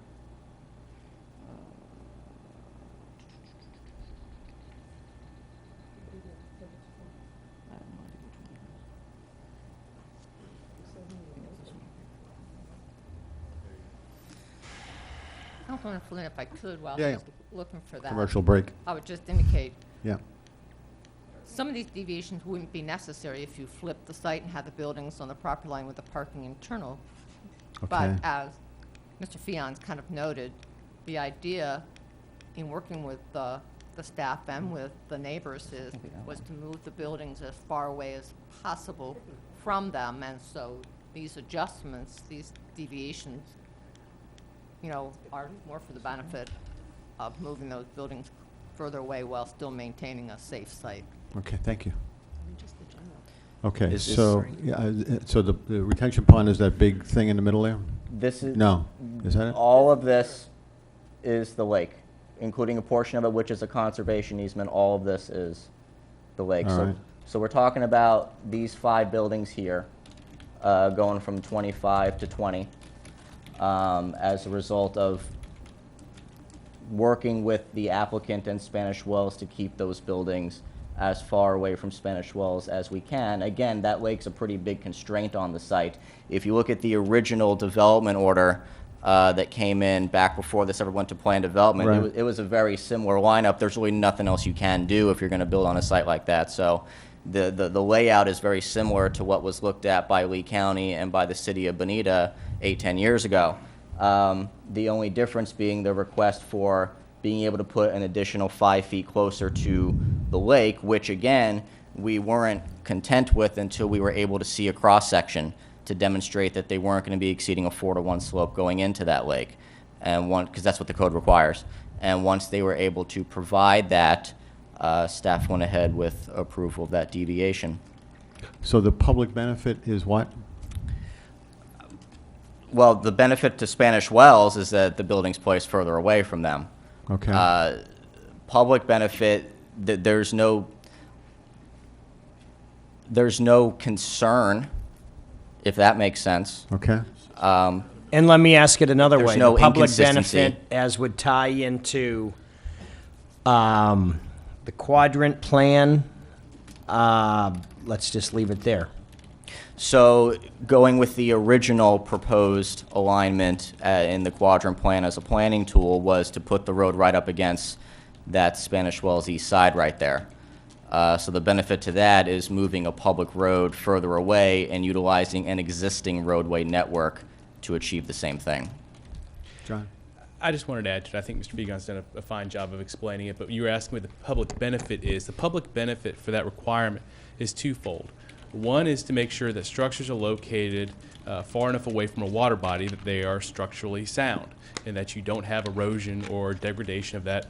Councilman Flynn, if I could, while Yeah, I was looking for that. Commercial break. I would just indicate, Yeah. some of these deviations wouldn't be necessary if you flip the site and have the buildings on the property line with the parking internal. But Okay. as Mr. Fion's kind of noted, the idea in working with the the staff and with the neighbors was to move the buildings as far away as possible from them. And so these adjustments, these deviations, you know, are more for the benefit of moving those buildings further away while still maintaining a safe site. Okay, thank you. Just the general. Okay, Is this- so, so the retention pond is that big thing in the middle there? This is. No, is that it? All of this is the lake, including a portion of it which is a conservation easement. All of this is the lake. All So, right. so we're talking about these 5 buildings here, going from 25 to 20, as a result of working with the applicant and Spanish Wells to keep those buildings as far away from Spanish Wells as we can. Again, that lake's a pretty big constraint on the site. If you look at the original development order that came in back before this ever went to plan development, Right. it was a very similar lineup. There's really nothing else you can do if you're going to build on a site like that. So the layout is very similar to what was looked at by Lee County and by the city of Bonita 8-10 years ago. The only difference being the request for being able to put an additional 5 feet closer to the lake, which again, we weren't content with until we were able to see a cross-section to demonstrate that they weren't going to be exceeding a 4-to-1 slope going into that lake, and because that's what the code requires. And once they were able to provide that, staff went ahead with approval of that deviation. So the public benefit is what? Well, the benefit to Spanish Wells is that the building's placed further away from them. Okay. Public benefit, there's no concern, if that makes sense. Okay. And let me ask it another There's way. no The public inconsistency. benefit, as would tie into the Quadrant Plan, let's just leave it there. So going with the original proposed alignment in the Quadrant Plan as a planning tool was to put the road right up against that Spanish Wells east side right there. So the benefit to that is moving a public road further away and utilizing an existing roadway network to achieve the same thing. John? I just wanted to add to it. I think Mr. Begon's done a fine job of explaining it, but you were asking what the public benefit is. The public benefit for that requirement is twofold. One is to make sure that structures are located far enough away from a water body that they are structurally sound and that you don't have erosion or degradation of that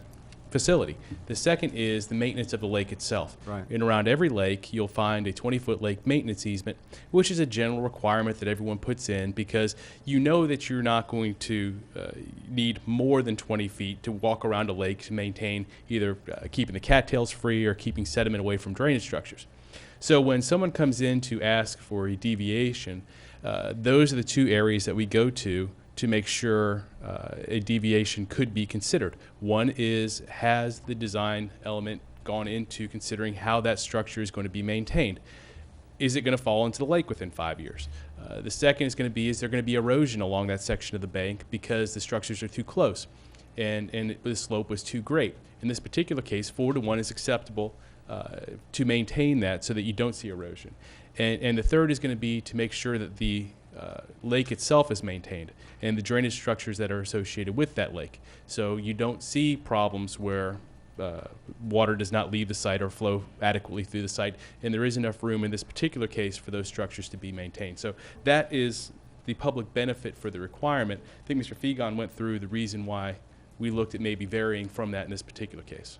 facility. The second is the maintenance of the lake itself. Right. And around every lake, you'll find a 20-foot lake maintenance easement, which is a general requirement that everyone puts in because you know that you're not going to need more than 20 feet to walk around a lake to maintain either keeping the cattails free or keeping sediment away from drainage structures. So when someone comes in to ask for a deviation, those are the two areas that we go to make sure a deviation could be considered. One is, has the design element gone into considering how that structure is going to be maintained? Is it going to fall into the lake within 5 years? The second is going to be, is there going to be erosion along that section of the bank because the structures are too close and the slope was too great? In this particular case, 4-to-1 is acceptable to maintain that so that you don't see erosion. And the third is going to be to make sure that the lake itself is maintained and the drainage structures that are associated with that lake. So you don't see problems where water does not leave the site or flow adequately through the site, and there is enough room in this particular case for those structures to be maintained. So that is the public benefit for the requirement. I think Mr. Fegon went through the reason why we looked at maybe varying from that in this particular case.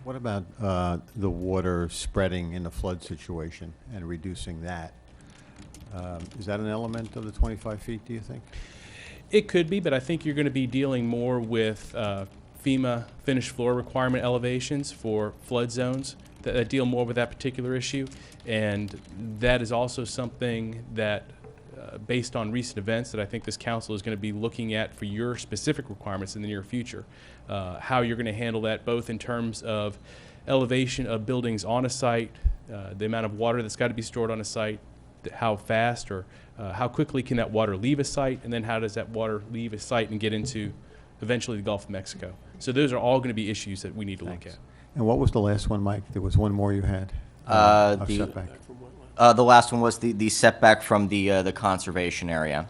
What about the water spreading in the flood situation and reducing that? Is that an element of the 25 feet, do you think? It could be, but I think you're going to be dealing more with FEMA finished floor requirement elevations for flood zones that deal more with that particular issue. And that is also something that, based on recent events, that I think this council is going to be looking at for your specific requirements in the near future. How you're going to handle that, both in terms of elevation of buildings on a site, the amount of water that's got to be stored on a site, how fast or how quickly can that water leave a site, and then how does that water leave a site and get into eventually the Gulf of Mexico. So those are all going to be issues that we need to look at. And what was the last one, Mike? There was one more you had? Of setback. The last one was the setback from the conservation area.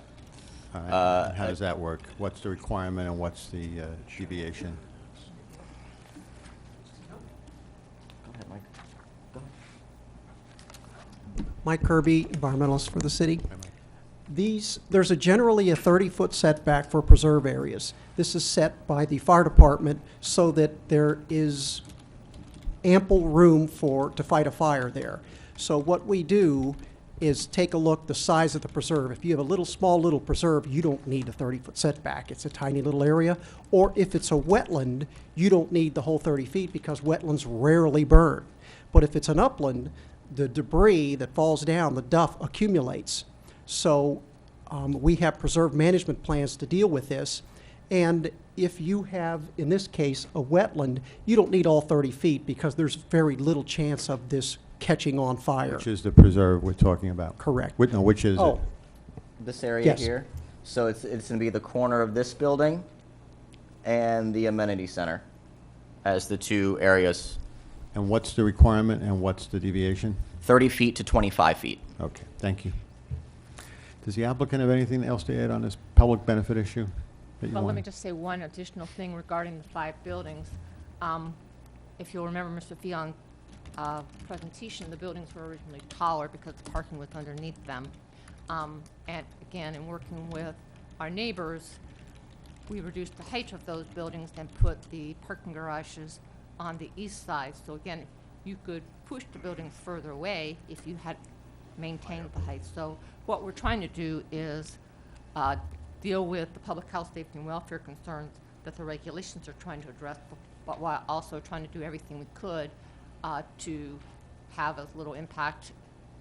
All right. How does that work? What's the requirement and what's the deviation? Mike Kirby, environmentalist for the city. There's generally a 30-foot setback for preserve areas. This is set by the fire department so that there is ample room to fight a fire there. So what we do is take a look the size of the preserve. If you have a small little preserve, you don't need a 30-foot setback. It's a tiny little area. Or if it's a wetland, you don't need the whole 30 feet because wetlands rarely burn. But if it's an upland, the debris that falls down, the duff, accumulates. So we have preserve management plans to deal with this. And if you have, in this case, a wetland, you don't need all 30 feet because there's very little chance of this catching on fire. Which is the preserve we're talking about? Correct. Which is it? This area Yes. here. So it's going to be the corner of this building and the amenity center as the two areas. And what's the requirement and what's the deviation? 30 feet to 25 feet. Okay, thank you. Does the applicant have anything else to add on this public benefit issue? That you Well, let want? me just say one additional thing regarding the 5 buildings. If you'll remember Mr. Fion's presentation, the buildings were originally taller because the parking was underneath them. And again, in working with our neighbors, we reduced the height of those buildings and put the parking garages on the east side. So again, you could push the buildings further away if you had maintained the height. So what we're trying to do is deal with the public health, safety, and welfare concerns that the regulations are trying to address, but while also trying to do everything we could to have as little impact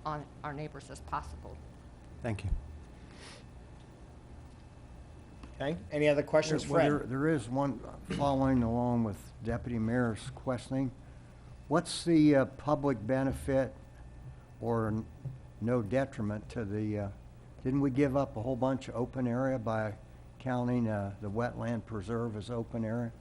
on our neighbors as possible. Thank you. Okay, any other questions, Well, Fred? there is one following along with Deputy Mayor's questioning. What's the public benefit or no detriment to the, didn't we give up a whole bunch of open area by counting the wetland preserve as open area?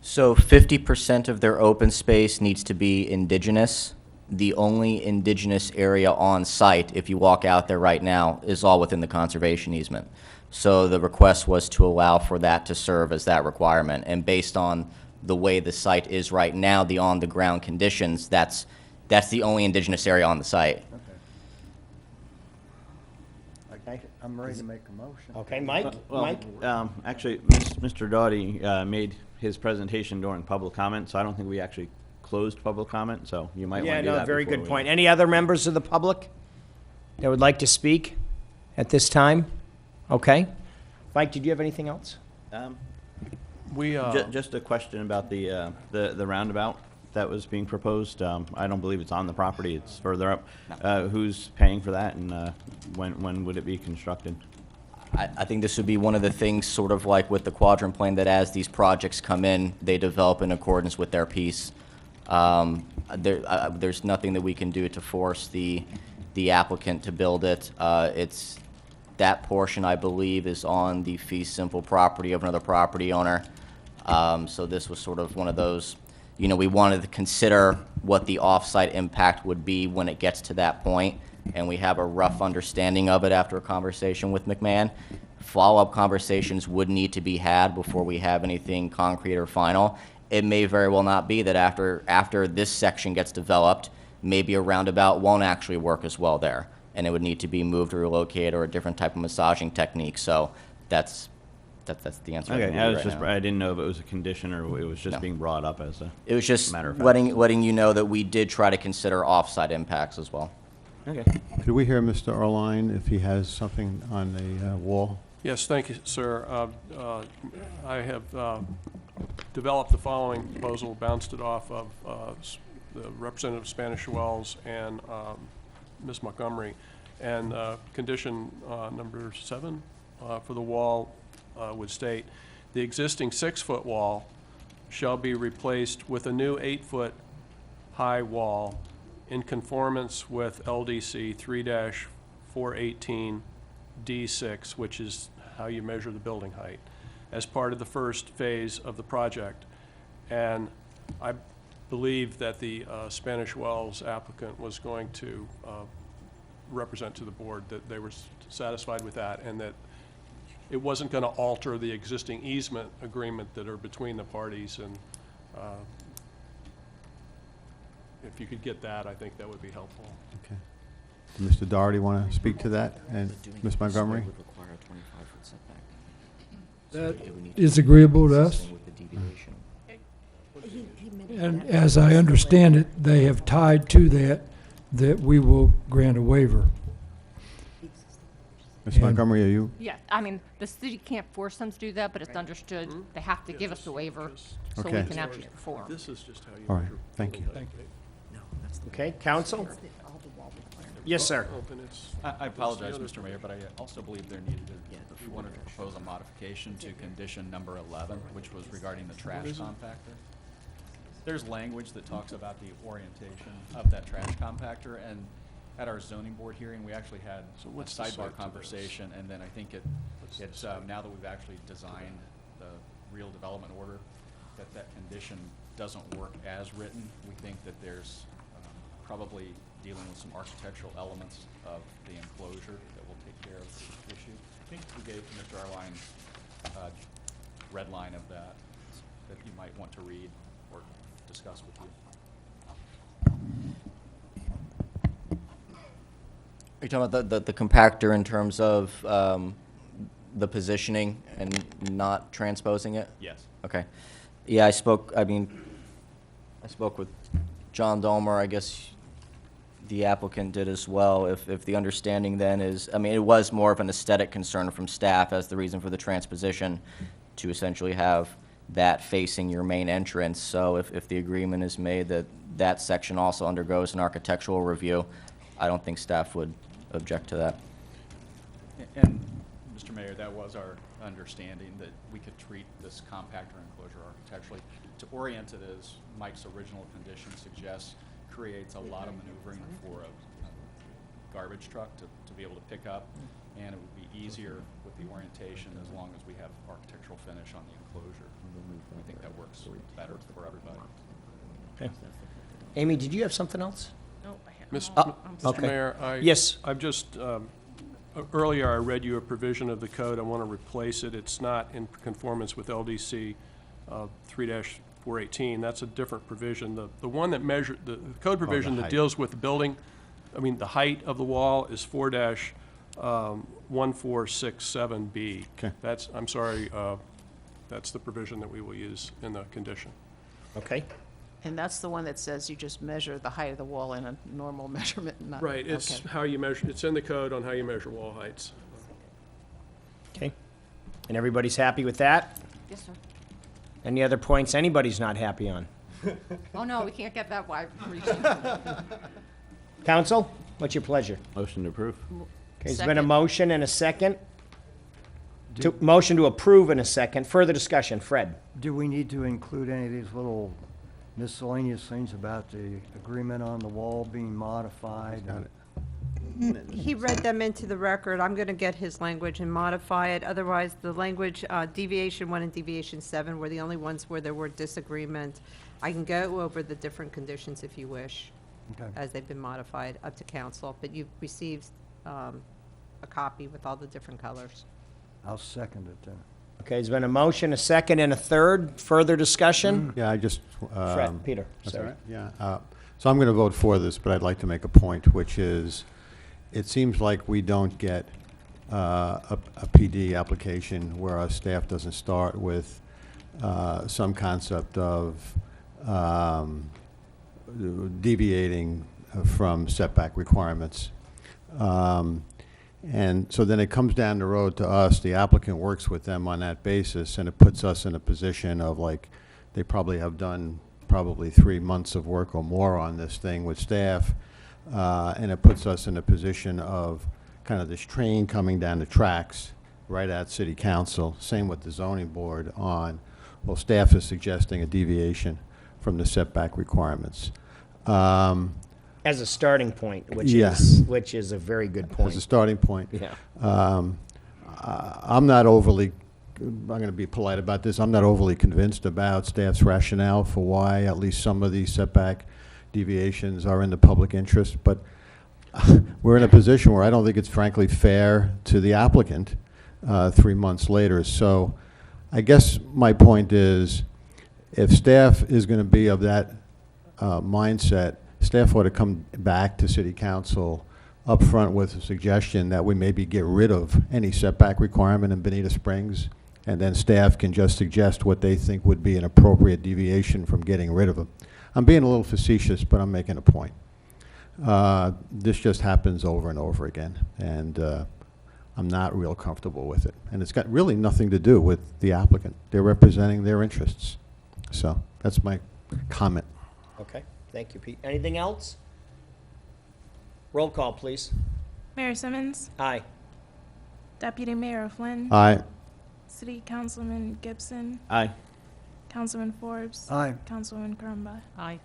So 50% of their open space needs to be indigenous. The only indigenous area on site, if you walk out there right now, is all within the conservation easement. So the request was to allow for that to serve as that requirement. And based on the way the site is right now, the on-the-ground conditions, that's the only indigenous area on the site. Okay. I'm ready to make a motion. Okay, Mike? Well, Mike? actually, Mr. Doughty made his presentation during public comment, so I don't think we actually closed public comment, so you might want Yeah, to do no, that very before good we- point. Any other members of the public that would like to speak at this time? Okay. Mike, did you have anything else? Just a question about the roundabout that was being proposed. I don't believe it's on the property, it's further up. Who's paying for that, and when would it be constructed? I think this would be one of the things, sort of like with the Quadrant Plan, that as these projects come in, they develop in accordance with their piece. There's nothing that we can do to force the applicant to build it. That portion, I believe, is on the fee simple property of another property owner. So this was sort of one of those, we wanted to consider what the off-site impact would be when it gets to that point, and we have a rough understanding of it after a conversation with McMahon. Follow-up conversations would need to be had before we have anything concrete or final. It may very well not be that after this section gets developed, maybe a roundabout won't actually work as well there, and it would need to be moved or relocated or a different type of massaging technique. So that's the answer. Okay, now. I didn't know if it was a condition or it was just being brought up as a It was just matter of fact. letting you know that we did try to consider off-site impacts as well. Okay. Could we hear Mr. Arline if he has something on the wall? Yes, thank you, sir. I have developed the following proposal, bounced it off of the representative of Spanish Wells and Ms. Montgomery. And condition number 7 for the wall would state, the existing 6-foot wall shall be replaced with a new 8-foot high wall in conformance with LDC 3-418 D6, which is how you measure the building height, as part of the first phase of the project. And I believe that the Spanish Wells applicant was going to represent to the board that they were satisfied with that, and that it wasn't going to alter the existing easement agreement that are between the parties. And if you could get that, I think that would be helpful. Okay. Mr. Doherty want to speak to that? And Ms. Montgomery? That is agreeable to us. And as I understand it, they have tied to that we will grant a waiver. Ms. Montgomery, are you? Yeah, I mean, the city can't force them to do that, but it's understood they have to give us the waiver so we Okay. can actually perform. This is just how you. All right, measure thank you. building height. Okay, counsel? Yes, sir. Open, it's- I apologize, it's the Mr. Mayor, but I also believe there needed to, we wanted to propose a modification to condition number 11, which was regarding the trash compactor. There's language that talks about the orientation of that trash compactor, and at our zoning board hearing, we actually had So a what's the site to sidebar this? conversation, and then I think it's now that we've actually designed the real development order, that condition doesn't work as written. We think that there's probably dealing with some architectural elements of the enclosure that will take care of the issue. I think we gave Mr. Arline red line of that you might want to read or discuss with you. Are you talking about the compactor in terms of the positioning and not transposing it? Yes. Okay. Yeah, I spoke with John Dolmer, I guess the applicant did as well. If the understanding then is, I mean, it was more of an aesthetic concern from staff as the reason for the transposition to essentially have that facing your main entrance. So if the agreement is made that that section also undergoes an architectural review, I don't think staff would object to that. And, Mr. Mayor, that was our understanding, that we could treat this compactor enclosure architecturally. To orient it, as Mike's original condition suggests, creates a lot of maneuvering for a garbage truck to be able to pick up, and it would be easier with the orientation as long as we have architectural finish on the enclosure. I think that works better for everybody. Okay. Amy, did you have something else? No, I have. Mr. Okay. Mayor, Yes. I've just, earlier I read you a provision of the code. I want to replace it. It's not in conformance with LDC 3-418. That's a different provision. The one that measured, the code provision that height. deals with the building, I mean, the height of the wall is 4-1467B. Okay. That's, I'm sorry, that's the provision that we will use in the condition. Okay. And that's the one that says you just measure the height of the wall in a normal measurement, not. Right, it's okay. how you measure, it's in the code on how you measure wall heights. Okay. And everybody's happy with that? Yes, sir. Any other points anybody's not happy on? Oh, no, we can't get that wide. Counsel, what's your pleasure? Motion to approve. Okay, there's been a Second. motion and a second. Motion to approve in a second. Further discussion. Fred? Do we need to include any of these little miscellaneous things about the agreement on the wall being modified? Got it. He read them into the record. I'm going to get his language and modify it. Otherwise, the language, deviation 1 and deviation 7 were the only ones where there were disagreement. I can go over the different conditions if you wish, Okay. as they've been modified up to council, but you've received a copy with all the different colors. I'll second it then. Okay, there's been a motion, a second, and a third. Further discussion? Yeah, I just. Fred, Peter, That's sorry. all right, yeah. So I'm going to vote for this, but I'd like to make a point, which is, it seems like we don't get a PD application where our staff doesn't start with some concept of deviating from setback requirements. And so then it comes down the road to us, the applicant works with them on that basis, and it puts us in a position of like, they probably have done probably 3 months of work or more on this thing with staff, and it puts us in a position of kind of this train coming down the tracks right at city council. Same with the zoning board on, well, staff is suggesting a deviation from the setback requirements. As a starting point, which Yeah. is a very good point. As a starting point. Yeah. I'm not overly, I'm going to be polite about this, I'm not overly convinced about staff's rationale for why at least some of these setback deviations are in the public interest, but we're in a position where I don't think it's frankly fair to the applicant 3 months later. So I guess my point is, if staff is going to be of that mindset, staff ought to come back to city council up front with a suggestion that we maybe get rid of any setback requirement in Bonita Springs, and then staff can just suggest what they think would be an appropriate deviation from getting rid of them. I'm being a little facetious, but I'm making a point. This just happens over and over again, and I'm not real comfortable with it. And it's got really nothing to do with the applicant. They're representing their interests. So that's my comment. Okay, thank you, Pete. Anything else? Roll call, please. Mayor Simmons, Aye. Deputy Mayor Flynn, Aye. City Councilman Gibson, Aye. Councilman Forbes, Aye. Councilwoman Crumba. Aye.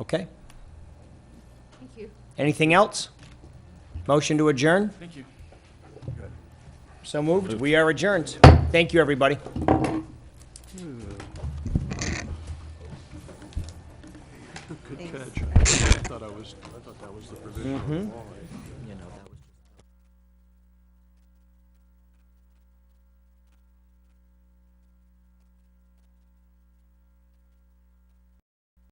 Okay. Thank you. Anything else? Motion to adjourn? Thank you. So moved. We are adjourned. Thank you, everybody. Good catch. I thought that was the provision on the wall.